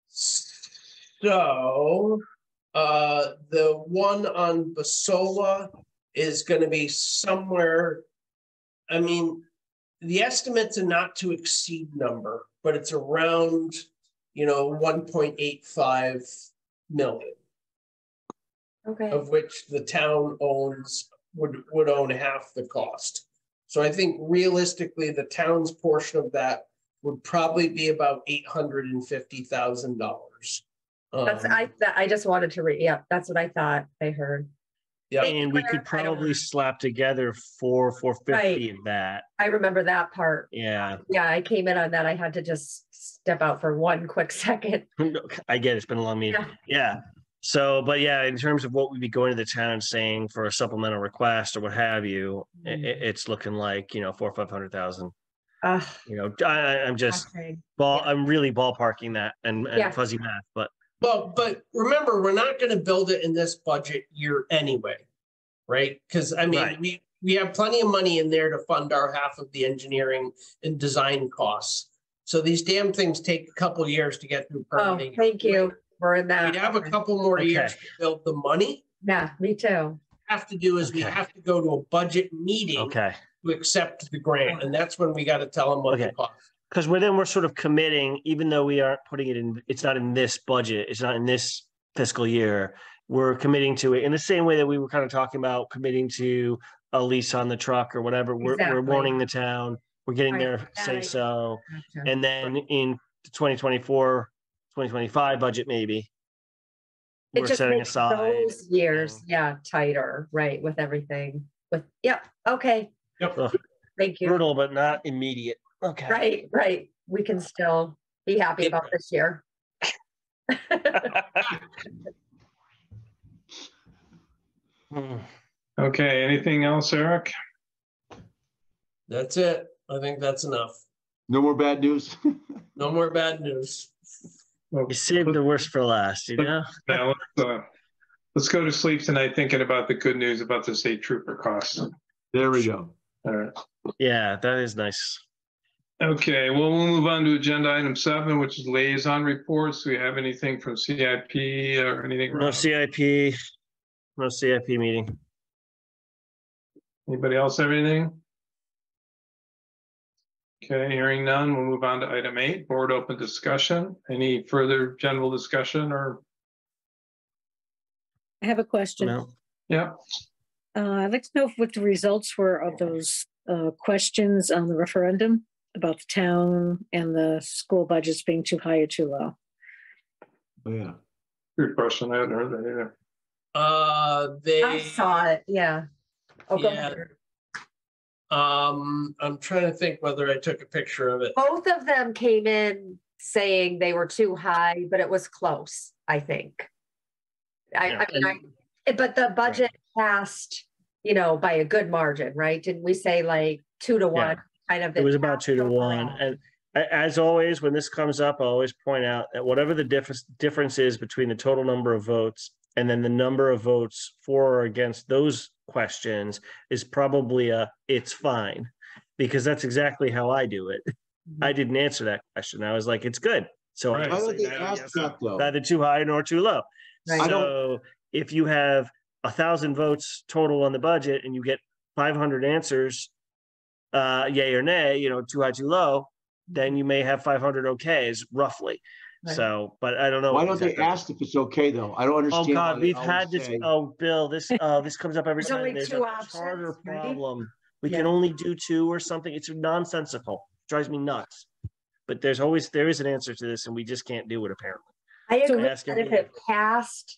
So, the one on Basola is gonna be somewhere, I mean, the estimate's a not to exceed number, but it's around, 1.85 million, Okay. of which the town would own half the cost. So I think realistically, the town's portion of that would probably be about $850,000. I just wanted to read. Yeah, that's what I thought I heard. Yeah, And we could probably slap together 450 of that. I remember that part. Yeah. Yeah, I came in on that. I had to just step out for one quick second. I get it. It's been a long meeting. Yeah. So, but yeah, in terms of what we'd be going to the town saying for a supplemental request or what have you, it's looking like, 400,000 or 500,000. I'm just I'm really ballparking that and fuzzy math, but. Well, but remember, we're not going to build it in this budget year anyway, right? Because I mean, we have plenty of money in there to fund our half of the engineering and design costs. So these damn things take a couple of years to get through permitting. Oh, thank you. We're in that. We'd have a couple more years to build the money. Yeah, me too. Have to do is we have to go to a budget meeting to accept the grant, and that's when we got to tell them what the cost. Because we're sort of committing, even though we aren't putting it in, it's not in this budget, it's not in this fiscal year, we're committing to it in the same way that we were kind of talking about committing to a lease on the truck or whatever. We're warning the town, we're getting their say so. Gotcha. And then in the 2024, 2025 budget, maybe we're setting aside those years, tighter, right, with everything. Okay. Yep. Thank you. Brutal, but not immediate. Okay. Right. We can still be happy about this year. Okay. Anything else, Eric? That's it. I think that's enough. No more bad news. No more bad news. You saved the worst for last, Now let's go to sleep tonight thinking about the good news about the state trooper costs. There we go. All right. Yeah, that is nice. Okay, well, we'll move on to agenda item 7, which is liaison reports. Do we have anything from CIP or anything? No CIP. No CIP meeting. Anybody else have anything? Okay, hearing none, we'll move on to item 8, board open discussion. Any further general discussion or? I have a question. No. Yeah. I'd like to know what the results were of those questions on the referendum about the town and the school budgets being too high or too low. Oh, yeah. Good question. I hadn't heard that either. I saw it. Yeah. Oh, go ahead. I'm trying to think whether I took a picture of it. Both of them came in saying they were too high, but it was close, I think. But the budget passed, by a good margin, right? Didn't we say like 2 to 1? Kind of. It was about 2 to 1. And as always, when this comes up, I always point out that whatever the difference is between the total number of votes and then the number of votes for or against those questions is probably it's fine, because that's exactly how I do it. I didn't answer that question. I was like, it's good. So Why don't they ask that though? Neither too high nor too low. Right. So if you have 1,000 votes total on the budget and you get 500 answers, yay or nay, too high, too low, then you may have 500 okays roughly. Right. So, but I don't know. Why don't they ask if it's okay though? I don't understand. Oh God, we've had this. Bill, this comes up every time. There's a charter problem. We can only do 2 or something. It's nonsensical. It drives me nuts. But there is an answer to this, and we just can't do it apparently. I agree that if it passed,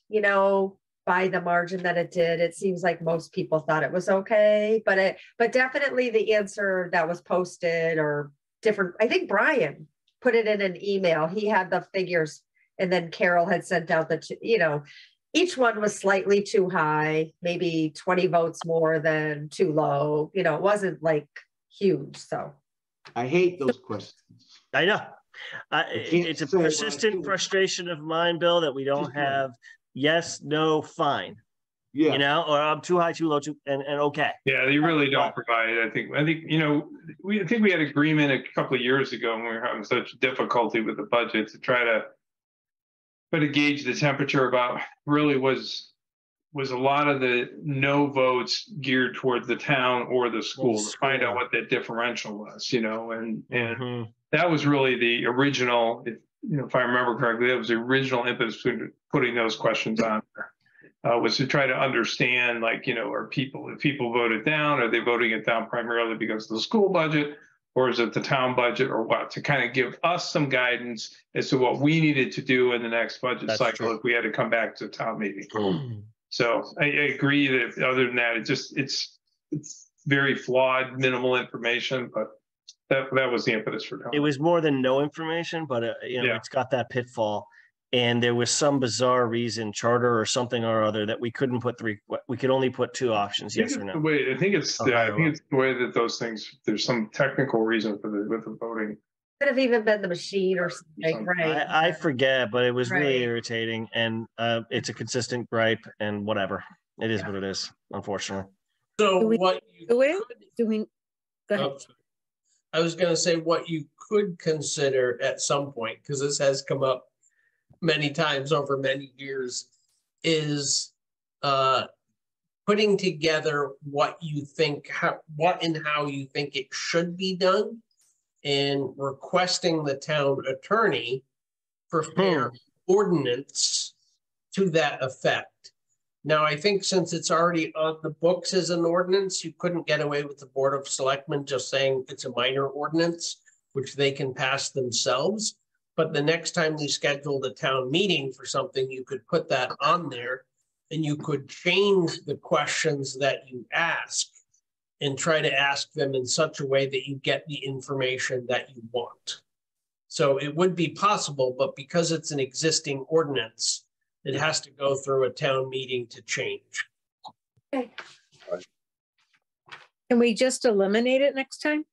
by the margin that it did, it seems like most people thought it was okay. But definitely the answer that was posted or different. I think Brian put it in an email. He had the figures, and then Carol had sent out each one was slightly too high, maybe 20 votes more than too low. It wasn't like huge. So I hate those questions. I know. It's a persistent frustration of mine, Bill, that we don't have yes, no, fine. Yeah. You know, or I'm too high, too low, and okay. Yeah, they really don't provide it. I think, you know, I think we had agreement a couple of years ago when we were having such difficulty with the budget to try to gauge the temperature about really was a lot of the no votes geared toward the town or the school to find out what that differential was, you know, and that was really the original, you know, if I remember correctly, that was the original impetus for putting those questions on there, was to try to understand, like, you know, if people voted down, are they voting it down primarily because of the school budget, or is it the town budget, or what, to kind of give us some guidance as to what we needed to do in the next budget cycle if we had to come back to the town meeting. So I agree that other than that, it's very flawed, minimal information, but that was the impetus for Tony. It was more than no information, but you know, it's got that pitfall. And there was some bizarre reason, charter or something or other, that we couldn't put we could only put two options, yes or no. I think it's the way that those things, there's some technical reason for with the voting. Could have even been the machine or something, right? I forget, but it was really irritating, and it's a consistent gripe, and whatever. It is what it is, unfortunately. So Do we what you do it? Do we? Go ahead. I was going to say what you could consider at some point, because this has come up many times over many years, is putting together what you think, what and how you think it should be done, and requesting the town attorney prepare ordinance to that effect. Now, I think since it's already on the books as an ordinance, you couldn't get away with the Board of Selectmen just saying it's a minor ordinance, which they can pass themselves. But the next time we scheduled a town meeting for something, you could put that on there, and you could change the questions that you ask and try to ask them in such a way that you get the information that you want. So it would be possible, but because it's an existing ordinance, it has to go through a town meeting to change. Okay. Can we just eliminate it next time?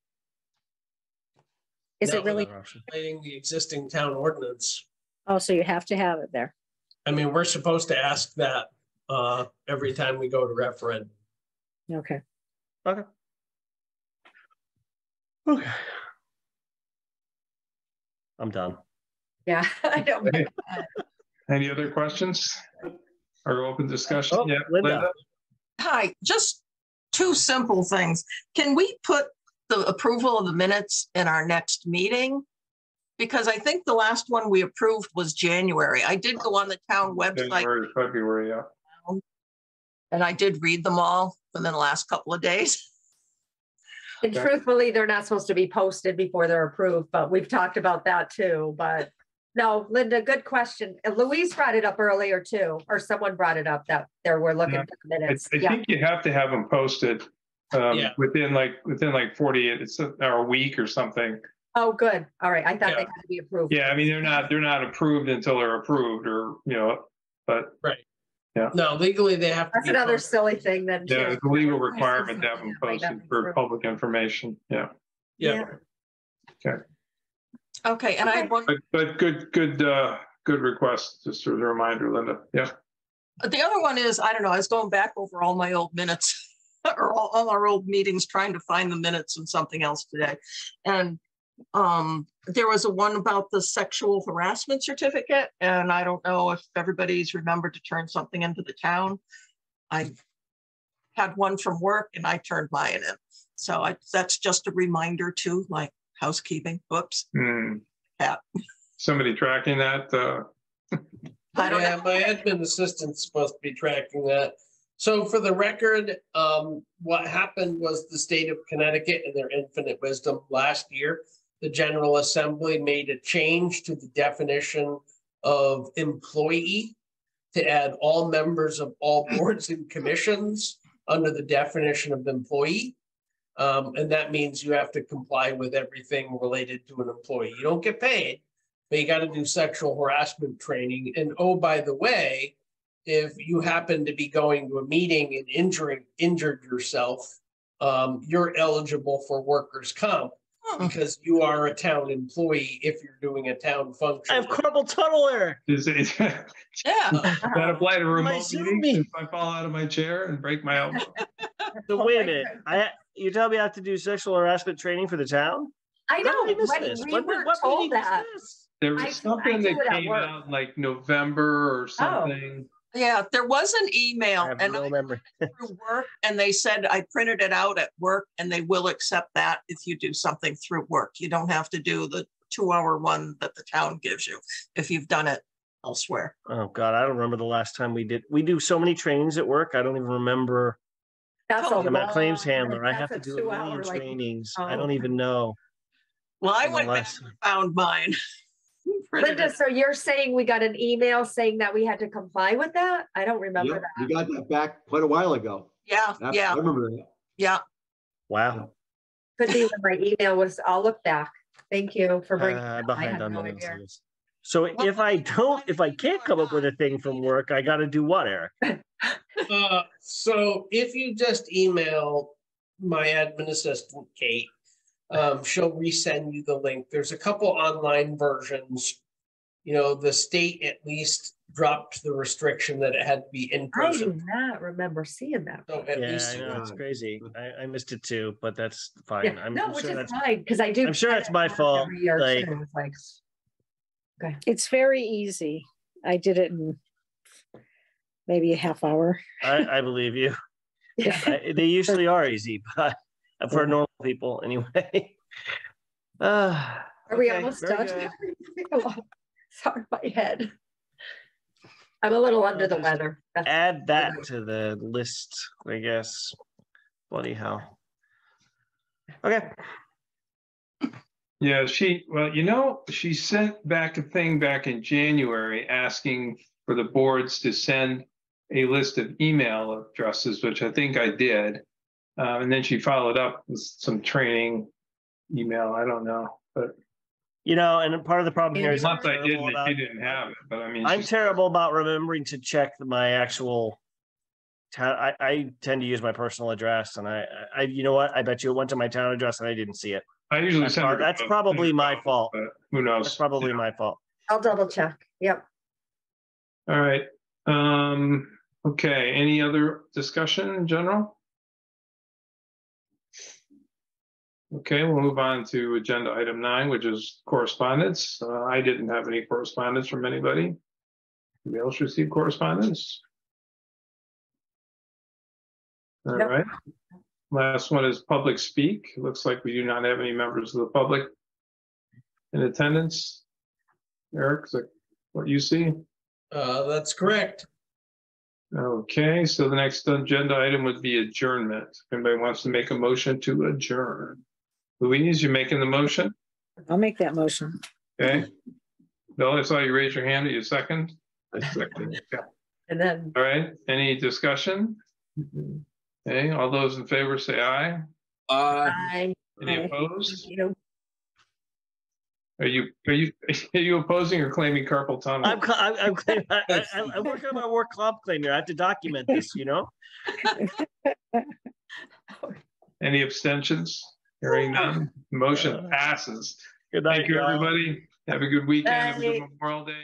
Is it really? Eliminating the existing town ordinance. Oh, so you have to have it there. I mean, we're supposed to ask that every time we go to referendum. Okay. Okay. I'm done. Yeah, I don't. Any other questions or open discussion? Oh, Yeah, Linda. Hi, just two simple things. Can we put the approval of the minutes in our next meeting? Because I think the last one we approved was January. I did go on the town website. January, February, yeah. And I did read them all within the last couple of days. And truthfully, they're not supposed to be posted before they're approved, but we've talked about that too. But no, Linda, good question. And Louise brought it up earlier too, or someone brought it up that there were looking for the minutes. I think you have to have them posted within like 48, it's a week or something. Oh, good. All right. I thought they had to be approved. Yeah, I mean, they're not approved until they're approved, or, you know, but. Right. Yeah. No, legally they have to. That's another silly thing then. Yeah, it's a legal requirement to have them posted for public information. Yeah. Yeah. Okay. Okay, and I had one. But good request, just as a reminder, Linda. Yeah. The other one is, I don't know, I was going back over all my old minutes or all our old meetings, trying to find the minutes and something else today. And there was a one about the sexual harassment certificate, and I don't know if everybody's remembered to turn something into the town. I had one from work and I turned mine in. So that's just a reminder too, like housekeeping. Whoops. Yeah. Somebody tracking that? I don't know. My admin assistant's supposed to be tracking that. So for the record, what happened was the state of Connecticut, in their infinite wisdom, last year, the General Assembly made a change to the definition of employee to add all members of all boards and commissions under the definition of employee. And that means you have to comply with everything related to an employee. You don't get paid, but you got to do sexual harassment training. And oh, by the way, if you happen to be going to a meeting and injured yourself, you're eligible for workers' comp. because you are a town employee if you're doing a town I function. have carpal tunnel there. Does Yeah. that apply to My remote Zoom meetings if I fall out of my chair and break my elbow? So wait a minute. You tell me I have to do sexual harassment training for the town? I How did I know, miss when this? we When- were what told meeting was that. this? There I was do something it that at came work. out like November or something. Yeah, there was an email I have and no I memory. through work and they said I printed it out at work and they will accept that if you do something through work. You don't have to do the 2-hour one that the town gives you if you've done it elsewhere. Oh God, I don't remember the last time we did. We do so many trainings at work. I don't even remember. That's a Oh, I'm a claims long- handler. I that's have to a do a 2-hour, million like, trainings. oh. I don't even know. Well, I when the went back last- and found mine. Printed Linda, it. so you're saying we got an email saying that we had to comply with that? I don't remember Yep, that. we got that back quite a while ago. Yeah, I yeah, remember that. yeah. Wow. Could be when my email was, I'll look back. Thank you for bringing it up. I Behind had on no minutes. idea. So if I can't come up with a thing from work, I got to do what, Eric? So if you just email my admin assistant, Kate, she'll resend you the link. There's a couple online versions. You know, the state at least dropped the restriction that it had to be in I person. do not remember seeing that. So at Yeah, least I you know know. it's crazy. I missed it too, but that's fine. Yeah, I'm no, which sure is that's fine, because I do. I'm sure get it's it my once fault, Every year like- too. It's like, okay. It's very easy. I did it in maybe a half hour. I believe you. Yeah. They usually are easy, but for normal people anyway. Are we Okay, almost very done? good. Sorry, my head. I'm a little under the just weather. That's- Add that to the list, I guess. Bloody hell. Okay. Yeah, she sent back a thing back in January asking for the boards to send a list of email addresses, which I think I did. And then she followed up with some training email. I don't know, but And part of the problem here is I'm once I did, terrible about, she didn't have it. But I mean, I'm she's- terrible about remembering to check my actual. I tend to use my personal address, and I you know what? I bet you it went to my town address, and I didn't see it. I usually That's, send her. that's probably my fault. But who knows? That's probably my fault. I'll double check. Yep. All right. Okay. Any other discussion in general? Okay, we'll move on to agenda item 9, which is correspondence. I didn't have any correspondence from anybody. Anybody else receive correspondence? All Nope. right. Last one is public speak. It looks like we do not have any members of the public in attendance. Eric, is that what you see? That's correct. Okay, so the next agenda item would be adjournment. If anybody wants to make a motion to adjourn. Louise, you making the motion? I'll make that motion. Okay. Bill, I saw you raise your hand. Are you second? I second. Yeah. And then All right, any discussion? Okay, all those in favor say aye. I, Any Aye. opposed? you know, Are you opposing or claiming carpal tunnel? I'm working on my work comp claim here. I have to document this, Any abstentions? Hearing none, motion passes. Good night, Thank you, y'all. everybody. Have a good weekend. Have a good Bye. Memorial Day.